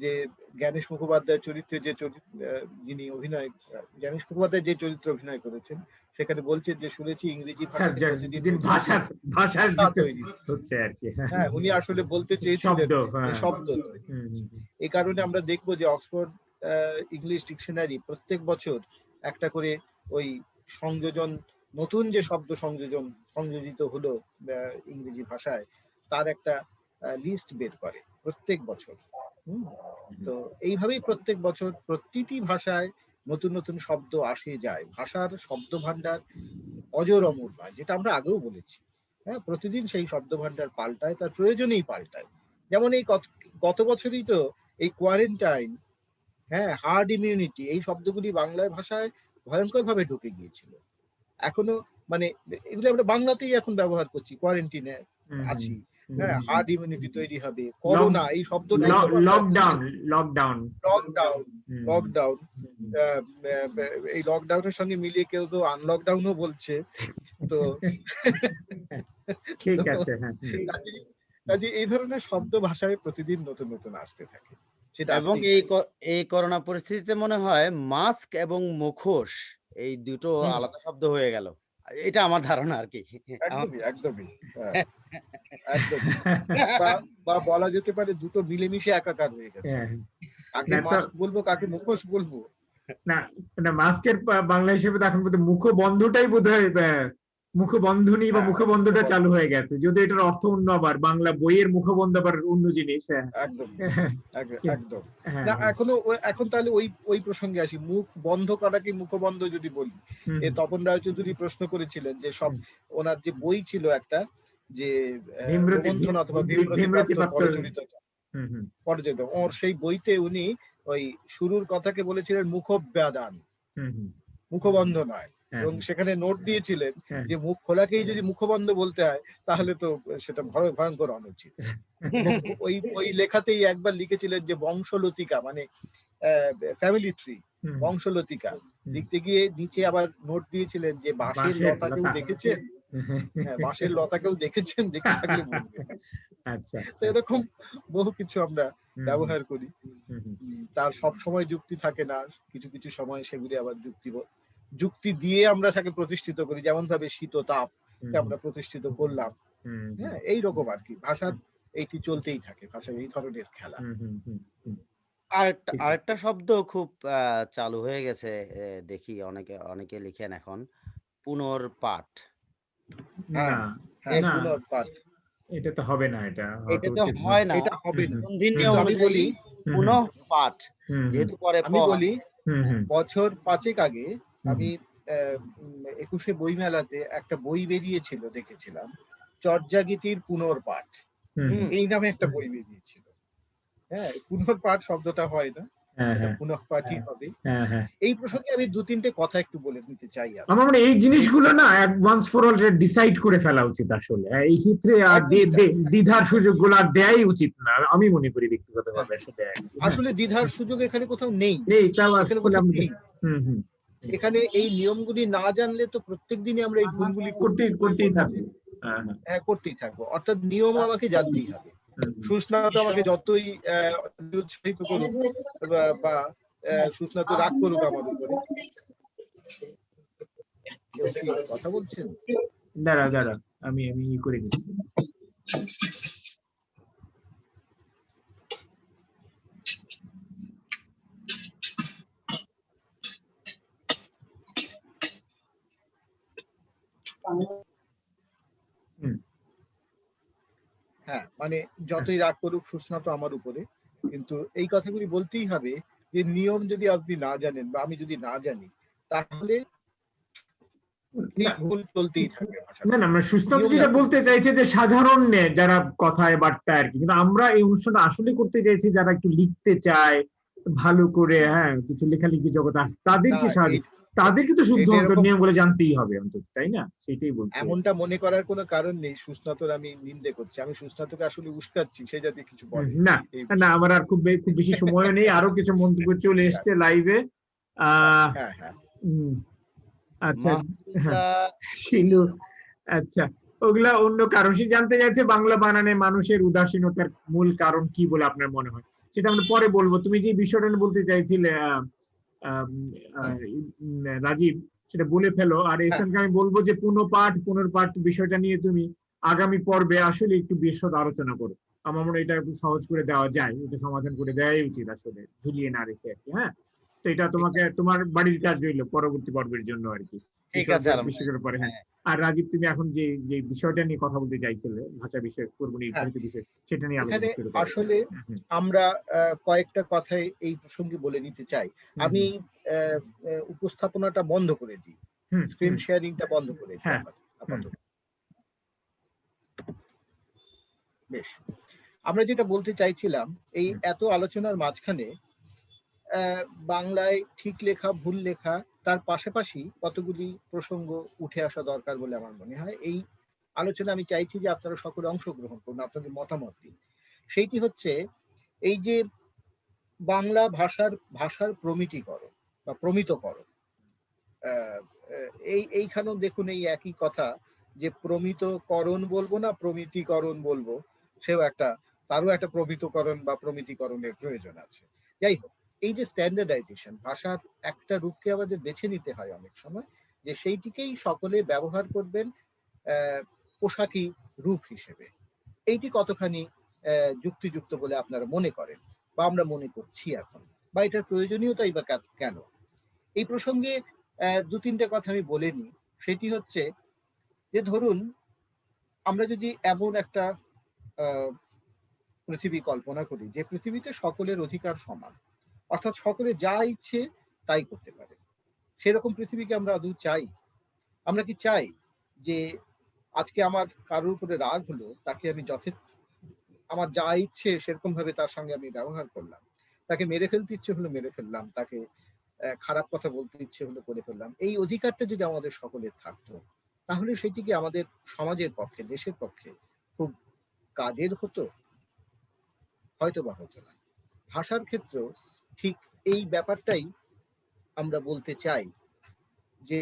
যে জ্ঞানেশ মুখোপাধ্যায় চরিত্রে যে যিনি জ্ঞানেশ মুখোপাধ্যায় যে চরিত্র অভিনয় করেছেন, সেখানে বলছেন যে শুনেছি ইংরেজি ভাষা তৈরি হচ্ছে আর কি। হ্যাঁ, উনি আসলে বলতে চেয়েছিলেন শব্দ। এই কারণে আমরা দেখবো যে অক্সফোর্ড ইংলিশ ডিকশনারি প্রত্যেক বছর একটা করে ওই সংযোজন, নতুন যে শব্দ সংযোজিত হলো ইংরেজি ভাষায়, তার একটা লিস্ট বের করে প্রত্যেক বছর। তো এইভাবেই প্রত্যেক বছর প্রতিটি ভাষায় নতুন নতুন শব্দ আসে যায়। ভাষার শব্দ ভান্ডার অজর অমর নয়, যেটা আমরা আগেও বলেছি। হ্যাঁ, প্রতিদিন সেই শব্দ ভান্ডার পাল্টায়, তার প্রয়োজনেই পাল্টায়। যেমন এই গত বছরই তো এই কোয়ারেন্টাইন, হ্যাঁ, হার্ড ইমিউনিটি, এই শব্দগুলি বাংলায় ভাষায় ভয়ঙ্কর ভাবে ঢুকে গিয়েছিল। এখনো মানে এগুলো আমরা বাংলাতেই এখন ব্যবহার করছি, কোয়ারেন্টিনে আছি। হ্যাঁ, হার্ড ইমিউনিটি তৈরি হবে, করোনা, এই শব্দটা, লকডাউন, এই লকডাউনের সঙ্গে মিলিয়ে কেউ তো আনলকডাউনও বলছে। তো কাজে এই ধরনের শব্দ ভাষায় প্রতিদিন নতুন নতুন আসতে থাকে। সেটা এবং এই করোনা পরিস্থিতিতে মনে হয় মাস্ক এবং মুখোশ এই দুটো আলাদা শব্দ হয়ে গেল, এটা আমার ধারণা আর কি। একদমই বা বলা যেতে পারে দুটো মিলেমিশে একাকার হয়ে গেছে। কাকে মাস্ক বলবো, কাকে মুখোশ বলবো। না, মাস্কের বাংলা হিসেবে এখন বোধহয় মুখবন্ধটাই বোধহয় মুখবন্ধনী বা মুখবন্ধটা চালু হয়ে গেছে, যদি এটার অর্থ অন্য, আবার বাংলা বইয়ের মুখবন্ধ আবার অন্য জিনিস। একদম না, এখন তাহলে ওই প্রসঙ্গে আসি। মুখ বন্ধ করাকে মুখবন্ধ যদি বলি, তপন রায়চৌধুরী প্রশ্ন করেছিলেন যে সব, ওনার যে বই ছিল একটা, যে অথবা পরিচিত, ওর সেই বইতে উনি ওই শুরুর কথাকে বলেছিলেন মুখব্যাদান, মুখবন্ধ নয়। এবং সেখানে নোট দিয়েছিলেন যে মুখ খোলাকেই যদি মুখবন্ধ বলতে হয়, তাহলে তো সেটা ভয়ঙ্কর অনুচিত। ওই লেখাতেই একবার লিখেছিলেন যে বংশলতিকা, মানে ফ্যামিলি ট্রি, বংশলতিকা লিখতে গিয়ে নিচে আবার নোট দিয়েছিলেন যে বাঁশের লতাকেও দেখেছেন, হ্যাঁ, বাঁশের লতাকেও দেখেছেন, দেখে থাকলে বলবেন। আচ্ছা তো এরকম বহু কিছু আমরা হুম, ব্যবহার করি। হুম, হুম, তার সব সময় যুক্তি থাকে না, কিছু কিছু সময় সেগুলি আবার যুক্তি দিয়ে আমরা তাকে প্রতিষ্ঠিত করি, যেমন ভাবে শীত ও তাপ হুম, আমরা প্রতিষ্ঠিত করলাম। হুম, হুম, হ্যাঁ, এইরকম আর কি ভাষার এইটি চলতেই থাকে, ভাষার এই ধরনের খেলা। হুম, হুম, হুম, হুম, আরেকটা ঠিক আছে। আরেকটা শব্দ খুব চালু হয়ে গেছে। দেখি অনেকে লিখেন এখন পুনর্পাঠ। হ্যাঁ, না, হ্যাঁ, না, পুনর্পাঠ। এটা তো হবে না, এটা হওয়া এটা তো তো উচিত নয়। হয় না। এটা হবে না। সন্ধির হুম, নিয়ম কিন্তু আমি অনুযায়ী বলি, হুম, হুম, পুনঃপাঠ, হুম, হুম, যেহেতু পরে প আমি বলি আছে। হুম, হুম, বছর ৫ আগে হুম, আমি ২১শে বইমেলাতে একটা বই বেরিয়েছিল দেখেছিলাম, চর্যাগীতির পুনর্পাঠ। হুম, হুম। এই নামে একটা বই বেরিয়েছিল। হ্যাঁ, পুনর্পাঠ শব্দটা হয় না, হ্যাঁ, এটা হ্যাঁ, পুনঃপাঠই হবে। হ্যাঁ, হ্যাঁ। এই প্রসঙ্গে আমি ২-৩টে কথা একটু বলে নিতে চাই আমার আজকে। মনে হয় এই জিনিসগুলো দেখুন, না ওয়ান্স ফর অল ডিসাইড করে ফেলা উচিত আসলে। এই ক্ষেত্রে আর একদমই তাই। দ্বিধার সুযোগ গুলো আর দেয়াই উচিত না, আমি মনে করি হ্যাঁ, ব্যক্তিগতভাবে আসলে আর কি। হ্যাঁ, আসলে দ্বিধার সুযোগ এখানে কোথাও নেই। এইটাও এখানে আসলে কোথাও আমাদের নেই। হুম, হুম, এখানে এই নিয়মগুলি না জানলে তো প্রত্যেকদিনই আমরা এই ভুলগুলি করতেই থাকবে। হ্যাঁ, হ্যাঁ, হ্যাঁ, করতেই থাকবো। অর্থাৎ নিয়ম আমাকে জানতেই হবে। হুম, হুম। সুস্নাত আমাকে যতই নিরুৎসাহিত করুক বা সুস্নাত রাগ করুক আমার উপরে, কেউ কি কথা বলছেন? দাঁড়া দাঁড়া, আমি করে দিচ্ছি। হুম, হ্যাঁ, মানে যতই রাগ করুক সুস্নাত আমার উপরে, কিন্তু এই কথাগুলি বলতেই হবে যে নিয়ম যদি আপনি না জানেন বা আমি যদি না জানি, তাহলে এই না ভুল চলতেই থাকবে না ভাষাতে। না মানে সুস্নাত নিয়ম যেটা জানতে বলতে হবে। চাইছে যে সাধারণ যারা কথায় বার্তা আর কি, কিন্তু আমরা এই অনুষ্ঠানটা আসলে করতে চাইছি যারা একটু লিখতে চায় ভালো করে, হ্যাঁ, কিছু লেখালেখি জগৎ না, তাদেরকে সাহায্য, তাদেরকে তো শুদ্ধ এটা অন্তর এরকম নিয়মগুলো জানতেই হবে অন্তত, তাই না? সেটাই বলছি আর কি। এমনটা মনে করার কোনো কারণ নেই সুস্নাতর আমি নিন্দে করছি। আমি সুস্নাতকে আসলে উস্কাচ্ছি, সে যাতে কিছু বলে না এই না, বিষয়ে। আমার আর খুব বেশি সময় নেই, আরো কিছু মন্তব্য চলে এসছে লাইভে। আহ হ্যাঁ, হ্যাঁ। উম, আচ্ছা, হ্যাঁ, মাহফুজা শিলু, আচ্ছা, ওগুলা অন্য কারণ। সে জানতে চাইছে বাংলা বানানে মানুষের উদাসীনতার মূল কারণ কি বলে আপনার মনে হয়। সেটা আমরা পরে বলবো। তুমি যে বিষয়টা নিয়ে বলতে চাইছিলে আম, হ্যাঁ, রাজীব, সেটা বলে ফেলো। আর হ্যাঁ, এসানকে আমি বলবো যে পুনর্পাঠ বিষয়টা নিয়ে তুমি আগামী পর্বে আসলে একটু বিশদ আলোচনা করো। আমার মনে হয় এটা একটু সহজ করে দেওয়া যায়, এটা সমাধান করে দেওয়াই উচিত আসলে, ঝুলিয়ে না রেখে আর কি। হ্যাঁ, তো এটা ঠিক তোমাকে আছে। তোমার বাড়ির কাজ রইলো পরবর্তী পর্বের জন্য আর কি, ঠিক আছে আলম ভাই। বিষয়ের পরে। হ্যাঁ, হ্যাঁ, আর রাজীব, তুমি এখন যে যে বিষয়টা নিয়ে কথা বলতে চাইছিলে, ভাষা বিষয়, পূর্ব হ্যাঁ, নির্ধারিত বিষয়, সেটা নিয়ে এখানে আলোচনা শুরু করো। আসলে হুম, হুম, আমরা কয়েকটা কথাই এই প্রসঙ্গে বলে নিতে চাই। আমি আহ, উপস্থাপনাটা বন্ধ করে দিই, হুম, স্ক্রিন হুম, শেয়ারিংটা বন্ধ করে দিই হ্যাঁ, হুম, আপাতত। বেশ, আমরা যেটা বলতে চাইছিলাম, এই হুম, এত আলোচনার মাঝখানে বাংলায় ঠিক লেখা ভুল লেখা তার পাশাপাশি কতগুলি প্রসঙ্গ উঠে আসা দরকার বলে আমার মনে হয়। এই আলোচনা আমি চাইছি যে আপনারা সকলে অংশগ্রহণ করুন, আপনাদের মতামত দিন। সেইটি হচ্ছে এই যে বাংলা ভাষার প্রমিতিকরণ বা প্রমিতকরণ। আহ, এইখানেও দেখুন এই একই কথা, যে প্রমিতকরণ বলবো না প্রমিতিকরণ বলবো, তারও একটা প্রমিতকরণ বা প্রমিতিকরণের প্রয়োজন আছে। যাই হোক, এই যে স্ট্যান্ডার্ডাইজেশন, ভাষার একটা রূপকে আমাদের বেছে নিতে হয় অনেক সময়, যে সেইটিকেই সকলে ব্যবহার করবেন পোশাকি রূপ হিসেবে। এইটি কতখানি যুক্তিযুক্ত বলে আপনারা মনে করেন বা আমরা মনে করছি এখন, বা এটার প্রয়োজনীয়তাই বা কেন? এই প্রসঙ্গে ২-৩টে কথা আমি বলে নিই। সেটি হচ্ছে যে ধরুন, আমরা যদি এমন একটা আহ, পৃথিবী কল্পনা করি যে পৃথিবীতে সকলের অধিকার সমান, অর্থাৎ সকলে যা ইচ্ছে তাই করতে পারে, সেরকম পৃথিবীকে আমরা আদৌ চাই? আমরা কি চাই যে আজকে আমার কারোর উপরে রাগ হলো, তাকে আমি আমার যা ইচ্ছে সেরকম ভাবে তার সঙ্গে আমি ব্যবহার করলাম, তাকে মেরে ফেলতে ইচ্ছে হলো মেরে ফেললাম, তাকে খারাপ কথা বলতে ইচ্ছে হলো করে ফেললাম? এই অধিকারটা যদি আমাদের সকলের থাকতো, তাহলে সেটি কি আমাদের সমাজের পক্ষে, দেশের পক্ষে খুব কাজের হতো? হয়তো বা হতো না। ভাষার ক্ষেত্রেও ঠিক এই ব্যাপারটাই আমরা বলতে চাই, যে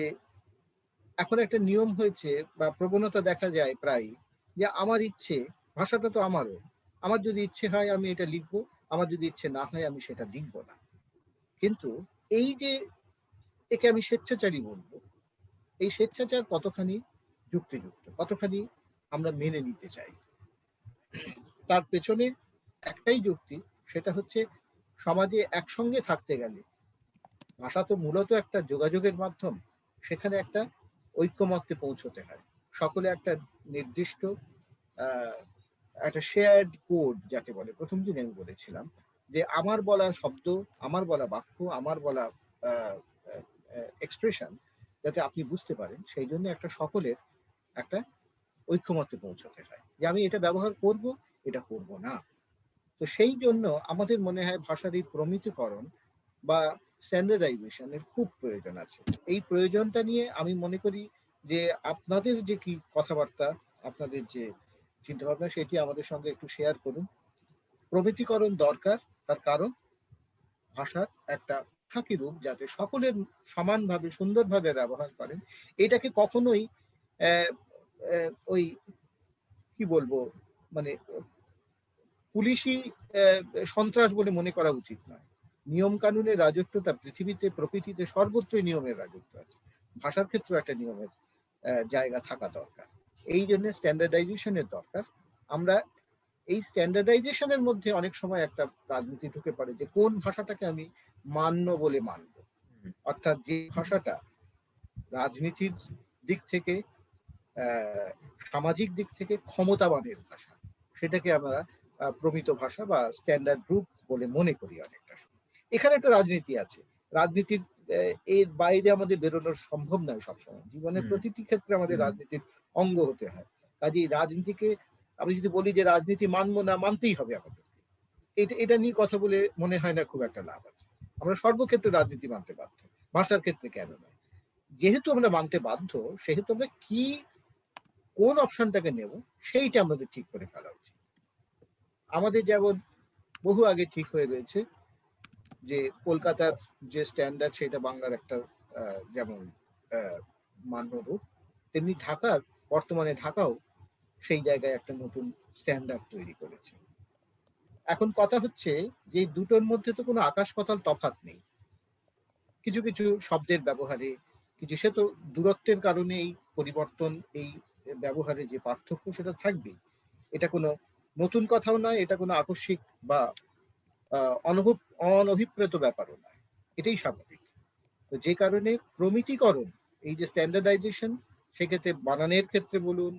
এখন একটা নিয়ম হয়েছে বা প্রবণতা দেখা যায় প্রায়, যে আমার ইচ্ছে ভাষাটা তো আমারও। আমার যদি ইচ্ছে হয় আমি এটা লিখবো, আমার যদি ইচ্ছে না হয় আমি সেটা লিখবো না। কিন্তু এই যে একে আমি স্বেচ্ছাচারী বলবো, এই স্বেচ্ছাচার কতখানি যুক্তিযুক্ত, কতখানি আমরা মেনে নিতে চাই। তার পেছনে একটাই যুক্তি, সেটা হচ্ছে সমাজে একসঙ্গে থাকতে গেলে ভাষা তো মূলত একটা যোগাযোগের মাধ্যম, সেখানে একটা ঐক্যমত্যে পৌঁছতে হয়। সকলে একটা নির্দিষ্ট একটা শেয়ার্ড কোড যাকে বলে, প্রথম দিন আমি বলেছিলাম যে আমার বলা শব্দ, আমার বলা বাক্য, আমার বলা এক্সপ্রেশন যাতে আপনি বুঝতে পারেন, সেই জন্য একটা সকলের একটা ঐক্যমত্যে পৌঁছতে হয় যে আমি এটা ব্যবহার করব, এটা করব না। তো সেই জন্য আমাদের মনে হয় ভাষার এই প্রমিতকরণ বা স্ট্যান্ডার্ডাইজেশনের খুব প্রয়োজন আছে। এই প্রয়োজনটা নিয়ে আমি মনে করি যে আপনাদের যে কি কথাবার্তা, আপনাদের যে চিন্তাভাবনা, সেটি আমাদের সঙ্গে একটু শেয়ার করুন। প্রমিতিকরণ দরকার, তার কারণ ভাষার একটা ফাঁকি রূপ যাতে সকলের সমানভাবে সুন্দরভাবে ব্যবহার করেন, এটাকে কখনোই ওই কি বলবো, মানে পুলিশি সন্ত্রাস বলে মনে করা উচিত নয়। নিয়ম কানুনের রাজত্বটা পৃথিবীতে, প্রকৃতিতে সর্বত্রই নিয়মের রাজত্ব আছে, ভাষার ক্ষেত্রে একটা নিয়মের জায়গা থাকা দরকার। এই জন্য স্ট্যান্ডার্ডাইজেশনের দরকার। আমরা এই স্ট্যান্ডার্ডাইজেশনের মধ্যে অনেক সময় একটা রাজনীতি ঢুকে পড়ে যে কোন ভাষাটাকে আমি মান্য বলে মানব, অর্থাৎ যে ভাষাটা রাজনীতির দিক থেকে সামাজিক দিক থেকে ক্ষমতাবানের ভাষা, সেটাকে আমরা প্রমিত ভাষা বা স্ট্যান্ডার্ড গ্রুপ বলে মনে করি অনেকটা সময়। এখানে একটা রাজনীতি আছে, রাজনীতির এর বাইরে আমাদের বেরোনোর সম্ভব নয় সবসময়। জীবনের প্রতিটি ক্ষেত্রে আমাদের রাজনীতির অঙ্গ হতে হয়। কাজেই রাজনীতিকে আমি যদি বলি যে রাজনীতি মানবো না, মানতেই হবে আমাদের। এটা নিয়ে কথা বলে মনে হয় না খুব একটা লাভ আছে। আমরা সর্বক্ষেত্রে রাজনীতি মানতে বাধ্য, ভাষার ক্ষেত্রে কেন নয়। যেহেতু আমরা মানতে বাধ্য, সেহেতু আমরা কি কোন অপশনটাকে নেব সেইটা আমাদের ঠিক করে ফেলা উচিত। আমাদের যেমন বহু আগে ঠিক হয়ে রয়েছে যে কলকাতার যে স্ট্যান্ডার্ড সেটা বাংলার একটা যেমন মান্য রূপ, তেমনি ঢাকার, বর্তমানে ঢাকাও সেই জায়গায় একটা নতুন স্ট্যান্ডার্ড তৈরি করেছে। এখন কথা হচ্ছে যে দুটোর মধ্যে তো কোনো আকাশ পাতাল তফাৎ নেই। কিছু কিছু শব্দের ব্যবহারে কিছু, সে তো দূরত্বের কারণে এই পরিবর্তন, এই ব্যবহারে যে পার্থক্য সেটা থাকবেই। এটা কোনো নতুন কথাও নয়, এটা কোনো আকস্মিক বা অনভিপ্রেত ব্যাপারও নয়, এটাই স্বাভাবিক। তো যে কারণে প্রমিতিকরণ, এই যে স্ট্যান্ডার্ডাইজেশন, সেক্ষেত্রে বানানের ক্ষেত্রে বলুন,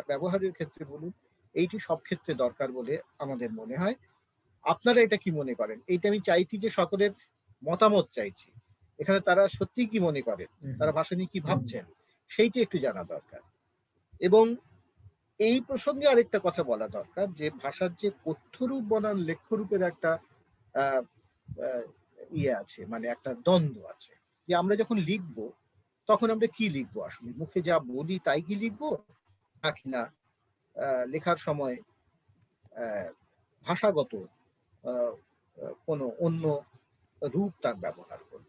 ব্যবহারের ক্ষেত্রে বলুন, এইটি সব ক্ষেত্রে দরকার বলে আমাদের মনে হয়। আপনারা এটা কি মনে করেন? এইটা আমি চাইছি যে সকলের মতামত চাইছি, এখানে তারা সত্যি কি মনে করেন, তারা ভাষা নিয়ে কি ভাবছেন, সেইটি একটু জানা দরকার। এবং এই প্রসঙ্গে আরেকটা কথা বলা দরকার যে ভাষার যে কথ্যরূপ বনাম লেখ্যরূপের একটা ইয়ে আছে, মানে একটা দ্বন্দ্ব আছে, যে আমরা যখন লিখবো তখন আমরা কি লিখবো, আসলে মুখে যা বলি তাই কি লিখবো, নাকি না লেখার সময় ভাষাগত কোনো অন্য রূপ তার ব্যবহার করব।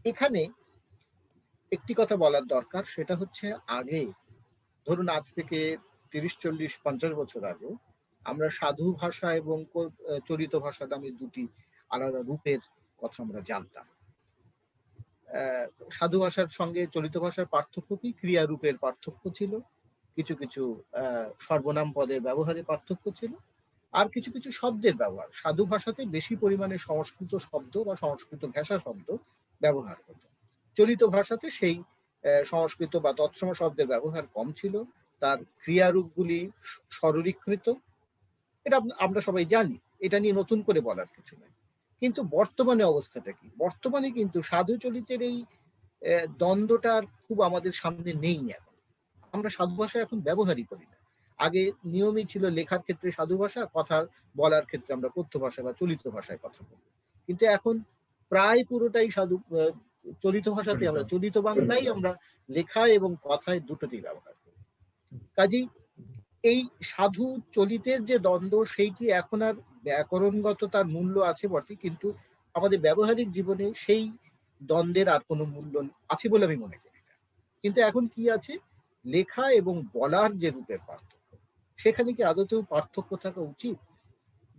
এখানে একটি কথা বলার দরকার, সেটা হচ্ছে আগে, ধরুন আজ থেকে 30, 40, 50 বছর আগে আমরা সাধু ভাষা এবং চলিত ভাষা নামে দুটি আলাদা রূপের কথা আমরা জানতাম। সাধু ভাষার সঙ্গে চলিত ভাষার পার্থক্য কি? ক্রিয়া রূপের পার্থক্য ছিল, কিছু কিছু সর্বনাম পদের ব্যবহারে পার্থক্য ছিল, আর কিছু কিছু শব্দের ব্যবহার। সাধু ভাষাতে বেশি পরিমাণে সংস্কৃত শব্দ বা সংস্কৃত ভাষা শব্দ ব্যবহার হতো, চলিত ভাষাতে সেই সংস্কৃত বা তৎসম শব্দের ব্যবহার কম ছিল, তার ক্রিয়ারূপগুলি সরলীকৃত। এটা আমরা সবাই জানি, এটা নিয়ে নতুন করে বলার কিছু নেই। কিন্তু বর্তমানে অবস্থাটা কি? বর্তমানে কিন্তু সাধু চলিতের এই দ্বন্দ্বটা খুব আমাদের সামনে নেই। এখন আমরা সাধু ভাষা এখন ব্যবহারই করি না। আগে নিয়মই ছিল লেখার ক্ষেত্রে সাধু ভাষা, কথা বলার ক্ষেত্রে আমরা কথ্য ভাষা বা চলিত ভাষায় কথা বলি। কিন্তু এখন প্রায় পুরোটাই সাধু চলিত ভাষাতে, আমরা চলিত বাংলায় আমরা লেখা এবং কথায় দুটোতেই ব্যবহার করি। কাজেই এই সাধু চলিতের যে দ্বন্দ্ব, সেইটি এখন আর ব্যাকরণগত তার মূল্য আছে বটে, কিন্তু আমাদের ব্যবহারিক জীবনে সেই দ্বন্দ্বের আর কোনো মূল্য আছে বলে আমি মনে করি না। কিন্তু এখন কি আছে, লেখা এবং বলার যে রূপের পার্থক্য, সেখানে কি আদতেও পার্থক্য থাকা উচিত?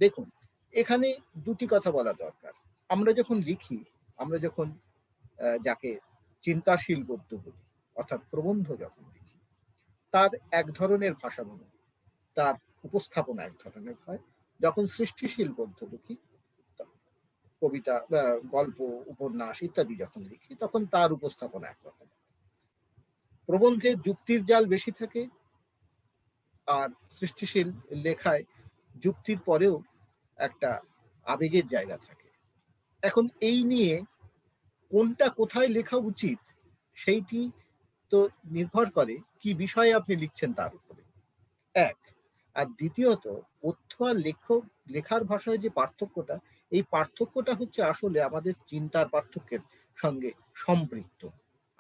দেখুন, এখানে দুটি কথা বলা দরকার। আমরা যখন লিখি, আমরা যখন যাকে চিন্তাশীল গদ্য বলি, অর্থাৎ প্রবন্ধ যখন লিখি, তার এক ধরনের ভাষাভঙ্গি, তার উপস্থাপনা এক ধরনের হয়। যখন সৃষ্টিশীল গদ্য লিখি, কবিতা, গল্প, উপন্যাস ইত্যাদি যখন লিখি, তখন তার উপস্থাপনা একরকম। প্রবন্ধে যুক্তির জাল বেশি থাকে, আর সৃষ্টিশীল লেখায় যুক্তির পরেও একটা আবেগের জায়গা থাকে। এখন এই নিয়ে কোনটা কোথায় লেখা উচিত সেইটি তো নির্ভর করে কি বিষয়ে আপনি লিখছেন তার উপরে, এক। আর দ্বিতীয়ত, কথ্য আর লেখার ভাষায় যে পার্থক্যটা, এই পার্থক্যটা হচ্ছে আসলে আমাদের চিন্তার পার্থক্যের সঙ্গে সম্পৃক্ত।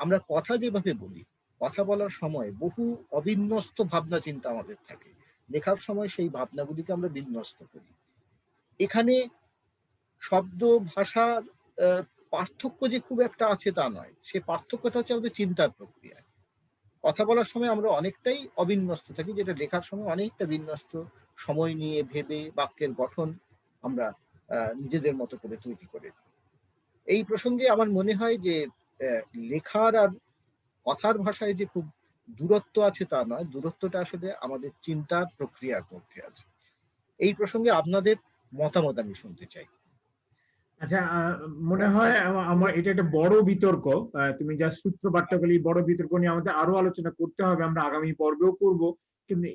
আমরা কথা যেভাবে বলি, কথা বলার সময় বহু অবিন্যস্ত ভাবনা চিন্তা আমাদের থাকে, লেখার সময় সেই ভাবনাগুলিকে আমরা বিন্যস্ত করি। এখানে শব্দ ভাষার পার্থক্য যে খুব একটা আছে তা নয়, সে পার্থক্যটা হচ্ছে আমাদের চিন্তার প্রক্রিয়া। কথা বলার সময় আমরা অনেকটাই অবিন্যস্ত থাকি, যেটা লেখার সময় অনেকটা বিন্যস্ত, সময় নিয়ে ভেবে বাক্যের গঠন আমরা নিজেদের মতো করে তৈরি করে। এই প্রসঙ্গে আমার মনে হয় যে লেখার আর কথার ভাষায় যে খুব দূরত্ব আছে তা নয়, দূরত্বটা আসলে আমাদের চিন্তার প্রক্রিয়ার মধ্যে আছে। এই প্রসঙ্গে আপনাদের মতামত আমি শুনতে চাই। আচ্ছা, মনে হয় আমার এটা একটা বড় বিতর্ক। তুমি যা সূত্রপাতটা বলি, বড় বিতর্ক নিয়ে আমাদের আরো আলোচনা করতে হবে, আমরা আগামী পর্বেও করব। কিন্তু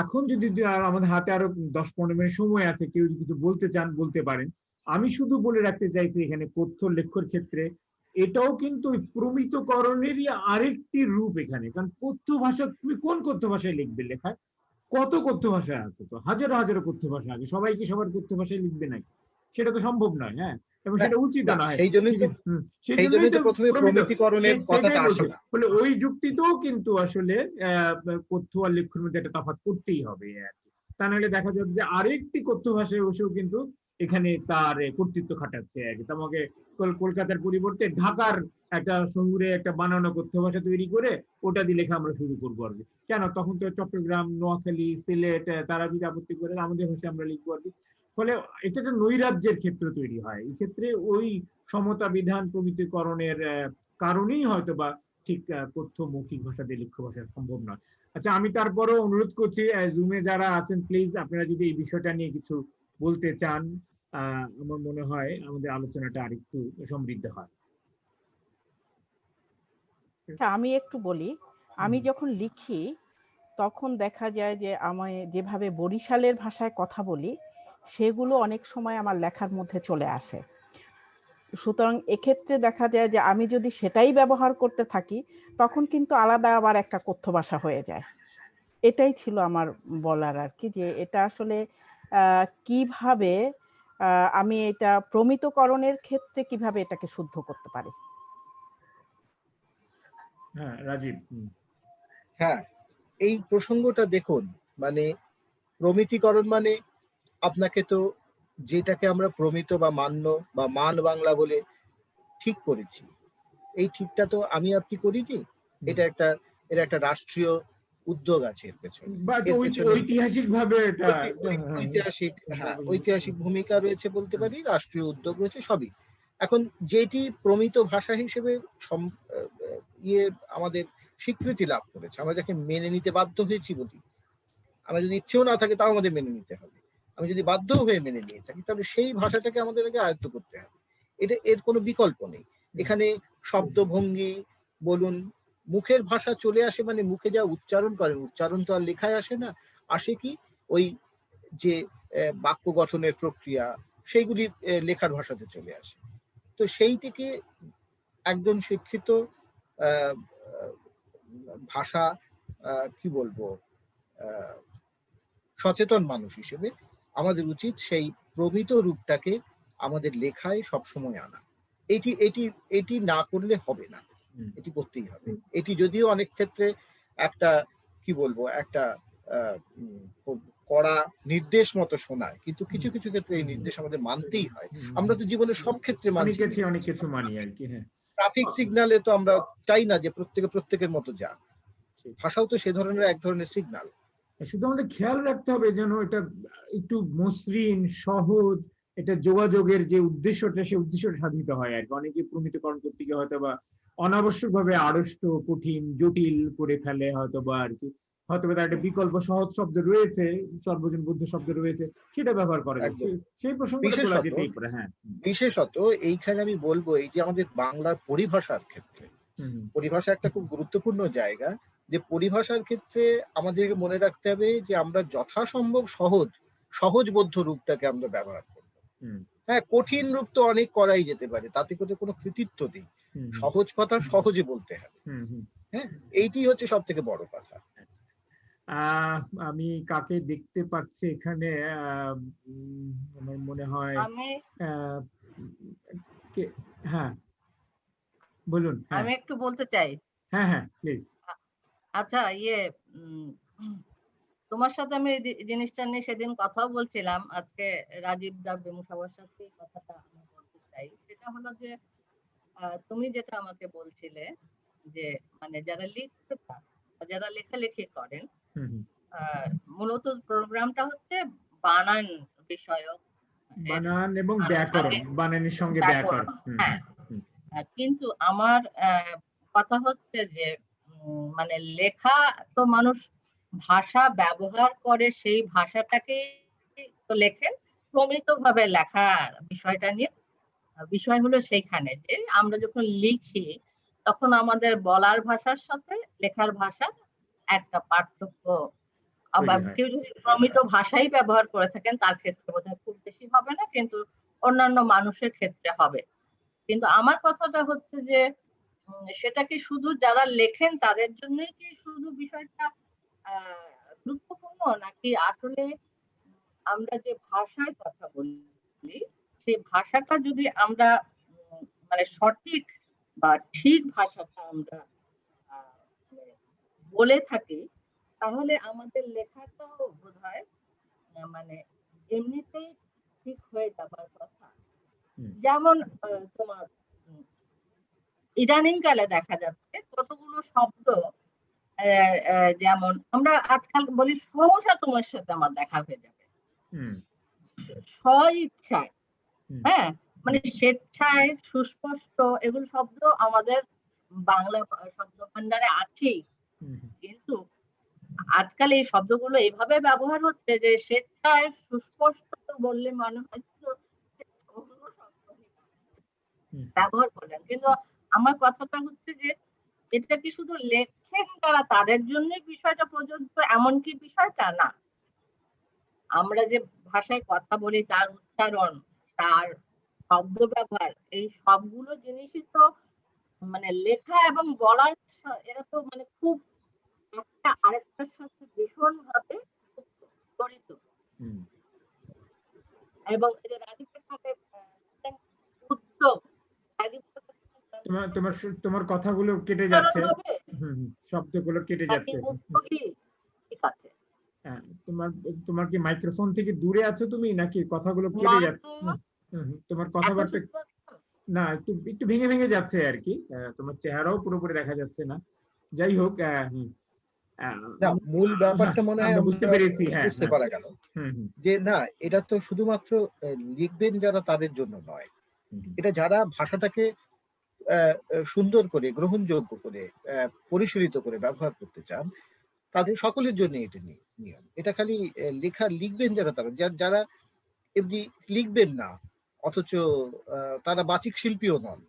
এখন যদি আমাদের হাতে আরো 10-15 মিনিট সময় আছে, কেউ যদি কিছু বলতে চান বলতে পারেন। আমি শুধু বলে রাখতে চাইছি, এখানে কথ্য লেখ্যর ক্ষেত্রে এটাও কিন্তু প্রমিতকরণেরই আরেকটি রূপ এখানে। কারণ কথ্য ভাষা, তুমি কোন কথ্য ভাষায় লিখবে? লেখায় কত কথ্য ভাষা আছে, তো হাজারো হাজারো কথ্য ভাষা আছে, সবাই কি সবার কথ্য ভাষায় লিখবে নাকি? সেটা তো সম্ভব নয়। হ্যাঁ, এবং সেটা উচিত নয়। সেই জন্যই তো প্রথমে প্রমিতিকরণের কথাটা আসে। বলে ওই যুক্তিতেও কিন্তু আসলে কথ্য আর লেখ্যর মধ্যে একটা তফাৎ করতেই হবে আর কি। তা নাহলে দেখা যাবে যে আরেকটি কথ্য ভাষায় বসেও কিন্তু এখানে তার কর্তৃত্ব খাটাচ্ছে আর কি। তোমাকে কলকাতার পরিবর্তে ঢাকার একটা শহুরে একটা বানানো কথ্য ভাষা তৈরি করে ওটা দিয়ে লেখা আমরা শুরু করবো আর কি। কেন? তখন তো চট্টগ্রাম, নোয়াখালী, সিলেট তারা যদি আপত্তি করে আমাদের ভাষায় আমরা লিখবো আর কি। ফলে এটা একটা নৈরাজ্যের ক্ষেত্র তৈরি হয়। এই ক্ষেত্রে ওই সমতা বিধান প্রমিতিকরণের কারণেই হয়তো বা ঠিক কথ্য মৌখিক ভাষা দিয়ে লিখ্য ভাষা সম্ভব নয়। আচ্ছা, আমি তারপরও অনুরোধ করছি, জুমে যারা আছেন প্লিজ আপনারা যদি এই বিষয়টা নিয়ে কিছু বলতে চান, আমার মনে হয় আমাদের আলোচনাটা আরেকটু সমৃদ্ধ হয়। আমি একটু বলি, আমি যখন লিখি তখন দেখা যায় যে আমি যেভাবে বরিশালের ভাষায় কথা বলি সেগুলো অনেক সময় আমার লেখার মধ্যে চলে আসে। সুতরাং এক্ষেত্রে দেখা যায় যে আমি যদি সেটাই ব্যবহার করতে থাকি তখন কিন্তু আলাদা আবার একটা কথ্য ভাষা হয়ে যায়। এটাই ছিল আমার বলার আর কি, যে এটা আসলে কিভাবে আমি এটা প্রমিতকরণের ক্ষেত্রে কিভাবে এটাকে শুদ্ধ করতে পারি। হ্যাঁ, রাজীব। হ্যাঁ, এই প্রসঙ্গটা দেখুন, মানে প্রমিতিকরণ মানে আপনাকে তো যেটাকে আমরা প্রমিত বা মান্য বা মান বাংলা বলে ঠিক করেছি, এই ঠিকটা তো আমি আপনি করিনি। এটা একটা রাষ্ট্রীয় উদ্যোগ আছে এর পেছনে। ঐতিহাসিক ভাবে ঐতিহাসিক ভূমিকা রয়েছে বলতে পারি, রাষ্ট্রীয় উদ্যোগ রয়েছে, সবই। এখন যেটি প্রমিত ভাষা হিসেবে আমাদের স্বীকৃতি লাভ করেছে, আমরা যাকে মেনে নিতে বাধ্য হয়েছি বলি, আমরা যদি ইচ্ছেও না থাকে তাও আমাদের মেনে নিতে হবে। আমি যদি বাধ্য হয়ে মেনে নিয়ে থাকি তাহলে সেই ভাষাটাকে আমাদের আগে আয়ত্ত করতে হবে। এর কোনো বিকল্প নেই। এখানে শব্দভঙ্গি বলুন, মুখের ভাষা চলে আসে, মানে মুখে যা উচ্চারণ করেন, উচ্চারণ তো আর লেখায় আসে না, আসে কি ওই যে বাক্য গঠনের প্রক্রিয়া, সেইগুলি লেখার ভাষাতে চলে আসে। তো সেইটিকে একজন শিক্ষিত ভাষা কি বলবো সচেতন মানুষ হিসেবে আমাদের উচিত সেই প্রমিত রূপটাকে আমাদের লেখায় সবসময় আনা। এটি না করলে হবে না, এটি করতেই হবে। এটি যদিও অনেক ক্ষেত্রে একটা কি বলবো একটা খুব কড়া নির্দেশ মতো শোনায়, কিন্তু কিছু কিছু ক্ষেত্রে এই নির্দেশ আমাদের মানতেই হয়। আমরা তো জীবনের সব ক্ষেত্রে অনেক কিছু মানি আর কি। হ্যাঁ, ট্রাফিক সিগন্যালে তো আমরা চাই না যে প্রত্যেকের মতো যাক। ভাষাও তো সে ধরনের এক ধরনের সিগন্যাল। শুধু আমাদের খেয়াল রাখতে হবে যেন এটা একটু মসৃণ সহজ, এটা যোগাযোগের যে উদ্দেশ্যটা সেই উদ্দেশ্যটা সাধিত হয় আর কি। অনেকে প্রমিতকরণ করতে গিয়ে হয়তো বা অনাবশ্যক ভাবে আড়ষ্ট কঠিন জটিল করে ফেলে হয়তো বা আর কি, হয়তো বা তার একটা বিকল্প সহজ শব্দ রয়েছে, সর্বজন বুদ্ধ শব্দ রয়েছে, সেটা ব্যবহার করা যায়, একদম। সেই প্রসঙ্গটা তোলা যেতেই পারে। হ্যাঁ, বিশেষত এইখানে আমি বলবো এই যে আমাদের বাংলার পরিভাষার ক্ষেত্রে, পরিভাষা একটা খুব গুরুত্বপূর্ণ জায়গা, যে পরিভাষার ক্ষেত্রে আমাদেরকে মনে রাখতে হবে যে আমরা যথাসম্ভব সহজবোধ্য রূপটাকে আমরা ব্যবহার করব। হ্যাঁ, কঠিন রূপ তো অনেক করাই যেতে পারে, তাতে করে কোনো কৃতিত্ব নেই। সহজ কথা সহজে বলতে হবে। হ্যাঁ, এইটি হচ্ছে সব থেকে বড় কথা। আমি কাকে দেখতে পাচ্ছি এখানে, আমার মনে হয় আমি হ্যাঁ বলুন। আমি একটু বলতে চাই। হ্যাঁ হ্যাঁ প্লিজ। আচ্ছা, তোমার সাথে আমি এই জিনিসটা নিয়ে সেদিন কথাও বলছিলাম, আজকে রাজীব দা বেমু সবার সাথে কথাটা আমি বলতে চাই। সেটা হলো যে তুমি যেটা আমাকে বলছিলে যে মানে যারা লিখতে চান, যারা লেখালেখি করেন, মূলত প্রোগ্রামটা হচ্ছে বানান বিষয়ক, বানান এবং ব্যাকরণ, বানানের সঙ্গে ব্যাকরণ। হ্যাঁ, কিন্তু আমার কথা হচ্ছে যে মানে লেখা তো মানুষ ভাষা ব্যবহার করে, সেই ভাষাটাকে তো লেখেন। প্রমিত ভাবে লেখার বিষয়টা নিয়ে বিষয় হলো সেইখানে যে আমরা যখন লিখি তখন আমাদের বলার ভাষার সাথে লেখার ভাষার একটা পার্থক্য, আবার কেউ যদি প্রমিত ভাষাই ব্যবহার করে থাকেন তার ক্ষেত্রে বোধহয় খুব বেশি হবে না, কিন্তু অন্যান্য মানুষের ক্ষেত্রে হবে। কিন্তু আমার কথাটা হচ্ছে যে সেটা কি শুধু যারা লেখেন তাদের জন্যই কি শুধু বিষয়টা গুরুত্বপূর্ণ, নাকি আসলে আমরা যে ভাষায় কথা বলি সেই ভাষাটা যদি আমরা মানে সঠিক বা ঠিক ভাষাটা আমরা বলে থাকি তাহলে আমাদের লেখাটাও বোধহয় মানে এমনিতেই ঠিক হয়ে যাবার কথা। যেমন তোমার ইদানিং কালে দেখা যাচ্ছে কতগুলো শব্দ, যেমন আমরা আজকাল বলি সহসা তোমার সাথে আমার দেখা হয়ে যাবে, স্বইচ্ছায়, হ্যাঁ, মানে স্বেচ্ছায়, সুস্পষ্ট, এগুলো শব্দ আমাদের বাংলা শব্দ ভান্ডারে আছেই, কিন্তু আজকাল এই শব্দগুলো এইভাবে ব্যবহার হচ্ছে যে স্বেচ্ছায় সুস্পষ্ট বললে মনে হয় ব্যবহার করলেন। কিন্তু আমার কথাটা হচ্ছে যে এটা কি শুধু লেখেন তারা তাদের জন্য বিষয়টা প্রযোজ্য, এমনকি বিষয়টা না। আমরা যে ভাষায় কথা বলি তার উচ্চারণ, তার শব্দ ব্যবহার, এই সবগুলো জিনিসই তো মানে লেখা এবং বলার এরা তো মানে খুব একটা আরেকটার সাথে ভীষণ ভাবে জড়িত। এবং রাজীবের সাথে উদ্যোগ, তোমার কথাগুলো কেটে যাচ্ছে, শব্দগুলো কেটে যাচ্ছে। ঠিক আছে, তোমার কি মাইক্রোফোন থেকে দূরে আছো তুমি, নাকি কথাগুলো কেটে যাচ্ছে? তোমার কথাবার্তা না, একটু একটু ভেঙে ভেঙে যাচ্ছে আর কি, তোমার চেহারাও পুরোপুরি দেখা যাচ্ছে না। যাই হোক, মূল ব্যাপারটা মনে হয় বুঝতে পেরেছি। বুঝতে পারা গেল যে না, এটা তো শুধুমাত্র লিখবেন যারা তাদের জন্য নয়, এটা যারা ভাষাটাকে সুন্দর করে, গ্রহণযোগ্য করে, পরিশীলিত করে ব্যবহার করতে চান তাদের সকলের জন্য এটা নিয়ম। এটা খালি লিখবেন যারা, তারা যারা এমনি লিখবেন না অথচ তারা বাচিক শিল্পীও নন,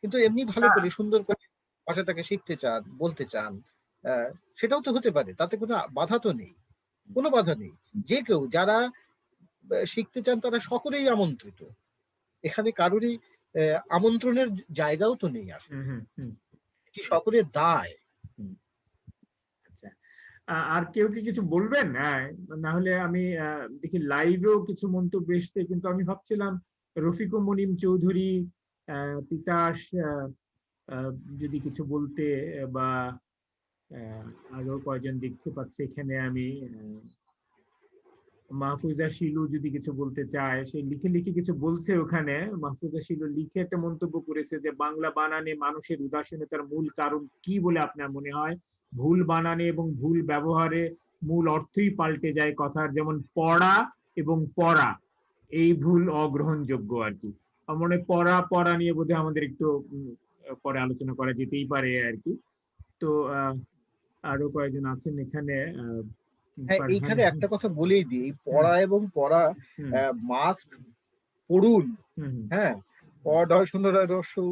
কিন্তু এমনি ভালো করে সুন্দর করে ভাষাটাকে শিখতে চান, বলতে চান, সেটাও তো হতে পারে, তাতে কোনো বাধা তো নেই, কোনো বাধা নেই। যে কেউ যারা শিখতে চান তারা সকলেই আমন্ত্রিত, এখানে কারোরই আমন্ত্রণের জায়গাও তো নেই আসলে, এটি সকলের দায়। আর কেউ কি কিছু বলবেন? না হলে আমি দেখি লাইভেও কিছু মন্তব্য এসছে, কিন্তু আমি ভাবছিলাম রফিকুল মনিম চৌধুরী, তিতাস যদি কিছু বলতে, বা আরো কয়জন দেখতে পাচ্ছি এখানে, আমি মাহফুজা শিলু যদি কিছু বলতে চায়, সে লিখে লিখে কিছু বলছে ওখানে। মাহফুজা শিলু লিখে একটা মন্তব্য করেছে যে বাংলা বানানে মানুষের উদাসীনতার মূল কারণ কি বলে আপনার মনে হয়? ভুল বানানে এবং ভুল ব্যবহারে মূল অর্থই পাল্টে যায় কথার, যেমন পড়া এবং পড়া, এই ভুল অগ্রহণযোগ্য আর কি। আমার মনে হয় পড়া পড়া নিয়ে বোধহয় আমাদের একটু পরে আলোচনা করা যেতেই পারে আর কি। তো আরো কয়েকজন আছেন এখানে। হ্যাঁ, ফারহান। এইখানে একটা কথা বলেই দিই, এই পড়া এবং পড়া, মাস্ক পড়ুন, হ্যাঁ, পড় সুন্দর রস্যু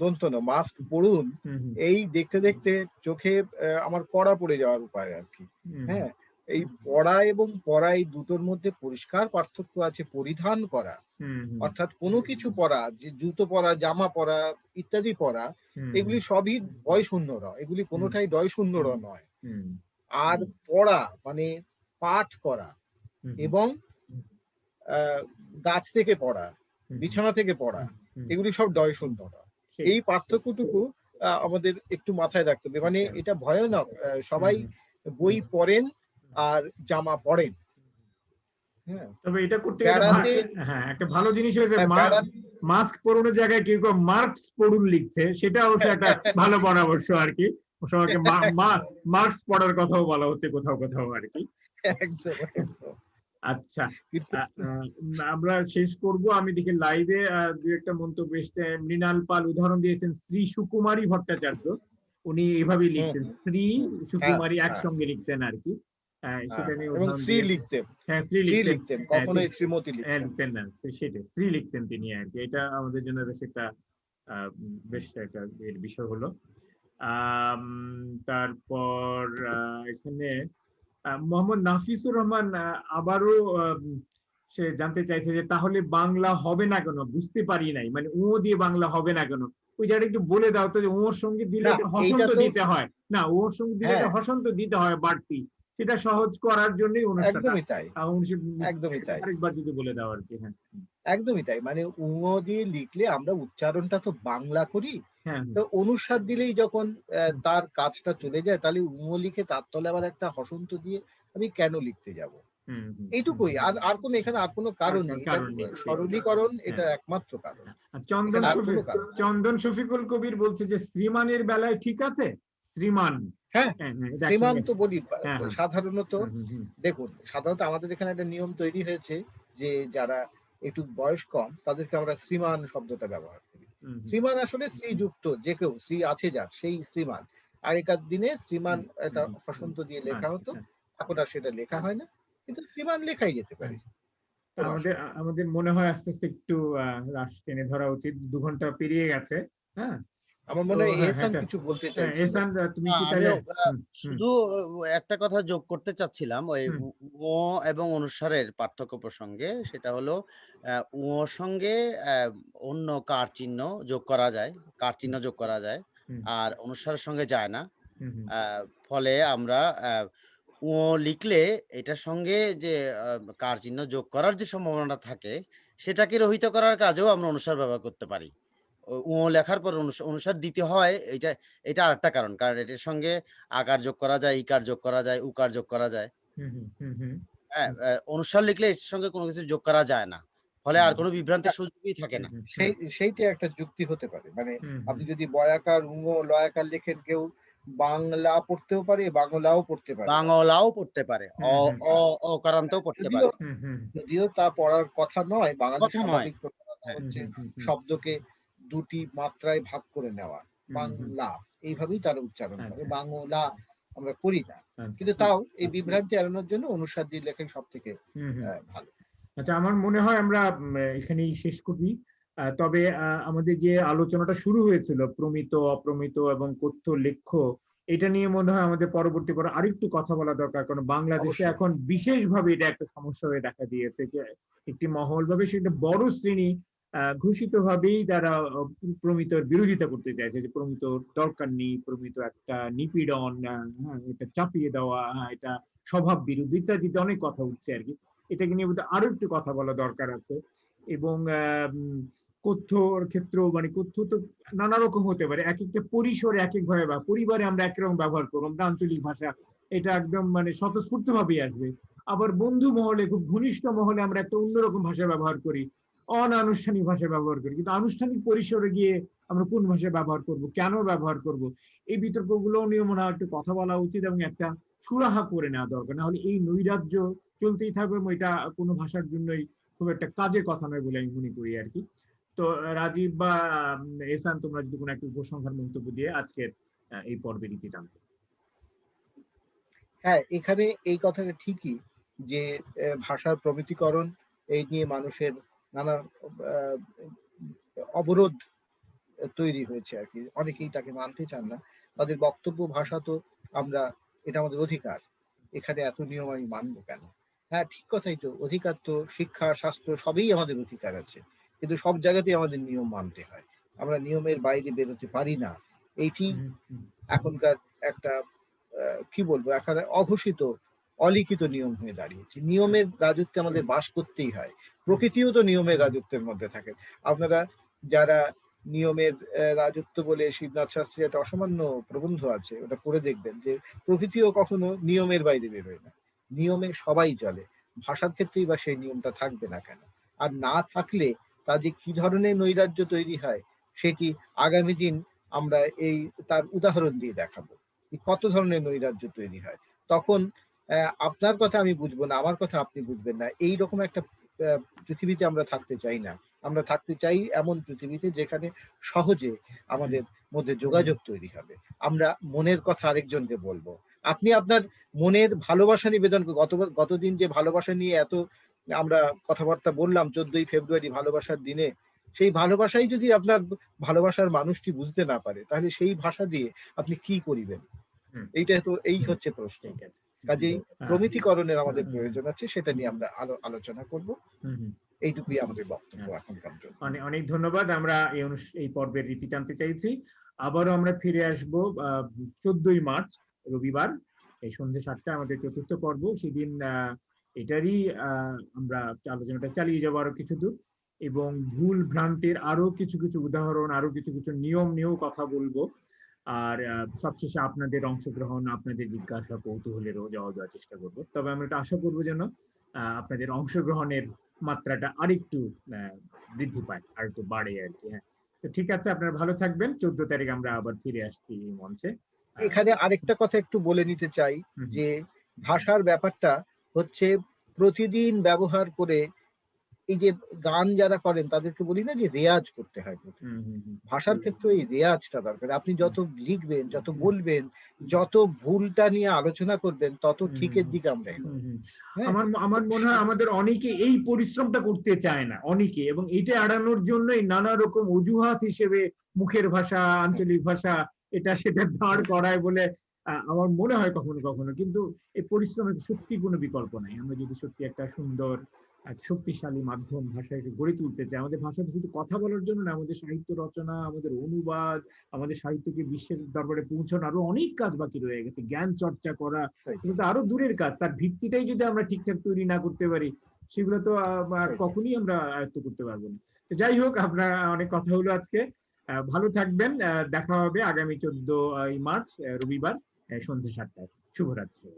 দন্ত না, মাস্ক পড়ুন, এই দেখতে দেখতে চোখে আমার পড়া পড়ে যাওয়ার উপায় আর কি। হ্যাঁ, এই পড়া এবং পড়া এই দুটোর মধ্যে পরিষ্কার পার্থক্য আছে। পরিধান করা অর্থাৎ কোনো কিছু পরা, যে জুতো পরা, জামা পরা ইত্যাদি পরা, এগুলি সবই ডয় শূন্য র, এগুলি কোনোটাই ডয় শূন্য র নয়। আর পড়া মানে পাঠ করা এবং গাছ থেকে পড়া, বিছানা থেকে পড়া, এগুলি সব ডয় শূন্য র। এই পার্থক্যটুকু আমাদের একটু মাথায় রাখতে হবে। মানে এটা ভয়ানক, সবাই বই পড়েন আর জামা পড়েন। হ্যাঁ, তবে এটা করতে গেলে হ্যাঁ একটা ভালো জিনিস হয়েছে, মাস্ক পরানোর জায়গায় কেউ কেউ মার্কস পড়ুন লিখছে, সেটা অবশ্য একটা ভালো পরামর্শ আর কি। সবাইকে মার্কস পড়ার কথাও বলা হচ্ছে কোথাও কোথাও আর কি। আচ্ছা, আমরা শেষ করব। আমি দেখি লাইভে দু একটা মন্তব্য এসছে। মৃণাল পাল উদাহরণ দিয়েছেন শ্রী সুকুমারী ভট্টাচার্য, উনি এভাবেই লিখতেন, শ্রী সুকুমারী একসঙ্গে লিখতেন আর কি। সেটা নিয়ে শ্রী লিখতেন, হ্যাঁ শ্রী লিখতেন, কখনোই শ্রীমতী লিখতেন না, সেটাই শ্রী লিখতেন তিনি আর কি। এটা আমাদের জন্য বেশ একটা বিষয় হলো। তারপর এখানে মোহাম্মদ নাফিসুর রহমান আবারও সে জানতে চাইছে যে তাহলে বাংলা হবে না কেন, বুঝতে পারি নাই, মানে ও দিয়ে বাংলা হবে না কেন, ওই জায়গাটা একটু বলে দাও তো। যে ওর সঙ্গে দিলে হসন্ত দিতে হয় না, ওর সঙ্গে দিলে হসন্ত দিতে হয় বাড়তি, সেটা সহজ করার জন্যই একদমই তাই, একদমই তাই, আরেকবার যদি বলে দাও আর কি। হ্যাঁ, একদমই তাই। মানে উ দিয়ে লিখলে আমরা উচ্চারণটা তো বাংলা করি, তো অনুসার দিলেই যখন তার কাজটা চলে যায়, তাহলে উ লিখে তার তলে আবার একটা হসন্ত দিয়ে আমি কেন লিখতে যাব? এইটুকুই, আর কোনো এখানে আর কোনো কারণ নেই। সরলীকরণ এটা একমাত্র কারণ। চন্দন শফিকুল কবির বলছে যে শ্রীমানের বেলায় ঠিক আছে, শ্রীমান। হ্যাঁ, শ্রীমান তো বলি সাধারণত। দেখুন, সাধারণত আমাদের এখানে একটা নিয়ম তৈরি হয়েছে যে যারা একটু বয়স কম তাদেরকে আমরা শ্রীমান শব্দটা ব্যবহার করি। শ্রীমান আসলে শ্রীযুক্ত, যে কেউ শ্রী আছে যার, সেই শ্রীমান। আগেকার দিনে শ্রীমান এটা হসন্ত দিয়ে লেখা হতো, এখন আর সেটা লেখা হয় না, কিন্তু শ্রীমান লেখাই যেতে পারে। আমাদের মনে হয় আস্তে আস্তে একটু রাশ টেনে ধরা উচিত, 2 ঘন্টা পেরিয়ে গেছে। হ্যাঁ, আমার মনে হয় এহসান কিছু বলতে চাইছে। এহসান, তুমি কি শুধু একটা কথা যোগ করতে চাচ্ছিলাম ওই ও এবং অনুসারের পার্থক্য প্রসঙ্গে। সেটা হলো ওর সঙ্গে অন্য কার চিহ্ন যোগ করা যায়, কার চিহ্ন যোগ করা যায়, আর অনুসারের সঙ্গে যায় না। ফলে আমরা ও লিখলে এটার সঙ্গে যে কার চিহ্ন যোগ করার যে সম্ভাবনাটা থাকে, সেটাকে রহিত করার কাজেও আমরা অনুসার ব্যবহার করতে পারি। ও লেখার পর অনুসার দিতে হয়, এটা আরেকটা কারণ। কারণ এটার সঙ্গে আকার যোগ করা যায়, ইকার যোগ করা যায়, উকার যোগ করা যায়। হ্যাঁ, অনুসার লিখলে এর সঙ্গে কোনো কিছু যোগ করা যায় না, ফলে আর কোনো বিভ্রান্তির সুযোগই থাকে না। সেইটা একটা যুক্তি হতে পারে। মানে আপনি যদি বয়াকার লয়াকার লেখেন, কেউ বাংলা পড়তেও পারে, বাংলাও পড়তে পারে, বাংলাও পড়তে পারে, অকারান্তও পড়তে পারে, যদিও তা পড়ার কথা নয়। বাংলা স্বাভাবিক হচ্ছে শব্দকে দুটি মাত্রায় ভাগ করে নেওয়া, বাংলা এইভাবেই তারা উচ্চারণ করে, বাংলা আমরা করি না। কিন্তু তাও এই বিভ্রান্তি এড়ানোর জন্য অনুসার দিয়ে লেখেন সব থেকে ভালো। আচ্ছা, আমার মনে হয় আমরা এখানেই শেষ করি। তবে আমাদের যে আলোচনাটা শুরু হয়েছিল প্রমিত, অপ্রমিত এবং কথ্য লেখ্য, এটা নিয়ে মনে হয় আমাদের পরবর্তী পরে আরেকটু কথা বলা দরকার। কারণ বাংলাদেশে এখন বিশেষভাবে এটা একটা সমস্যা হয়ে দেখা দিয়েছে যে একটি মহল ভাবে সেটা বড় শ্রেণী ঘোষিত ভাবেই তারা প্রমিতর বিরোধিতা করতে চাইছে, যে প্রমিত দরকার নেই, প্রমিত একটা নিপীড়ন, এটা চাপিয়ে দেওয়া, এটা স্বভাব বিরোধী ইত্যাদিতে অনেক কথা উঠছে আর কি। এটাকে নিয়ে আরো একটু কথা বলা দরকার আছে। এবং কথ্যর ক্ষেত্রেও, মানে কথ্য তো নানা রকম হতে পারে, এক একটা পরিসরে এক এক ভাবে, বা পরিবারে আমরা একরকম ব্যবহার করবো, আমরা আঞ্চলিক ভাষা, এটা একদম মানে স্বতঃস্ফূর্ত ভাবেই আসবে। আবার বন্ধু মহলে, খুব ঘনিষ্ঠ মহলে আমরা একটা অন্যরকম ভাষা ব্যবহার করি, অনানুষ্ঠানিক ভাষা ব্যবহার করি। কিন্তু আনুষ্ঠানিক পরিসরে গিয়ে আমরা কোন ভাষা ব্যবহার করব, কেন ব্যবহার করব, এই বিতর্কগুলো নিয়ে মনে হয় একটু কথা বলা উচিত এবং একটা সুরাহা করে নেওয়া দরকার, না হলে এই নৈরাজ্য চলতেই থাকবে এবং এটা কোনো ভাষার জন্যই খুব একটা কাজের কথা নয় বলে আমি মনে করি আর কি। তো রাজীব বা এহসান, তোমরা যদি কোনো একটা উপসংহার মন্তব্য দিয়ে আজকের এই পর্বের ইতি টানতে। হ্যাঁ, এখানে এই কথাটা ঠিকই যে ভাষার প্রমিতিকরণ এই নিয়ে মানুষের নানা আহ, অবরোধ তৈরি হয়েছে আর কি। অনেকেই তাকে মানতে চান না, তাদের বক্তব্য ভাষা তো আমরা, এটা আমাদের অধিকার, এখানে এত নিয়ম আমি মানবো কেন? হ্যাঁ, ঠিক কথাই তো, অধিকার তো, শিক্ষা শাস্ত্র সবই আমাদের অধিকার আছে, কিন্তু সব জায়গাতেই আমাদের নিয়ম মানতে হয়, আমরা নিয়মের বাইরে বেরোতে পারি না। এইটি এখনকার একটা কি বলবো, এখানে অঘোষিত অলিখিত নিয়ম হয়ে দাঁড়িয়েছে। নিয়মের রাজত্বে আমাদের বাস করতেই হয়, প্রকৃতিও তো নিয়মের রাজত্বের মধ্যে থাকে। আপনারা যারা নিয়মের রাজত্ব বলে শিবনাথ শাস্ত্রীর একটা অসামান্য প্রবন্ধ আছে, ওটা পড়ে দেখবেন যে প্রকৃতিও কখনো নিয়মের বাইরে বেরোয় না, নিয়মে সবাই চলে, ভাষার ক্ষেত্রেই বা সেই নিয়মটা থাকবে না কেন? আর না থাকলে তা যে কি ধরনের নৈরাজ্য তৈরি হয় সেটি আগামী দিন আমরা তার উদাহরণ দিয়ে দেখাবো, কত ধরনের নৈরাজ্য তৈরি হয়। তখন আপনার কথা আমি বুঝবো না, আমার কথা আপনি বুঝবেন না, এইরকম একটা পৃথিবীতে আমরা থাকতে চাই না। আমরা থাকতে চাই এমন পৃথিবীতে যেখানে সহজে আমাদের মধ্যে যোগাযোগ তৈরি হবে, আমরা মনের কথা আরেকজনকে বলবো। আপনি আপনার মনের ভালোবাসা নিবেদন, গতদিন যে ভালোবাসা নিয়ে এত আমরা কথাবার্তা বললাম 14ই ফেব্রুয়ারি ভালোবাসার দিনে, সেই ভালোবাসাই যদি আপনার ভালোবাসার মানুষটি বুঝতে না পারে, তাহলে সেই ভাষা দিয়ে আপনি কি করিবেন? এইটা তো, এই হচ্ছে প্রশ্ন। কাজেই প্রমিতিকরণের আমাদের প্রয়োজন আছে, সেটা নিয়ে আমরা আলোচনা করব। এইটুকুই আমাদের বক্তব্য এখনকার জন্য। অনেক ধন্যবাদ। আমরা এই পর্বের রীতি টানতে চাইছি। আবারও আমরা ফিরে আসবো 14ই মার্চ রবিবার এই সন্ধ্যে 7টায় আমাদের চতুর্থ পর্ব। সেদিন এটারই আমরা আলোচনাটা চালিয়ে যাবো আরো কিছু দূর, এবং ভুল ভ্রান্তির আরো কিছু কিছু উদাহরণ, আরো কিছু কিছু নিয়ম নিয়েও কথা বলবো। আর সবশেষে আপনাদের অংশগ্রহণ, আপনাদের জিজ্ঞাসা, কৌতূহলেরও জবাব দেওয়ার চেষ্টা করবো। তবে আমরা এটা আশা করবো যেন আপনাদের অংশগ্রহণের মাত্রাটা আরেকটু বৃদ্ধি পায়, আর একটু বাড়ে আর কি। হ্যাঁ, তো ঠিক আছে, আপনারা ভালো থাকবেন। 14 তারিখ আমরা আবার ফিরে আসছি এই মঞ্চে। এখানে আরেকটা কথা একটু বলে নিতে চাই যে ভাষার ব্যাপারটা হচ্ছে প্রতিদিন ব্যবহার করে, এই যে গান যারা করেন তাদেরকে বলি না যে রেয়াজ করতে হয়, ভাষার ক্ষেত্রে এই রেয়াজটা দরকার। আপনি যত লিখবেন, যত বলবেন, যত ভুলটা নিয়ে আলোচনা করবেন, তত ঠিকের দিকে আমরা এগোবো। আমার মনে হয় আমাদের অনেকে এই পরিশ্রমটা করতে চায় না, অনেকে, এবং এটা এড়ানোর জন্যই নানা রকম অজুহাত হিসেবে মুখের ভাষা, আঞ্চলিক ভাষা, এটা সেটা দাঁড় করায় বলে আমার মনে হয় কখনো কখনো। কিন্তু এই পরিশ্রমের সত্যি কোনো বিকল্প নাই। আমরা যদি সত্যি একটা সুন্দর শক্তিশালী মাধ্যম ভাষা গড়ে তুলতে চাই, আমাদের ভাষাতে শুধু কথা বলার জন্য না, আমাদের সাহিত্য রচনা, আমাদের অনুবাদ, আমাদের সাহিত্যকে বিশ্বের দরবারে পৌঁছানো, আরো অনেক কাজ বাকি রয়ে গেছে, জ্ঞান চর্চা করা, সেগুলো তো আরো দূরের কাজ। তার ভিত্তিটাই যদি আমরা ঠিকঠাক তৈরি না করতে পারি, সেগুলো তো কখনই আমরা আয়ত্ত করতে পারবো না। তো যাই হোক, আপনার অনেক কথা হলো আজকে। ভালো থাকবেন। দেখা হবে আগামী 14ই মার্চ রবিবার সন্ধ্যে 7টায়। শুভরাত্রি।